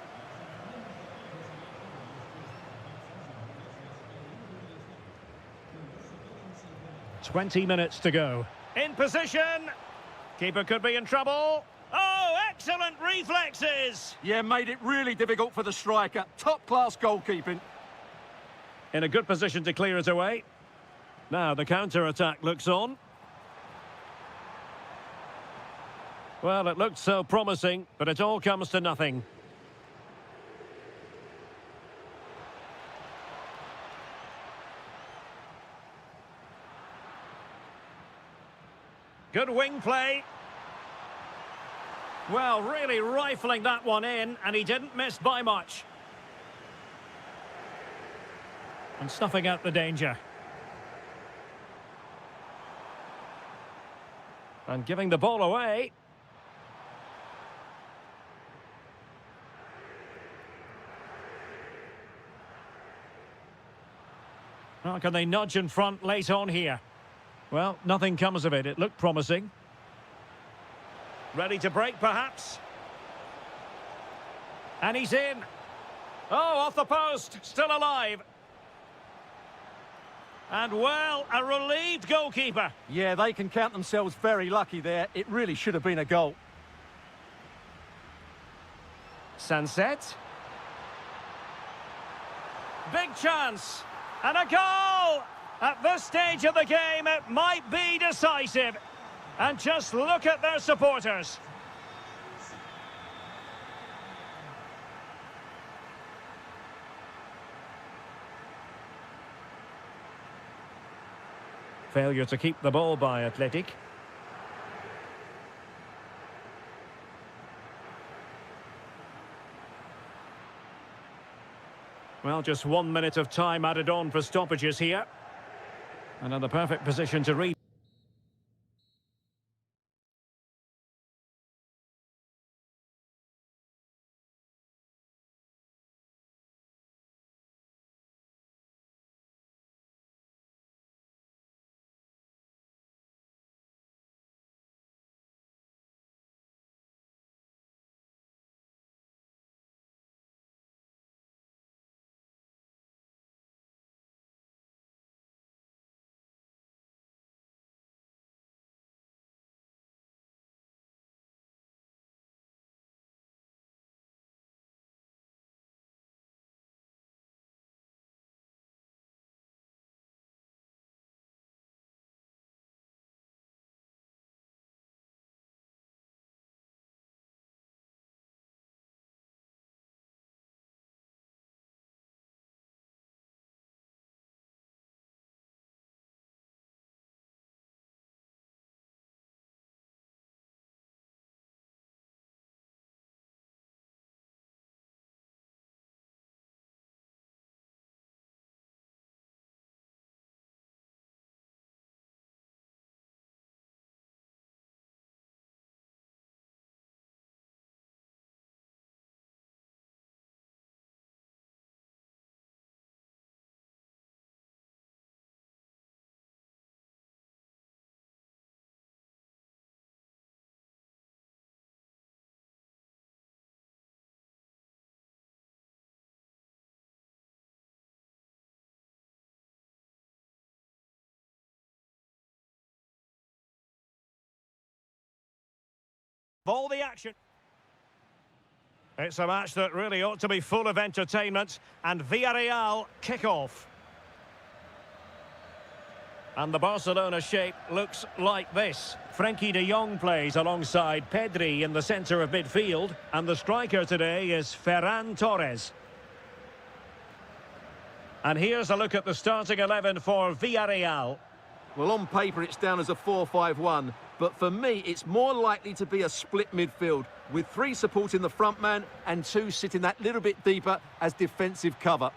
"20 minutes to go. In position. Keeper could be in trouble. Oh, excellent reflexes. Yeah, made it really difficult for the striker. Top-class goalkeeping. In a good position to clear it away. Now the counter-attack looks on. Well, it looked so promising, but it all comes to nothing. Good wing play. Well, really rifling that one in, and he didn't miss by much. And snuffing out the danger. And giving the ball away. How can they nudge in front late on here? Well, nothing comes of it. It looked promising. Ready to break, perhaps. And he's in. Oh, off the post. Still alive. And, well, a relieved goalkeeper. Yeah, they can count themselves very lucky there. It really should have been a goal. Sunset. Big chance. And a goal! At this stage of the game, it might be decisive. And just look at their supporters. Failure to keep the ball by Athletic. Well, just 1 minute of time added on for stoppages here. Another perfect position to read. All the action. It's a match that really ought to be full of entertainment, and Villarreal kick off. And the Barcelona shape looks like this. Frenkie de Jong plays alongside Pedri in the centre of midfield, and the striker today is Ferran Torres. And here's a look at the starting 11 for Villarreal. Well, on paper it's down as a 4-5-1, but for me it's more likely to be a split midfield, with 3 supporting the front man and 2 sitting that little bit deeper as defensive cover.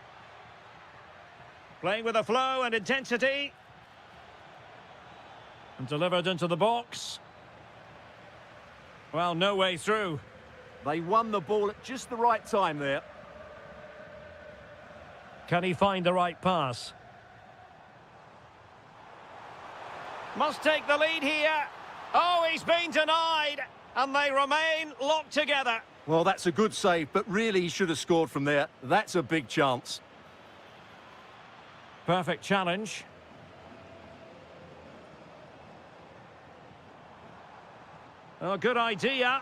Playing with a flow and intensity. And delivered into the box. Well, no way through. They won the ball at just the right time there. Can he find the right pass? Must take the lead here. Oh, he's been denied. And they remain locked together. Well, that's a good save, but really he should have scored from there. That's a big chance. Perfect challenge. Oh, good idea.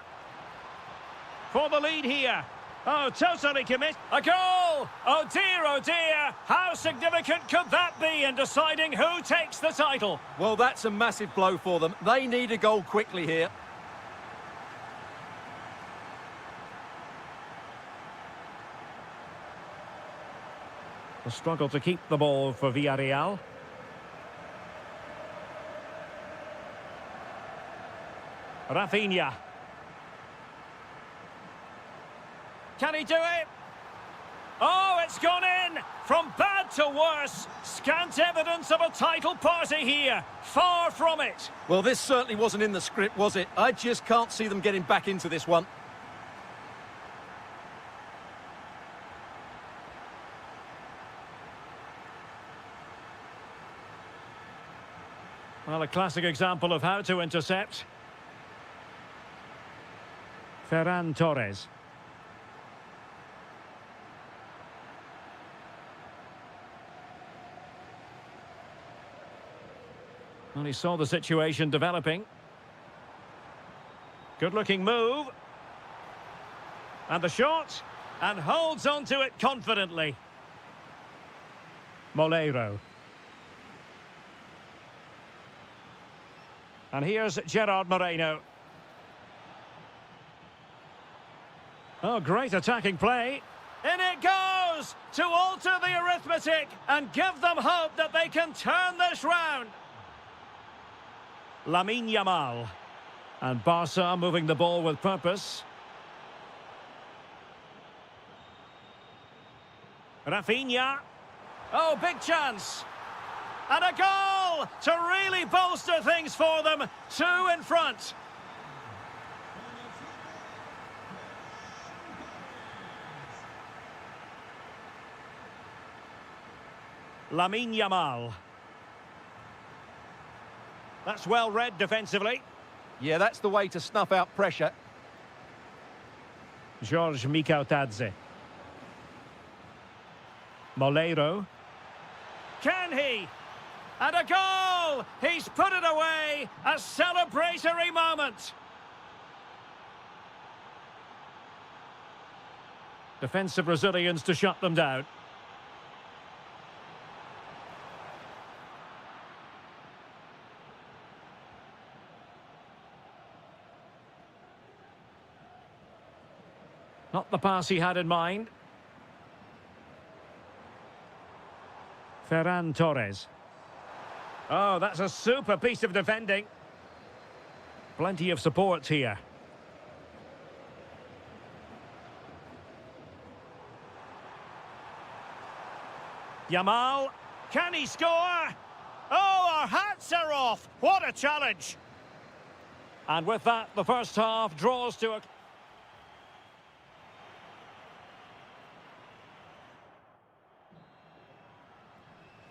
For the lead here. Oh, totally commit. A goal! Oh dear, how significant could that be in deciding who takes the title? Well, that's a massive blow for them. They need a goal quickly here. The struggle to keep the ball for Villarreal. Rafinha. Can he do it? Oh, it's gone in! From bad to worse. Scant evidence of a title party here. Far from it. Well, this certainly wasn't in the script, was it? I just can't see them getting back into this one. Well, a classic example of how to intercept. Ferran Torres. Well, he saw the situation developing. Good-looking move. And the shot. And holds on to it confidently. Moleiro. And here's Gerard Moreno. Oh, great attacking play. In it goes! To alter the arithmetic and give them hope that they can turn this round. Lamine Yamal. And Barca moving the ball with purpose. Rafinha. Oh, big chance. And a goal to really bolster things for them. 2 in front. Lamine Yamal. That's well read defensively. Yeah, that's the way to snuff out pressure. George Mikautadze. Moleiro. Can he? And a goal! He's put it away! A celebratory moment! Defensive Brazilians to shut them down. Not the pass he had in mind. Ferran Torres. Oh, that's a super piece of defending. Plenty of support here. Yamal. Can he score? Oh, our hats are off. What a challenge. And with that, the first half draws to a...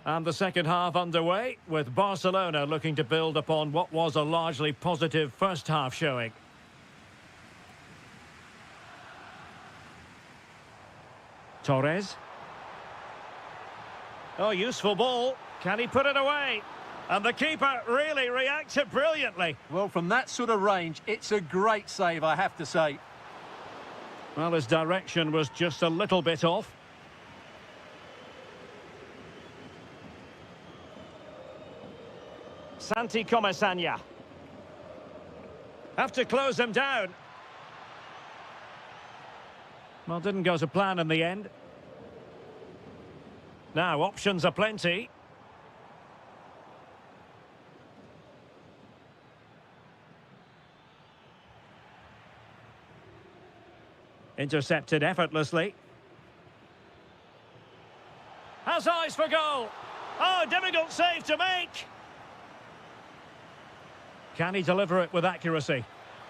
And the second half underway, with Barcelona looking to build upon what was a largely positive first half showing. Torres. Oh, useful ball. Can he put it away? And the keeper really reacted brilliantly. Well, from that sort of range, it's a great save, I have to say. Well, his direction was just a little bit off. Santi Comasagna. Have to close him down. Well, didn't go to plan in the end. Now, options are plenty. Intercepted effortlessly. Has eyes for goal. Oh, difficult save to make. Can he deliver it with accuracy?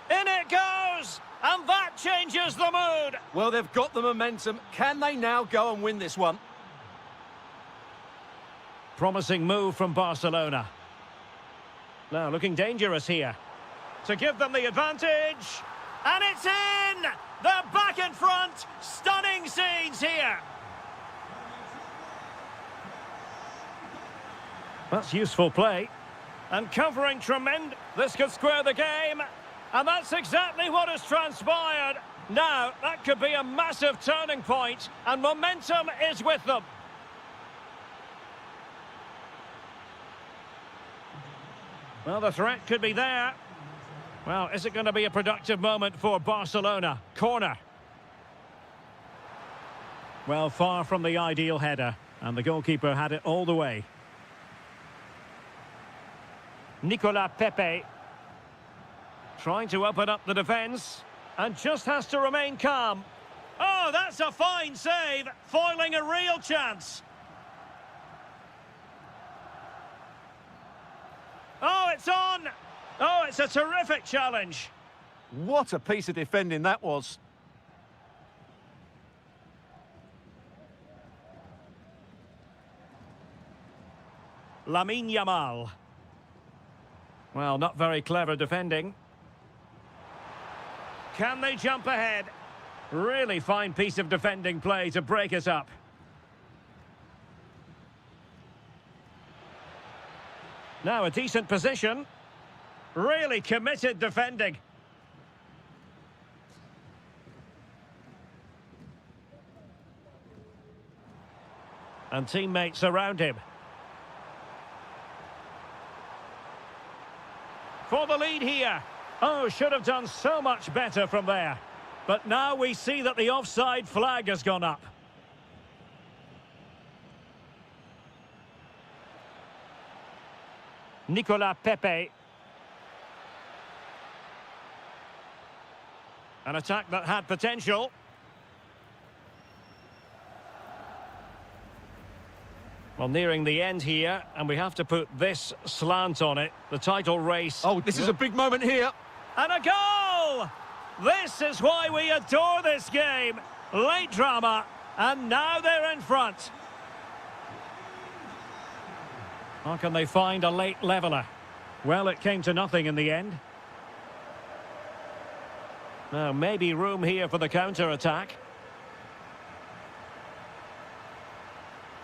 In it goes! And that changes the mood! Well, they've got the momentum. Can they now go and win this one? Promising move from Barcelona. Now looking dangerous here. To give them the advantage. And it's in! They're back in front! Stunning scenes here! That's useful play. And covering tremendous. This could square the game. And that's exactly what has transpired. Now, that could be a massive turning point. And momentum is with them. Well, the threat could be there. Well, is it going to be a productive moment for Barcelona? Corner. Well, far from the ideal header. And the goalkeeper had it all the way. Nicolas Pepe. Trying to open up the defence. And just has to remain calm. Oh, that's a fine save. Foiling a real chance. Oh, it's on! Oh, it's a terrific challenge. What a piece of defending that was. Lamine Yamal. Well, not very clever defending. Can they jump ahead? Really fine piece of defending play to break us up. Now a decent position. Really committed defending. And teammates around him. For the lead here. Oh, should have done so much better from there. But now we see that the offside flag has gone up. Nicolas Pepe. An attack that had potential. Well, nearing the end here, and we have to put this slant on it. The title race. Oh, this is a big moment here. And a goal! This is why we adore this game. Late drama, and now they're in front. How can they find a late leveller? Well, it came to nothing in the end. Now, maybe room here for the counter-attack.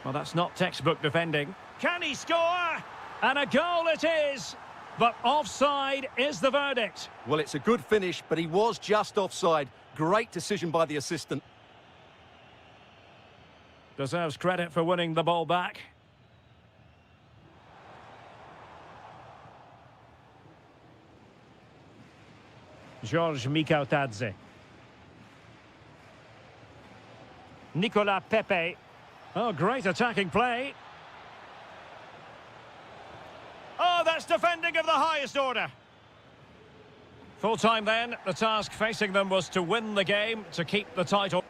Well, that's not textbook defending. Can he score? And a goal it is! But offside is the verdict. Well, it's a good finish, but he was just offside. Great decision by the assistant. Deserves credit for winning the ball back. George Mikautadze. Nicolas Pepe. Oh, great attacking play. Oh, that's defending of the highest order. Full time then. The task facing them was to win the game, to keep the title.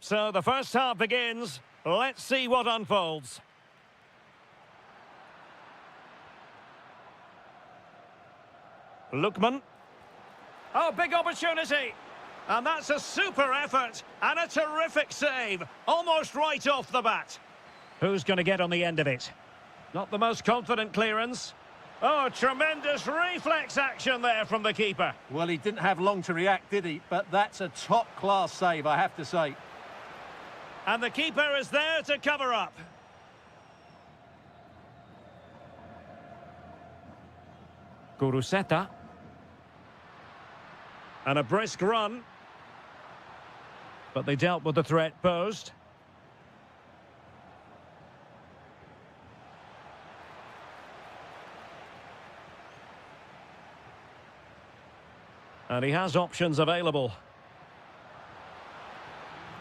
So the first half begins. Let's see what unfolds. Lookman. Oh, big opportunity. And that's a super effort and a terrific save. Almost right off the bat. Who's going to get on the end of it? Not the most confident clearance. Oh, tremendous reflex action there from the keeper. Well, he didn't have long to react, did he? But that's a top-class save, I have to say. And the keeper is there to cover up. Guruseta. And a brisk run. But they dealt with the threat posed. And he has options available.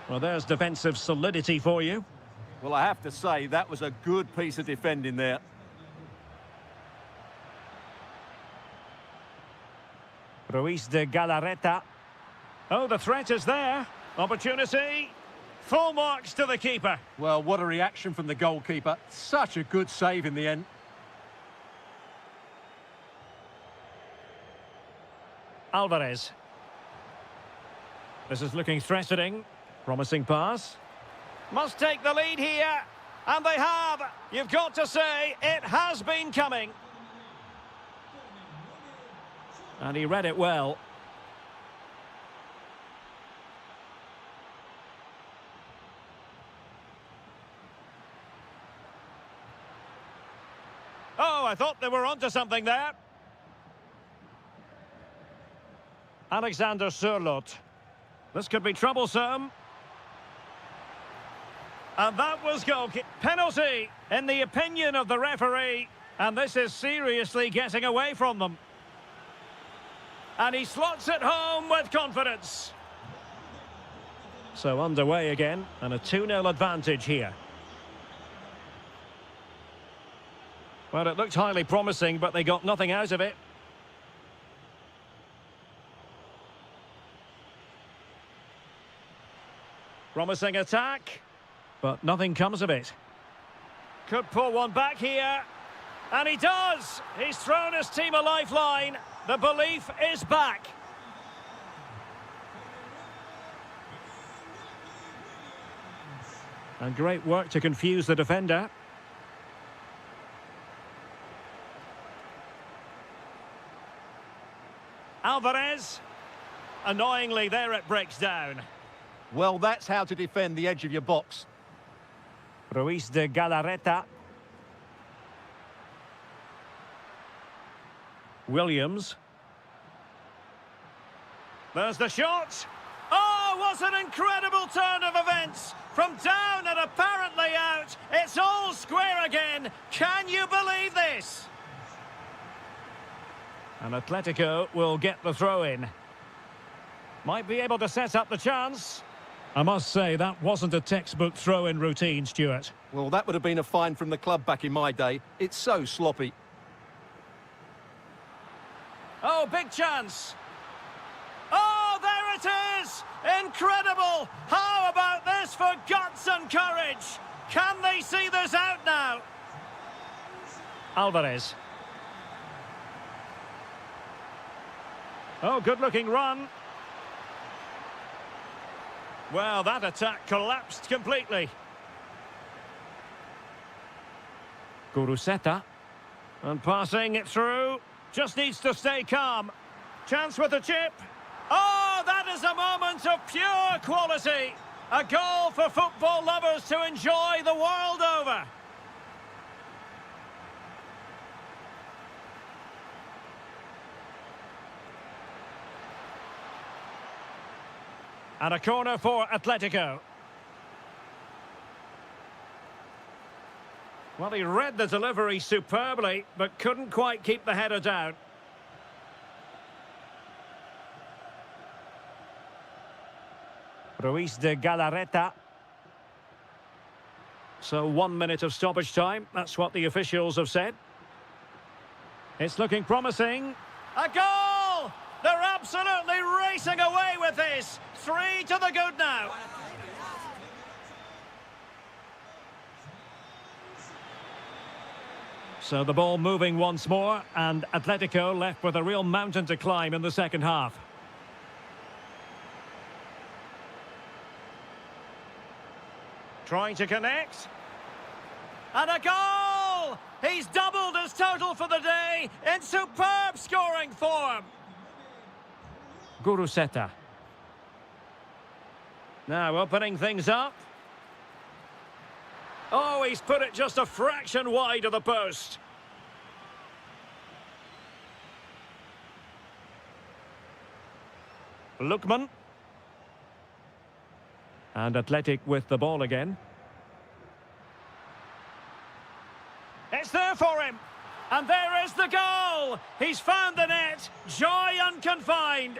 Well, there's defensive solidity for you. Well, I have to say, that was a good piece of defending there. Ruiz de Galarreta. Oh, the threat is there. Opportunity. Full marks to the keeper. Well, what a reaction from the goalkeeper. Such a good save in the end. Alvarez. This is looking threatening. Promising pass. Must take the lead here. And they have. You've got to say, it has been coming. And he read it well. Oh, I thought they were onto something there. Alexander Sørloth. This could be troublesome. And that was goal kick. Penalty, in the opinion of the referee. And this is seriously getting away from them. And he slots it home with confidence. So underway again, and a 2-0 advantage here. Well, it looked highly promising, but they got nothing out of it. Promising attack, but nothing comes of it. Could pull one back here. And he does! He's thrown his team a lifeline. The belief is back. And great work to confuse the defender. Alvarez. Annoyingly, there it breaks down. Well, that's how to defend the edge of your box. Ruiz de Galarreta. Williams. There's the shot. Oh, what an incredible turn of events. From down and apparently out, it's all square again. Can you believe this? And Atletico will get the throw in. Might be able to set up the chance. I must say, that wasn't a textbook throw-in routine, Stuart. Well, that would have been a fine from the club back in my day. It's so sloppy. Oh, big chance. Oh, there it is! Incredible! How about this for guts and courage? Can they see this out now? Alvarez. Oh, good-looking run. Well, that attack collapsed completely. Guruseta. And passing it through. Just needs to stay calm. Chance with the chip. Oh, that is a moment of pure quality. A goal for football lovers to enjoy the world over. And a corner for Atletico. Well, he read the delivery superbly, but couldn't quite keep the header down. Ruiz de Galarreta. So 1 minute of stoppage time. That's what the officials have said. It's looking promising. A goal! They're absolutely racing away with this. 3 to the good now. So the ball moving once more, and Atletico left with a real mountain to climb in the second half. Trying to connect. And a goal! He's doubled his total for the day in superb scoring form. Guruseta. Now opening things up. Oh, he's put it just a fraction wide of the post. Lookman. And Athletic with the ball again. It's there for him. And there is the goal. He's found the net. Joy unconfined.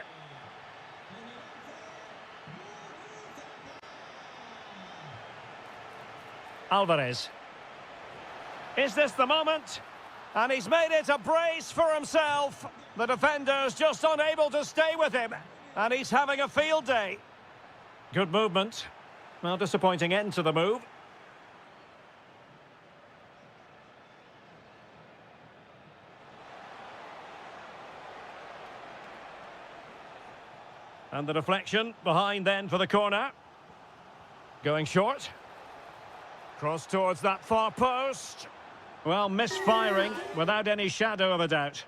Alvarez. Is this the moment? And he's made it a brace for himself. The defender's just unable to stay with him. And he's having a field day. Good movement. Well, disappointing end to the move. And the deflection behind then for the corner. Going short. Cross towards that far post. Well, misfiring without any shadow of a doubt.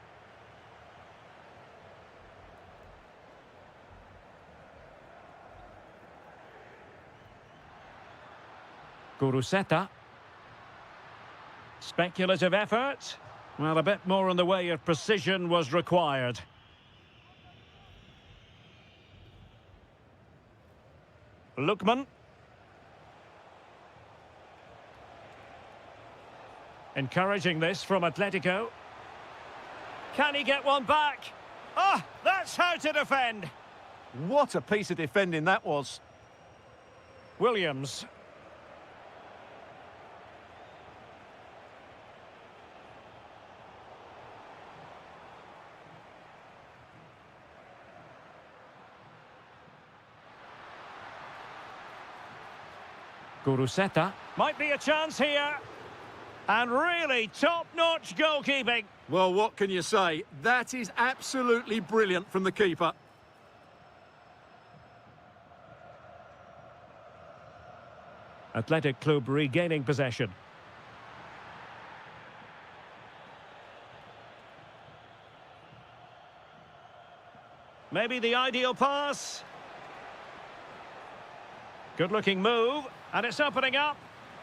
Guruseta. Speculative effort. Well, a bit more in the way of precision was required. Lookman. Encouraging this from Atletico. Can he get one back? Ah, that's how to defend. What a piece of defending that was. Williams. Guruseta. Might be a chance here. And really top-notch goalkeeping. Well, what can you say? That is absolutely brilliant from the keeper. Athletic Club regaining possession. Maybe the ideal pass. Good-looking move. And it's opening up.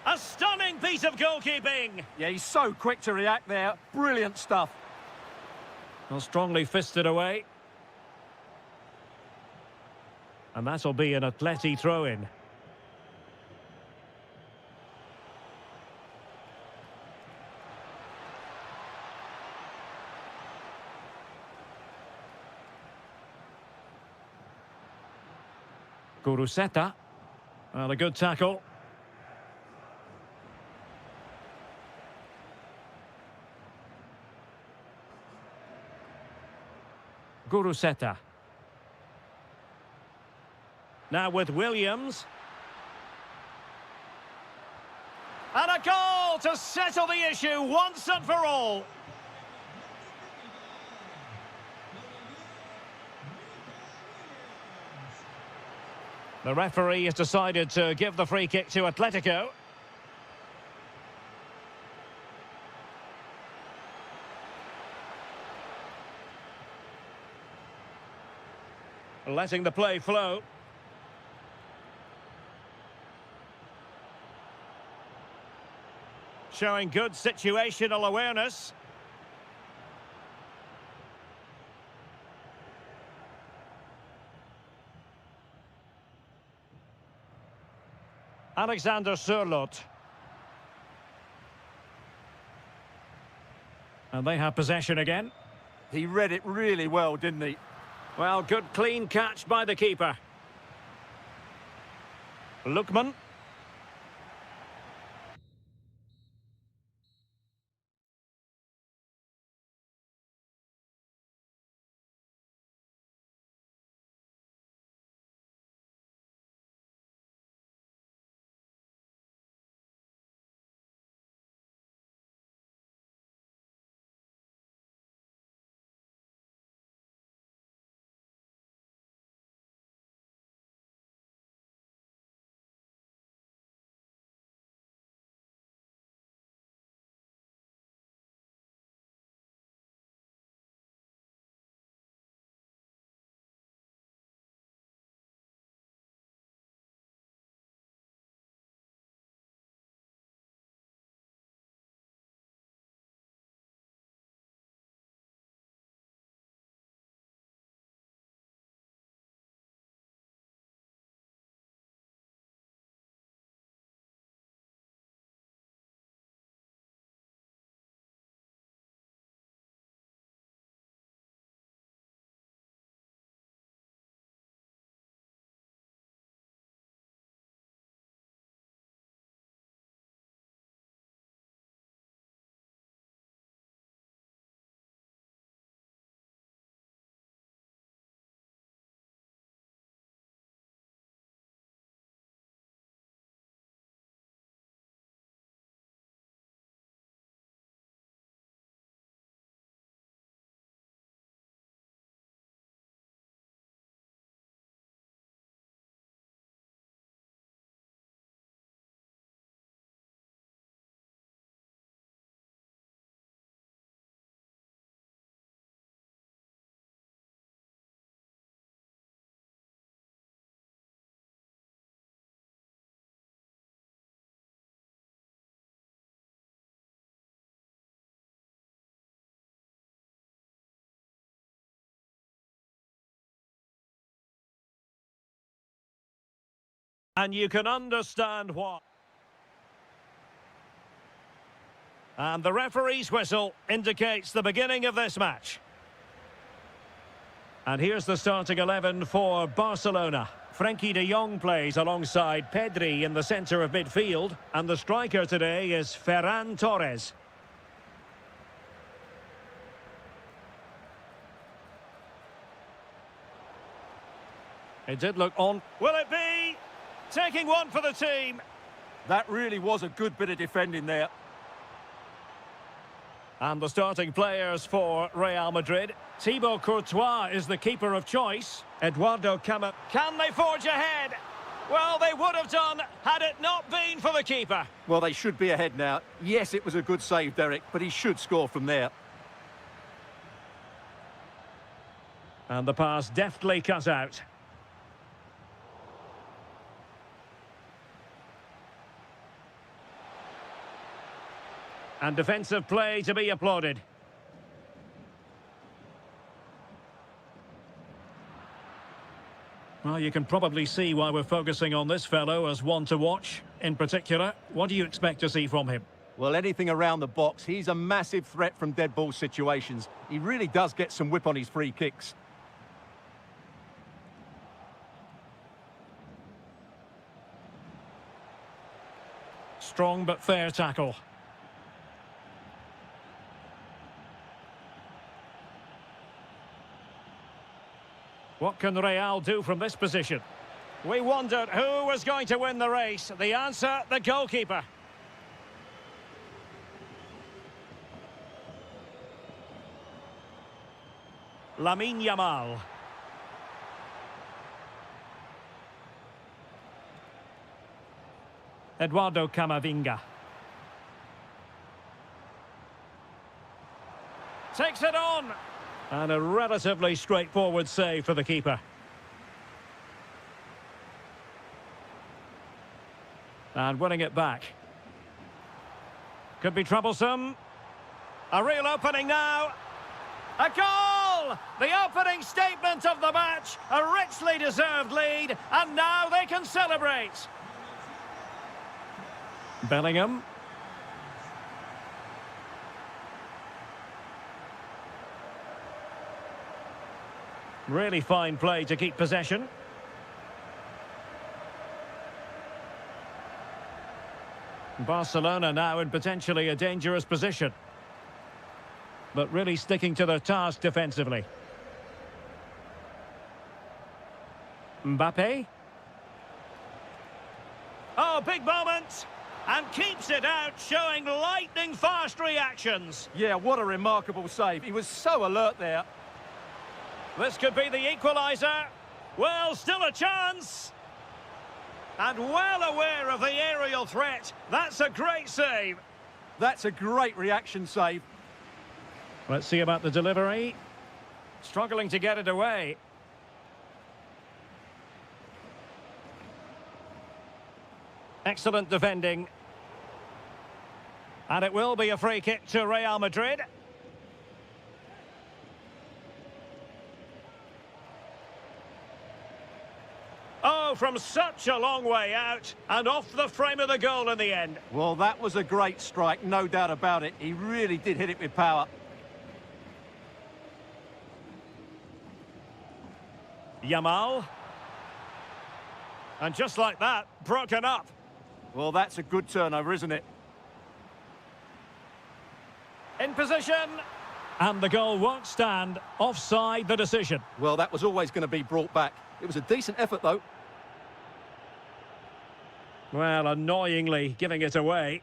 A stunning piece of goalkeeping. Yeah, he's so quick to react there. Brilliant stuff. Well, strongly fisted away. And that'll be an Atleti throw-in. Guruseta. Well, a good tackle. Guruseta. Now with Williams. And a goal to settle the issue once and for all. The referee has decided to give the free kick to Atletico. Letting the play flow. Showing good situational awareness. Alexander Sørloth. And they have possession again. He read it really well, didn't he? Well, good clean catch by the keeper. Lookman. and you can understand why. And the referee's whistle indicates the beginning of this match. And here's the starting 11 for Barcelona. Frenkie de Jong plays alongside Pedri in the centre of midfield. And the striker today is Ferran Torres. It did look on. Will it be? Taking one for the team. That really was a good bit of defending there. And the starting players for Real Madrid. Thibaut Courtois is the keeper of choice. Eduardo Camavinga. Can they forge ahead? Well, they would have done had it not been for the keeper. Well, they should be ahead now. Yes, it was a good save, Derek, but he should score from there. And the pass deftly cut out. And defensive play to be applauded. Well, you can probably see why we're focusing on this fellow as one to watch. In particular, what do you expect to see from him? Well, anything around the box. He's a massive threat from dead ball situations. He really does get some whip on his free kicks. Strong but fair tackle. What can Real do from this position? We wondered who was going to win the race. The answer, the goalkeeper. Lamine Yamal. Eduardo Camavinga. Takes it on. And a relatively straightforward save for the keeper. And winning it back. Could be troublesome. A real opening now. A goal! The opening statement of the match. A richly deserved lead. And now they can celebrate. Bellingham. Really fine play to keep possession. Barcelona now in potentially a dangerous position. But really sticking to their task defensively. Mbappe. Oh, big moment. And keeps it out, showing lightning-fast reactions. Yeah, what a remarkable save. He was so alert there. This could be the equaliser. Well, still a chance. And well aware of the aerial threat. That's a great save. That's a great reaction save. Let's see about the delivery. Struggling to get it away. Excellent defending. And it will be a free kick to Real Madrid. Oh, from such a long way out, and off the frame of the goal in the end. Well, that was a great strike, no doubt about it. He really did hit it with power. Yamal. And just like that, broken up. Well, that's a good turnover, isn't it? In position. And the goal won't stand. Offside the decision. Well, that was always going to be brought back. It was a decent effort, though. Well, annoyingly giving it away.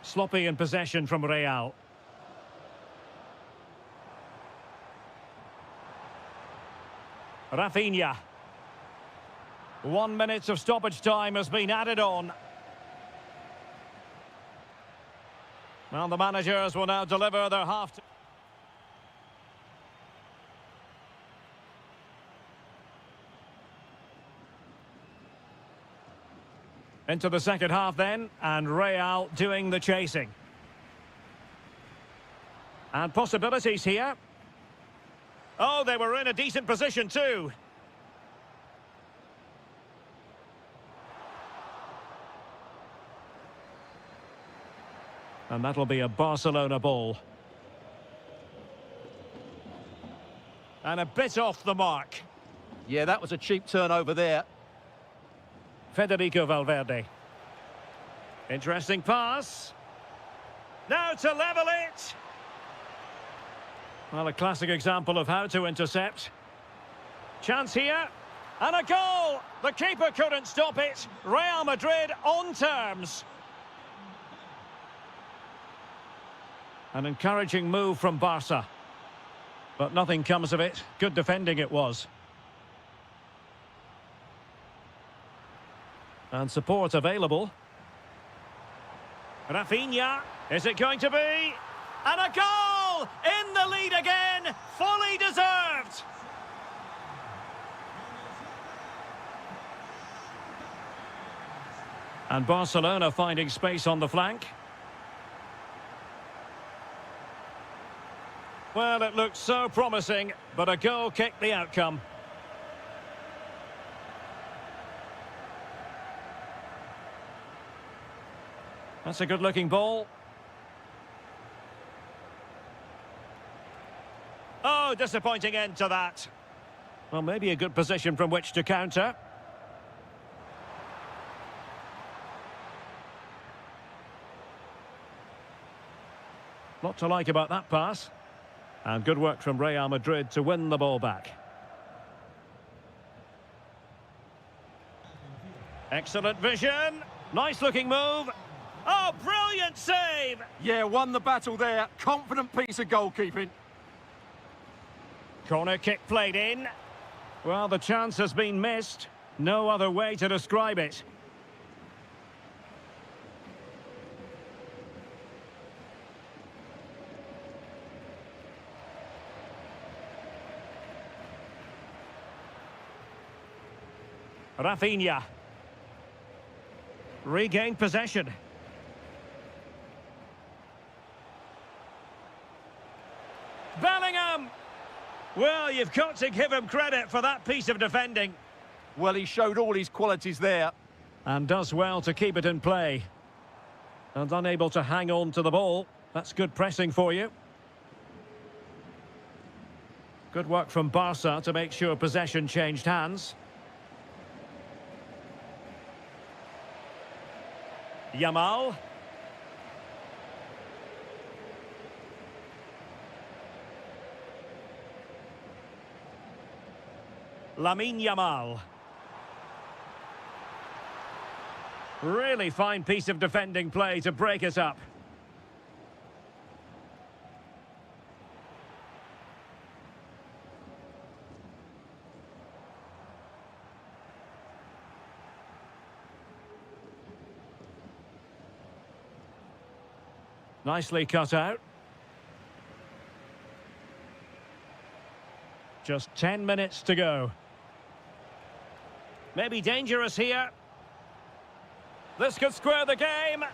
Sloppy in possession from Real. Rafinha. 1 minute of stoppage time has been added on. Well, the managers will now deliver their half. Into the second half then, and Real doing the chasing. And possibilities here. Oh, they were in a decent position too. And that'll be a Barcelona ball. And a bit off the mark. Yeah, that was a cheap turnover there. Federico Valverde. Interesting pass. Now to level it. Well, a classic example of how to intercept. Chance here. And a goal! The keeper couldn't stop it. Real Madrid on terms. An encouraging move from Barca. But nothing comes of it. Good defending it was. And support available. Rafinha. Is it going to be? And a goal! In the lead again! Fully deserved! And Barcelona finding space on the flank. Well, it looked so promising, but a goal kicked the outcome. That's a good-looking ball. Oh, disappointing end to that. Well, maybe a good position from which to counter. Lot to like about that pass. And good work from Real Madrid to win the ball back. Excellent vision. Nice looking move. Oh, brilliant save! Yeah, won the battle there. Confident piece of goalkeeping. Corner kick played in. Well, the chance has been missed. No other way to describe it. Rafinha. Regained possession. Bellingham! Well, you've got to give him credit for that piece of defending. Well, he showed all his qualities there. And does well to keep it in play. And unable to hang on to the ball. That's good pressing for you. Good work from Barca to make sure possession changed hands. Yamal. Lamine Yamal. Really fine piece of defending play to break it up. Nicely cut out. Just 10 minutes to go. Maybe dangerous here. This could square the game.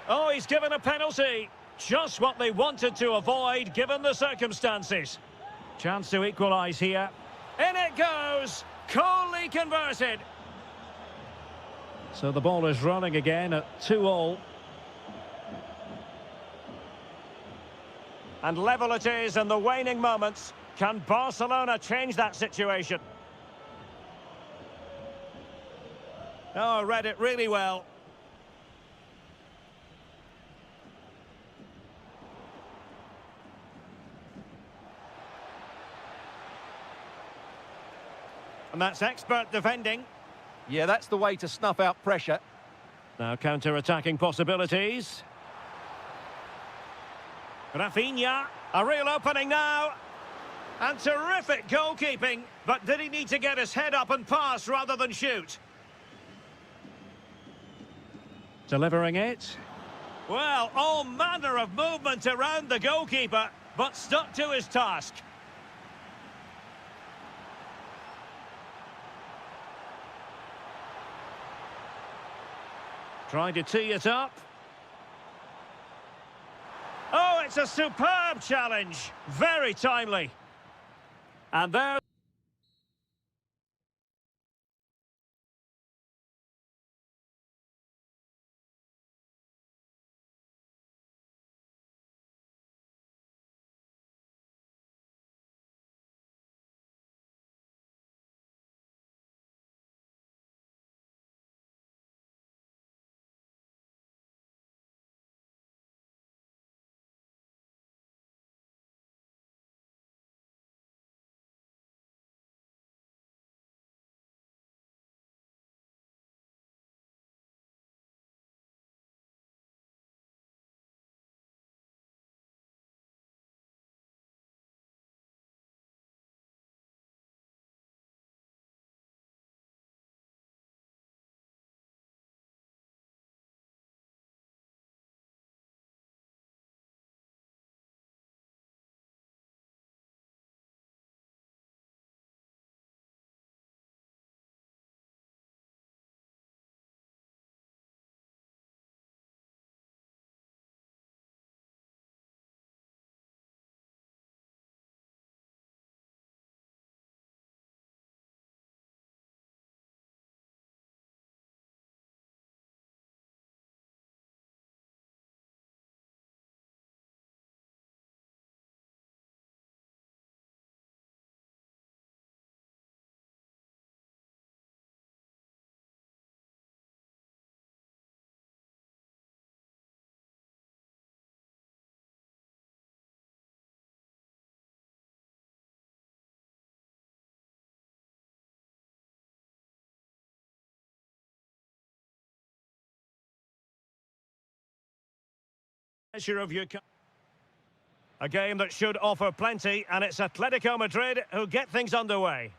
Oh, he's given a penalty. Just what they wanted to avoid, given the circumstances. Chance to equalise here. In it goes! Coolly converted. So the ball is running again at 2-2. And level it is in the waning moments. Can Barcelona change that situation? Oh, read it really well. And that's expert defending. Yeah, that's the way to snuff out pressure. Now counter-attacking possibilities. Rafinha, a real opening now. And terrific goalkeeping. But did he need to get his head up and pass rather than shoot? Delivering it. Well, all manner of movement around the goalkeeper, but stuck to his task. Trying to tee it up. Oh, it's a superb challenge. Very timely. And there... Of your... A game that should offer plenty, and it's Atletico Madrid who get things underway.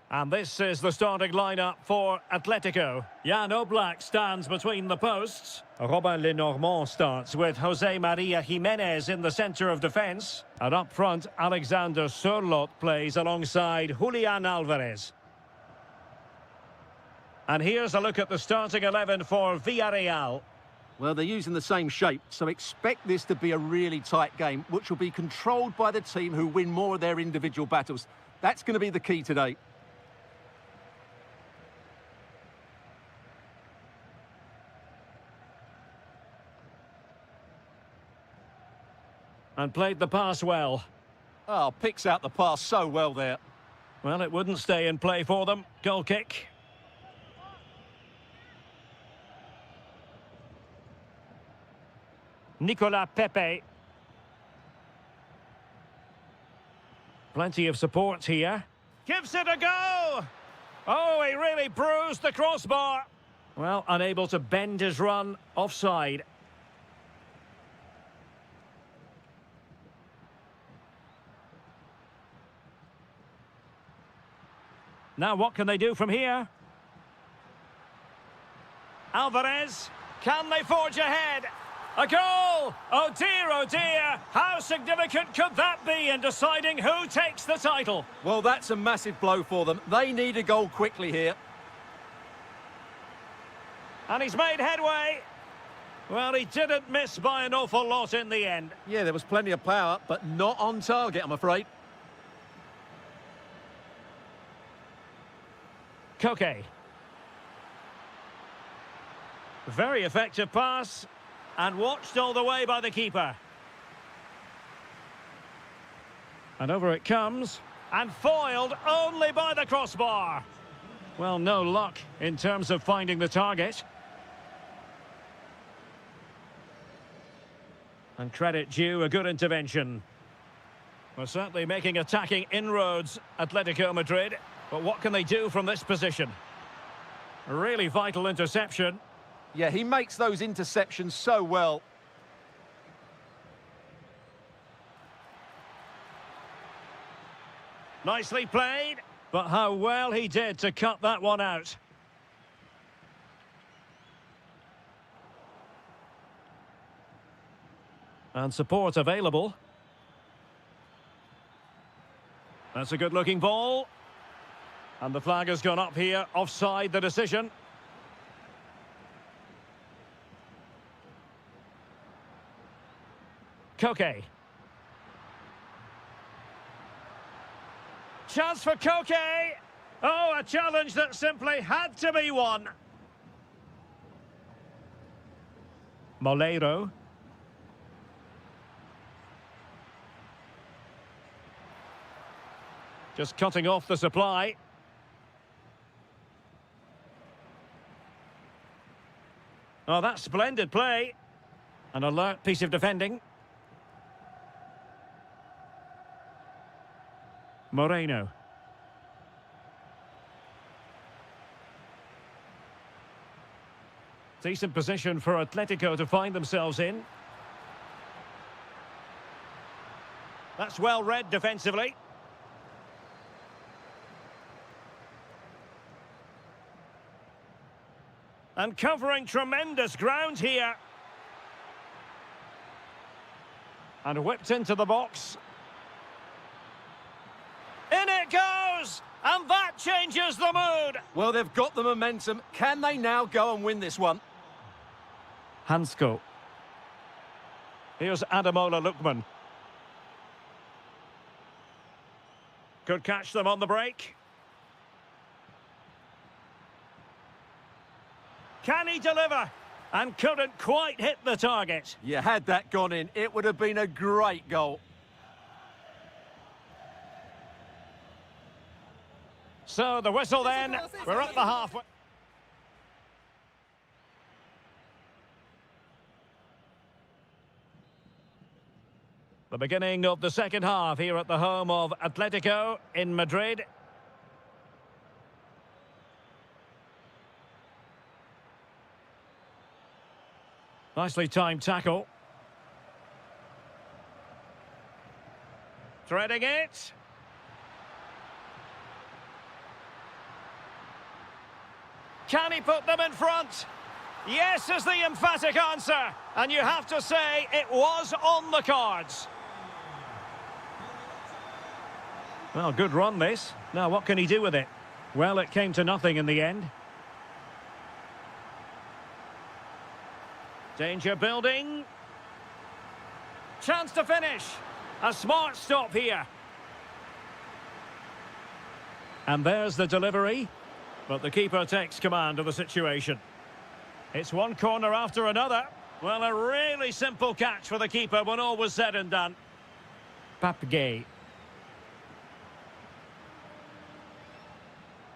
And this is the starting lineup for Atletico. Jan Oblak stands between the posts. Robin Lenormand starts with Jose Maria Jimenez in the centre of defence. And up front, Alexander Sørloth plays alongside Julian Alvarez. And here's a look at the starting 11 for Villarreal. Well, they're using the same shape, so expect this to be a really tight game, which will be controlled by the team who win more of their individual battles. That's going to be the key today. And played the pass well. Oh, picks out the pass so well there. Well, it wouldn't stay in play for them. Goal kick. Nicolas Pepe. Plenty of support here. Gives it a go! Oh, he really bruised the crossbar. Well, unable to bend his run, offside. Now what can they do from here? Alvarez, can they forge ahead? A goal! Oh dear, how significant could that be in deciding who takes the title? Well, that's a massive blow for them. They need a goal quickly here. And he's made headway. Well, he didn't miss by an awful lot in the end. Yeah, there was plenty of power, but not on target, I'm afraid. Koke. Very effective pass. And watched all the way by the keeper. And over it comes. And foiled only by the crossbar. Well, no luck in terms of finding the target. And credit due, a good intervention. We're certainly making attacking inroads, Atletico Madrid. But what can they do from this position? A really vital interception. Yeah, he makes those interceptions so well. Nicely played, but how well he did to cut that one out. And support available. That's a good-looking ball. And the flag has gone up here, offside the decision. Koke. Chance for Koke. Oh, a challenge that simply had to be won. Moleiro. Just cutting off the supply. Oh, that's splendid play. An alert piece of defending. Moreno. Decent position for Atletico to find themselves in. That's well read defensively. And covering tremendous ground here. And whipped into the box. In it goes! And that changes the mood! Well, they've got the momentum. Can they now go and win this one? Hansko. Here's Adamola Lookman. Could catch them on the break. Can he deliver? And couldn't quite hit the target. You had that gone in, it would have been a great goal. So the whistle then, we're at the halfway. The beginning of the second half here at the home of Atletico in Madrid. Nicely timed tackle. Threading it. Can he put them in front? Yes is the emphatic answer. And you have to say it was on the cards. Well, good run this. Now what can he do with it? Well, it came to nothing in the end. Danger building. Chance to finish. A smart stop here. And there's the delivery. But the keeper takes command of the situation. It's one corner after another. Well, a really simple catch for the keeper when all was said and done. Papgay.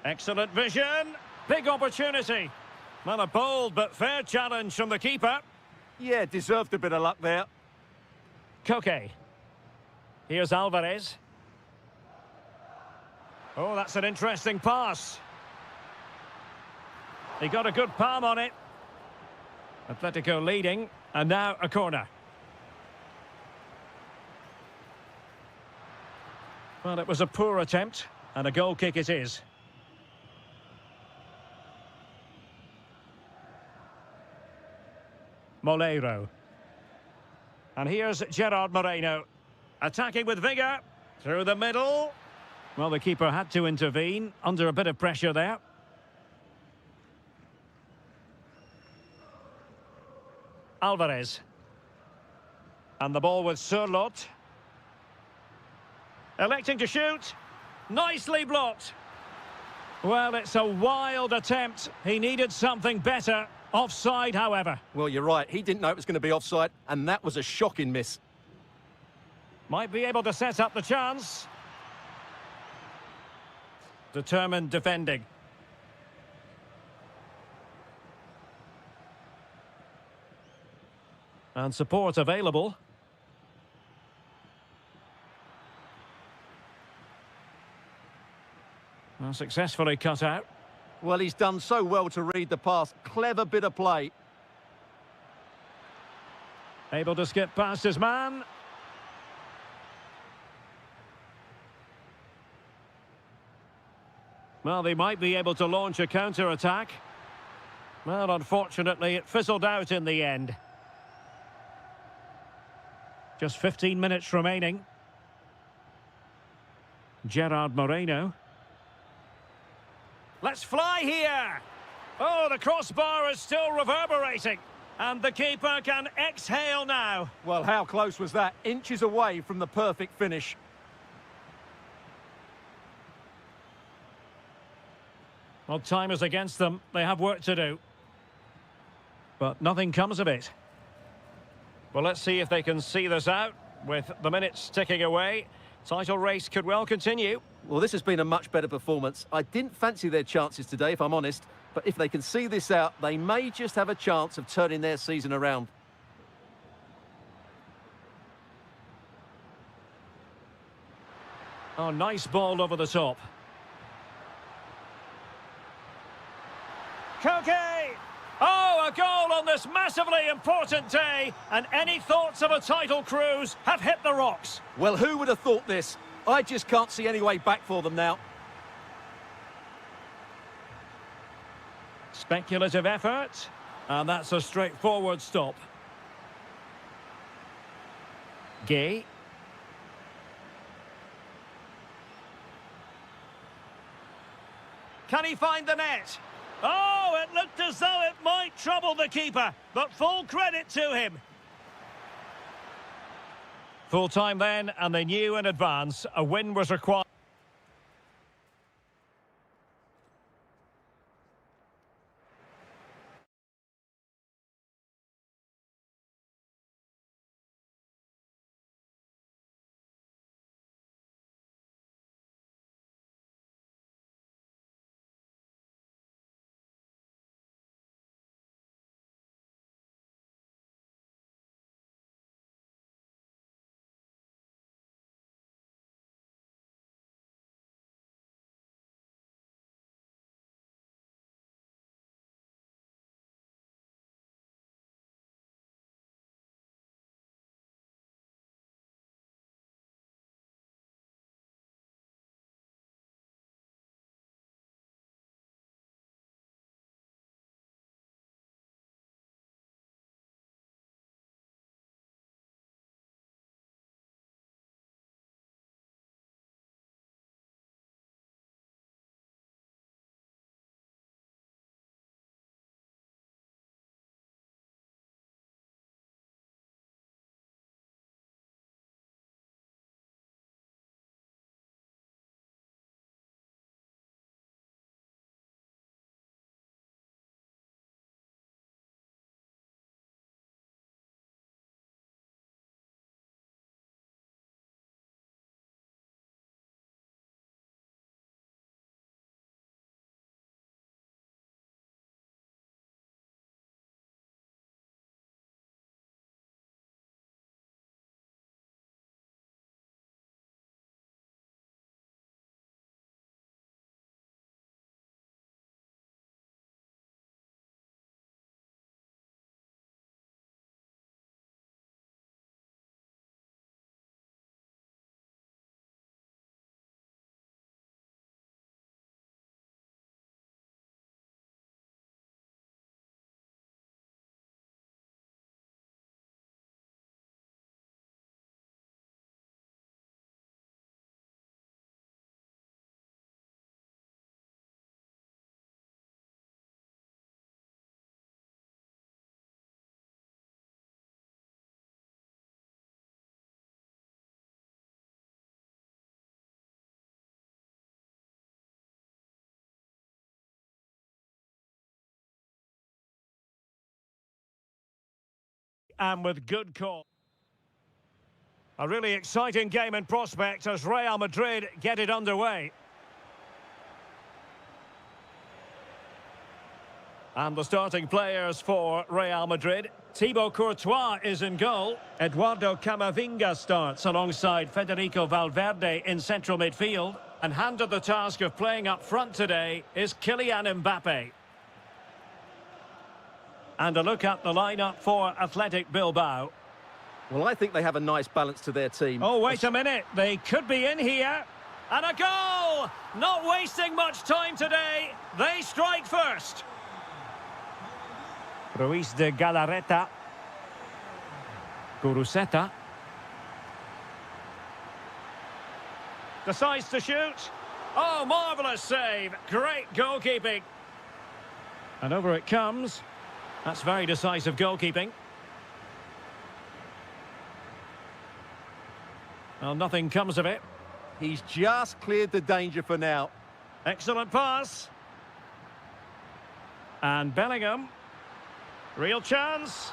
Excellent vision. Big opportunity. Well, a bold but fair challenge from the keeper. Yeah, deserved a bit of luck there. Koke. Here's Alvarez. Oh, that's an interesting pass. He got a good palm on it. Atletico leading, and now a corner. Well, it was a poor attempt, and a goal kick it is. Moleiro. And here's Gerard Moreno. Attacking with vigour. Through the middle. Well, the keeper had to intervene, under a bit of pressure there. Alvarez. And the ball with Surlot. Electing to shoot. Nicely blocked. Well, it's a wild attempt. He needed something better. Offside, however. Well, you're right. He didn't know it was going to be offside, and that was a shocking miss. Might be able to set up the chance. Determined defending. And support available. Well, successfully cut out. Well, he's done so well to read the pass. Clever bit of play. Able to skip past his man. Well, they might be able to launch a counter-attack. Well, unfortunately, it fizzled out in the end. Just 15 minutes remaining. Gerard Moreno. Let's fly here! Oh, the crossbar is still reverberating. And the keeper can exhale now. Well, how close was that? Inches away from the perfect finish. Well, time is against them. They have work to do. But nothing comes of it. Well, let's see if they can see this out. With the minutes ticking away, title race could well continue. Well, this has been a much better performance. I didn't fancy their chances today, if I'm honest. But if they can see this out, they may just have a chance of turning their season around. Oh, nice ball over the top. Koke! Oh, a goal on this massively important day, and any thoughts of a title cruise have hit the rocks. Well, who would have thought this? I just can't see any way back for them now. Speculative effort, and that's a straightforward stop. Gay. Can he find the net? Oh, it looked as though it might trouble the keeper, but full credit to him. Full time then, and they knew in advance a win was required. And with good call. A really exciting game in prospect as Real Madrid get it underway. And the starting players for Real Madrid. Thibaut Courtois is in goal. Eduardo Camavinga starts alongside Federico Valverde in central midfield. And handed the task of playing up front today is Kylian Mbappe. And a look at the lineup for Athletic Bilbao. Well, I think they have a nice balance to their team. Oh, wait a minute. They could be in here. And a goal! Not wasting much time today. They strike first. Ruiz de Galarreta. Guruseta. Decides to shoot. Oh, marvellous save. Great goalkeeping. And over it comes. That's very decisive goalkeeping. Well, nothing comes of it. He's just cleared the danger for now. Excellent pass. And Bellingham. Real chance.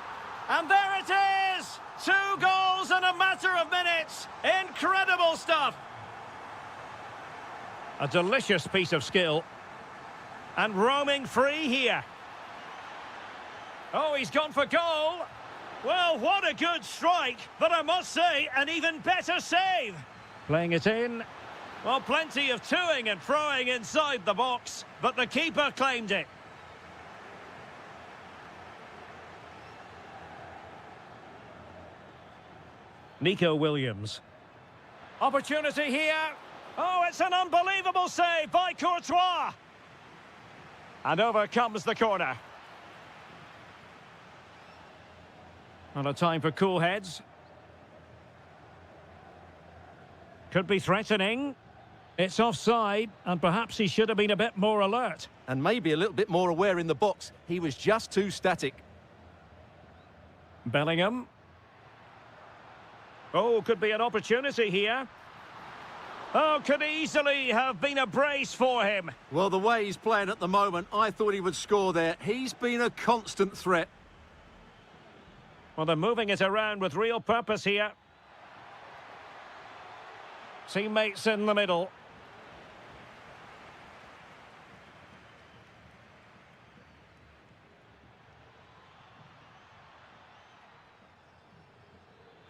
And there it is! 2 goals in a matter of minutes. Incredible stuff. A delicious piece of skill. And roaming free here. Oh, he's gone for goal. Well, what a good strike, but I must say, an even better save. Playing it in. Well, plenty of toing and throwing inside the box, but the keeper claimed it. Nico Williams. Opportunity here. Oh, it's an unbelievable save by Courtois. And over comes the corner. Not a time for cool heads. Could be threatening. It's offside, and perhaps he should have been a bit more alert. And maybe a little bit more aware in the box. He was just too static. Bellingham. Oh, could be an opportunity here. Oh, could easily have been a brace for him. Well, the way he's playing at the moment, I thought he would score there. He's been a constant threat. Well, they're moving it around with real purpose here. Teammates in the middle.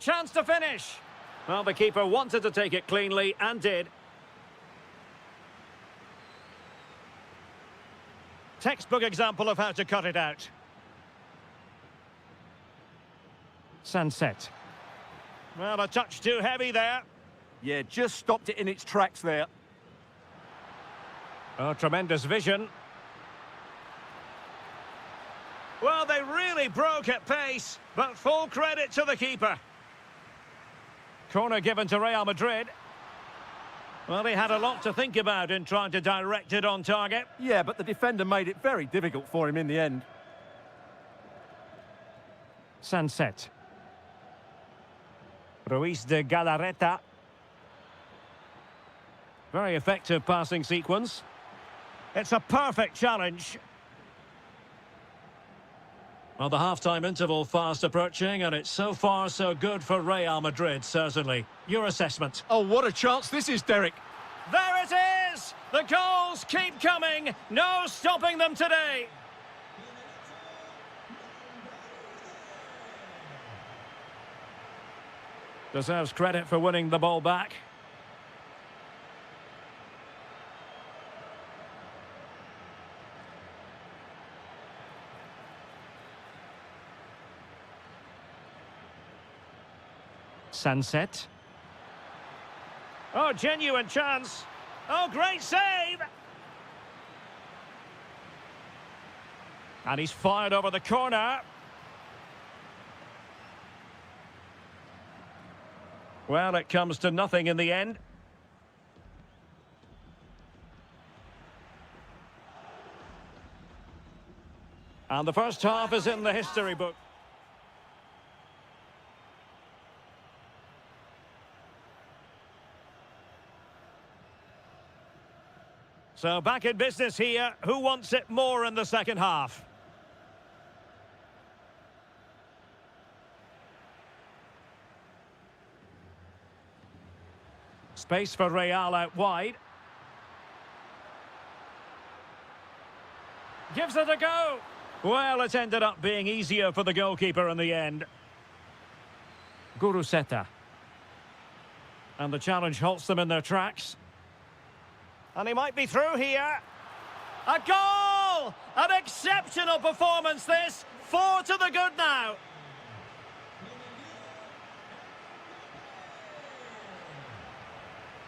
Chance to finish. Well, the keeper wanted to take it cleanly and did. Textbook example of how to cut it out. Sunset. Well, a touch too heavy there. Yeah, just stopped it in its tracks there. Oh, tremendous vision. Well, they really broke at pace, but full credit to the keeper. Corner given to Real Madrid. Well, he had a lot to think about in trying to direct it on target. Yeah, but the defender made it very difficult for him in the end. Sunset. Ruiz de Galarreta. Very effective passing sequence. It's a perfect challenge. Well, the half-time interval fast approaching, and it's so far so good for Real Madrid, certainly. Your assessment? Oh, what a chance this is, Derek. There it is! The goals keep coming. No stopping them today. Deserves credit for winning the ball back. Sunset. Oh, genuine chance. Oh, great save! And he's fired over the corner. Well, it comes to nothing in the end. And the first half is in the history book. So back in business here. Who wants it more in the second half? Space for Real out wide. Gives it a go. Well, it ended up being easier for the goalkeeper in the end. Guruseta. And the challenge halts them in their tracks. And he might be through here. A goal! An exceptional performance this. 4 to the good now.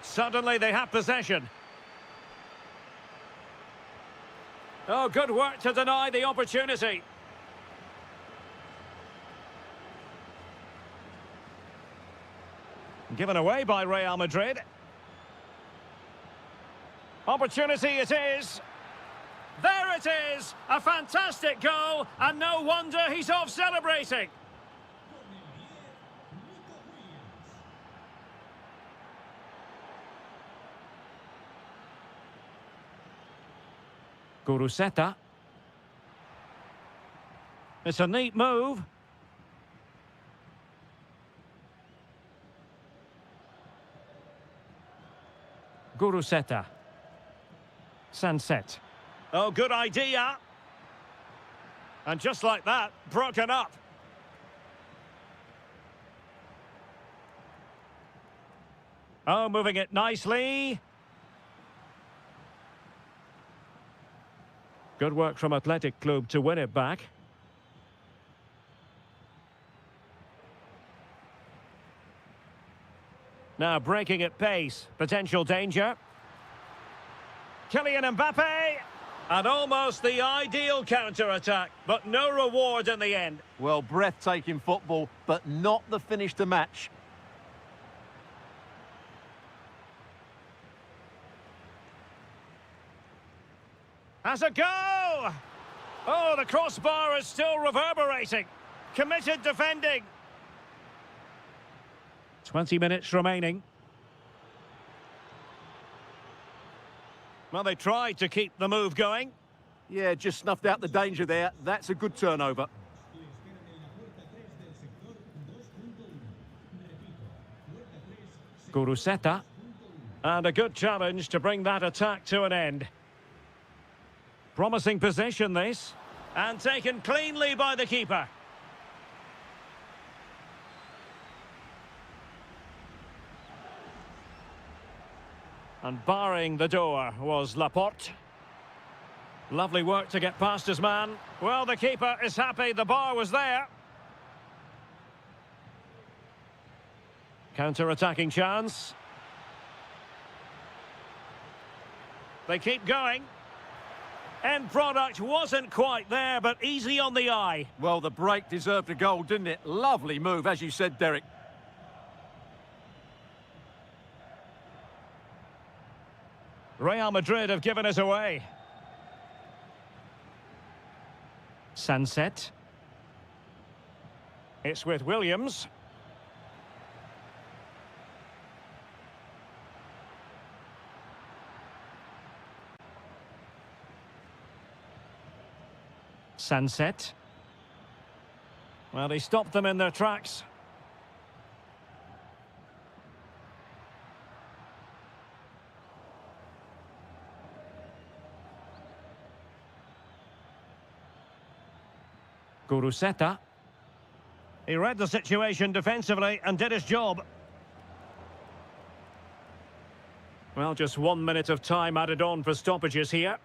Suddenly they have possession. Oh, good work to deny the opportunity. Given away by Real Madrid. Opportunity it is. There There it is! A fantastic goal, and no wonder he's off celebrating. Guruseta. It's a neat move. Guruseta. Sunset. Oh, good idea. And just like that, broken up. Oh, moving it nicely. Good work from Athletic Club to win it back. Now breaking at pace. Potential danger. Kylian Mbappe. And almost the ideal counter-attack, but no reward in the end. Well, breathtaking football, but not the finish to match. Has a go! Oh, the crossbar is still reverberating. Committed defending. 20 minutes remaining. Well, they tried to keep the move going. Yeah, just snuffed out the danger there. That's a good turnover. Guruseta. And a good challenge to bring that attack to an end. Promising possession, this. And taken cleanly by the keeper. And barring the door was Laporte. Lovely work to get past his man. Well, the keeper is happy the bar was there. Counter-attacking chance. They keep going. End product wasn't quite there, but easy on the eye. Well, the break deserved a goal, didn't it? Lovely move, as you said, Derek. Real Madrid have given us away. Sunset. It's with Williams. Sunset. Well, he stopped them in their tracks. Guruseta. He read the situation defensively and did his job. Well, just 1 minute of time added on for stoppages here.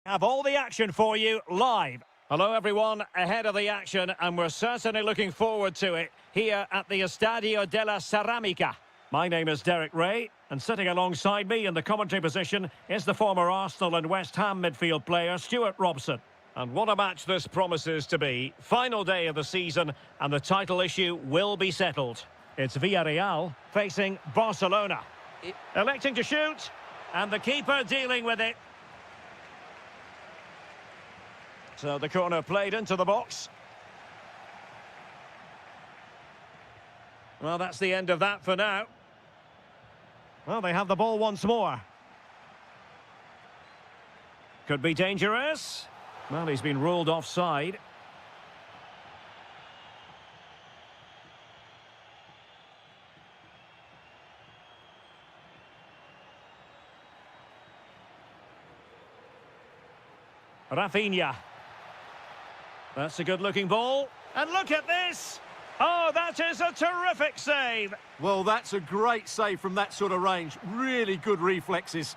Have all the action for you live. Hello everyone, ahead of the action, and we're certainly looking forward to it here at the Estadio de la Ceramica. My name is Derek Ray, and sitting alongside me in the commentary position is the former Arsenal and West Ham midfield player Stuart Robson. And what a match this promises to be. Final day of the season, and the title issue will be settled. It's Villarreal facing Barcelona. Electing to shoot, and the keeper dealing with it. So the corner played into the box. Well, that's the end of that for now. Well, they have the ball once more. Could be dangerous. Well, he's been ruled offside. Rafinha. That's a good-looking ball. And look at this! Oh, that is a terrific save! Well, that's a great save from that sort of range. Really good reflexes.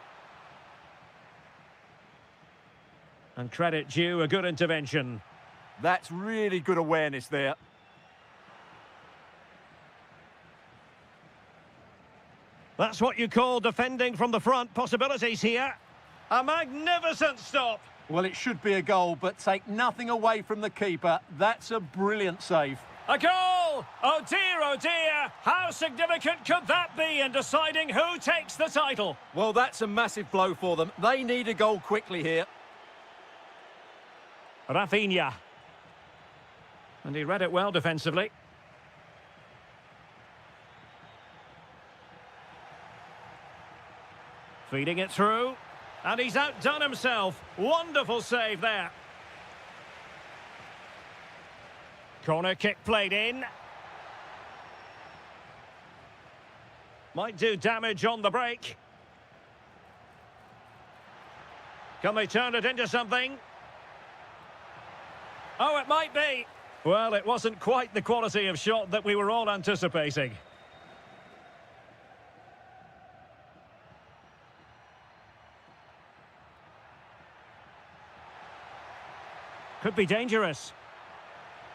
And credit due, a good intervention. That's really good awareness there. That's what you call defending from the front. Possibilities here. A magnificent stop! Well, it should be a goal, but take nothing away from the keeper. That's a brilliant save. A goal! Oh dear, how significant could that be in deciding who takes the title? Well, that's a massive blow for them. They need a goal quickly here. Rafinha. And he read it well defensively. Feeding it through. And he's outdone himself. Wonderful save there. Corner kick played in. Might do damage on the break. Can they turn it into something? Oh, it might be. Well, it wasn't quite the quality of shot that we were all anticipating. Could be dangerous.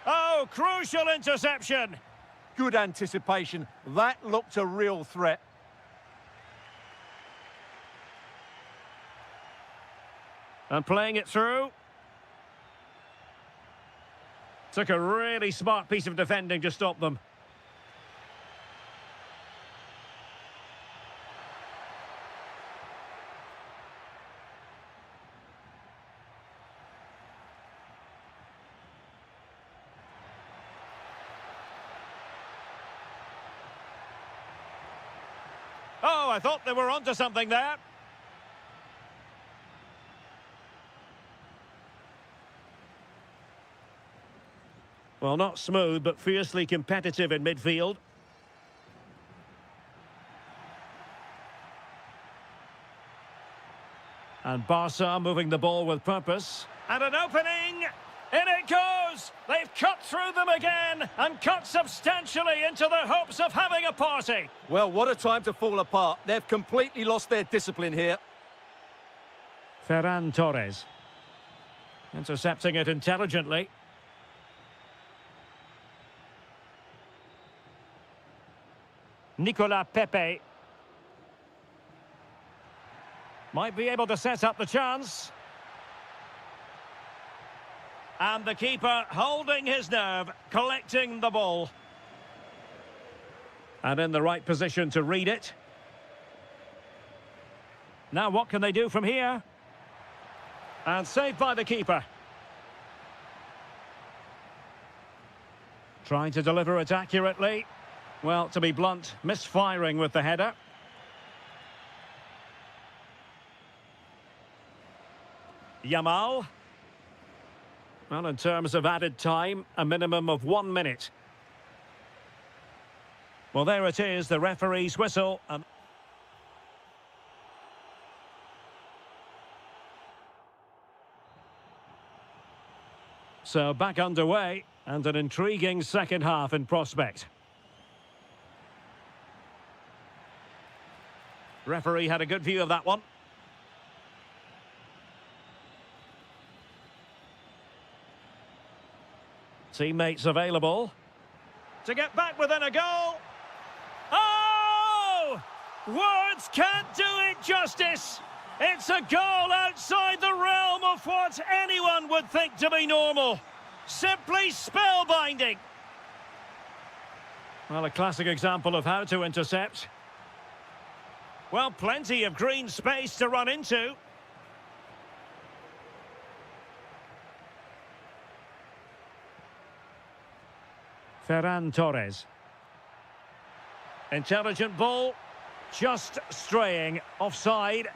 Oh, crucial interception. Good anticipation. That looked a real threat. And playing it through. Took a really smart piece of defending to stop them. Oh, I thought they were onto something there. Well, not smooth, but fiercely competitive in midfield. And Barca moving the ball with purpose. And an opening! In it goes! They've cut through them again and cut substantially into the hopes of having a party. Well, what a time to fall apart. They've completely lost their discipline here. Ferran Torres. Intercepting it intelligently. Nicolas Pepe. Might be able to set up the chance. And the keeper holding his nerve, collecting the ball. And in the right position to read it. Now what can they do from here? And saved by the keeper. Trying to deliver it accurately. Well, to be blunt, misfiring with the header. Yamal. Well, in terms of added time, a minimum of 1 minute. Well, there it is, the referee's whistle. So back underway, and an intriguing second half in prospect. Referee had a good view of that one. Teammates available to get back within a goal. Oh! Words can't do it justice. It's a goal outside the realm of what anyone would think to be normal. Simply spellbinding. Well, a classic example of how to intercept. Well, plenty of green space to run into. Ferran Torres. Intelligent ball, just straying offside.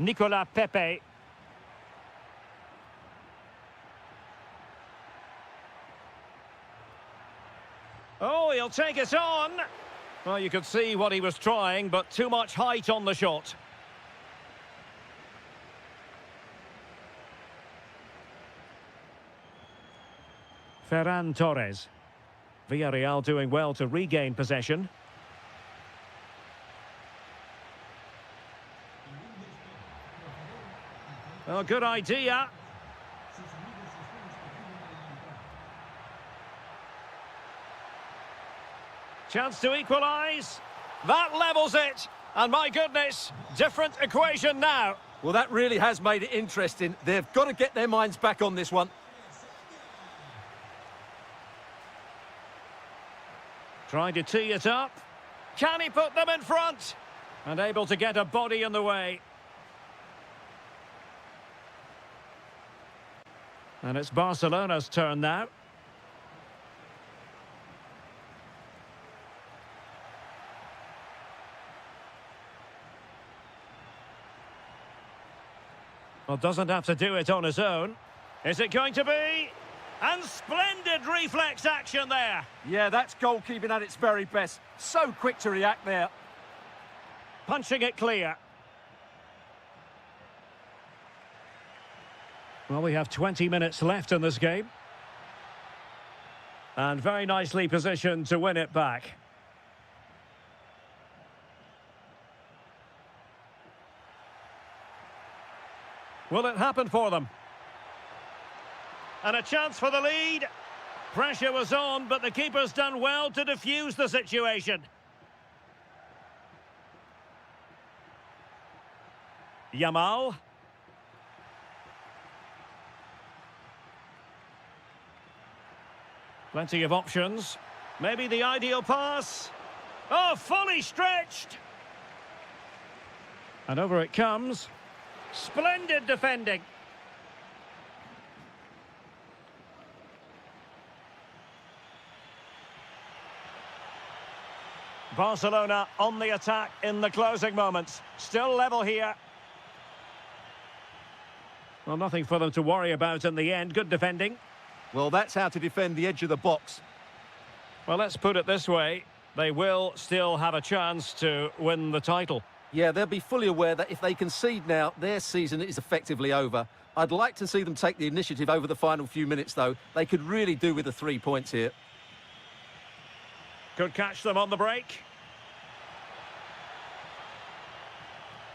Nicolas Pepe. Oh, he'll take it on. Well, you could see what he was trying, but too much height on the shot. Ferran Torres. Villarreal doing well to regain possession. Oh, good idea. Chance to equalise. That levels it. And my goodness, different equation now. Well, that really has made it interesting. They've got to get their minds back on this one. Trying to tee it up. Can he put them in front? And able to get a body in the way. And it's Barcelona's turn now. Well, doesn't have to do it on his own. Is it going to be? And splendid reflex action there. Yeah, that's goalkeeping at its very best. So quick to react there. Punching it clear. Well, we have 20 minutes left in this game. And very nicely positioned to win it back. Will it happen for them? And a chance for the lead. Pressure was on, but the keeper's done well to defuse the situation. Yamal. Plenty of options. Maybe the ideal pass. Oh, fully stretched. And over it comes. Splendid defending. Barcelona on the attack in the closing moments. Still level here. Well, nothing for them to worry about in the end. Good defending. Well, that's how to defend the edge of the box. Well, let's put it this way. They will still have a chance to win the title. Yeah, they'll be fully aware that if they concede now, their season is effectively over. I'd like to see them take the initiative over the final few minutes, though. They could really do with the 3 points here. Could catch them on the break.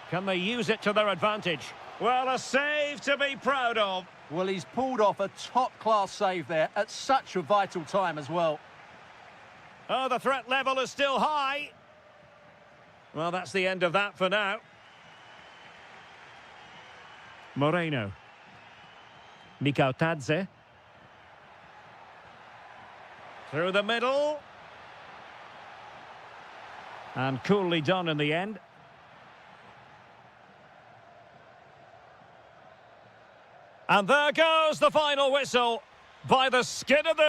Can they use it to their advantage? Well, a save to be proud of. Well, he's pulled off a top-class save there at such a vital time as well. Oh, the threat level is still high. Well, that's the end of that for now. Moreno. Mikautadze. Through the middle. And coolly done in the end. And there goes the final whistle by the skin of the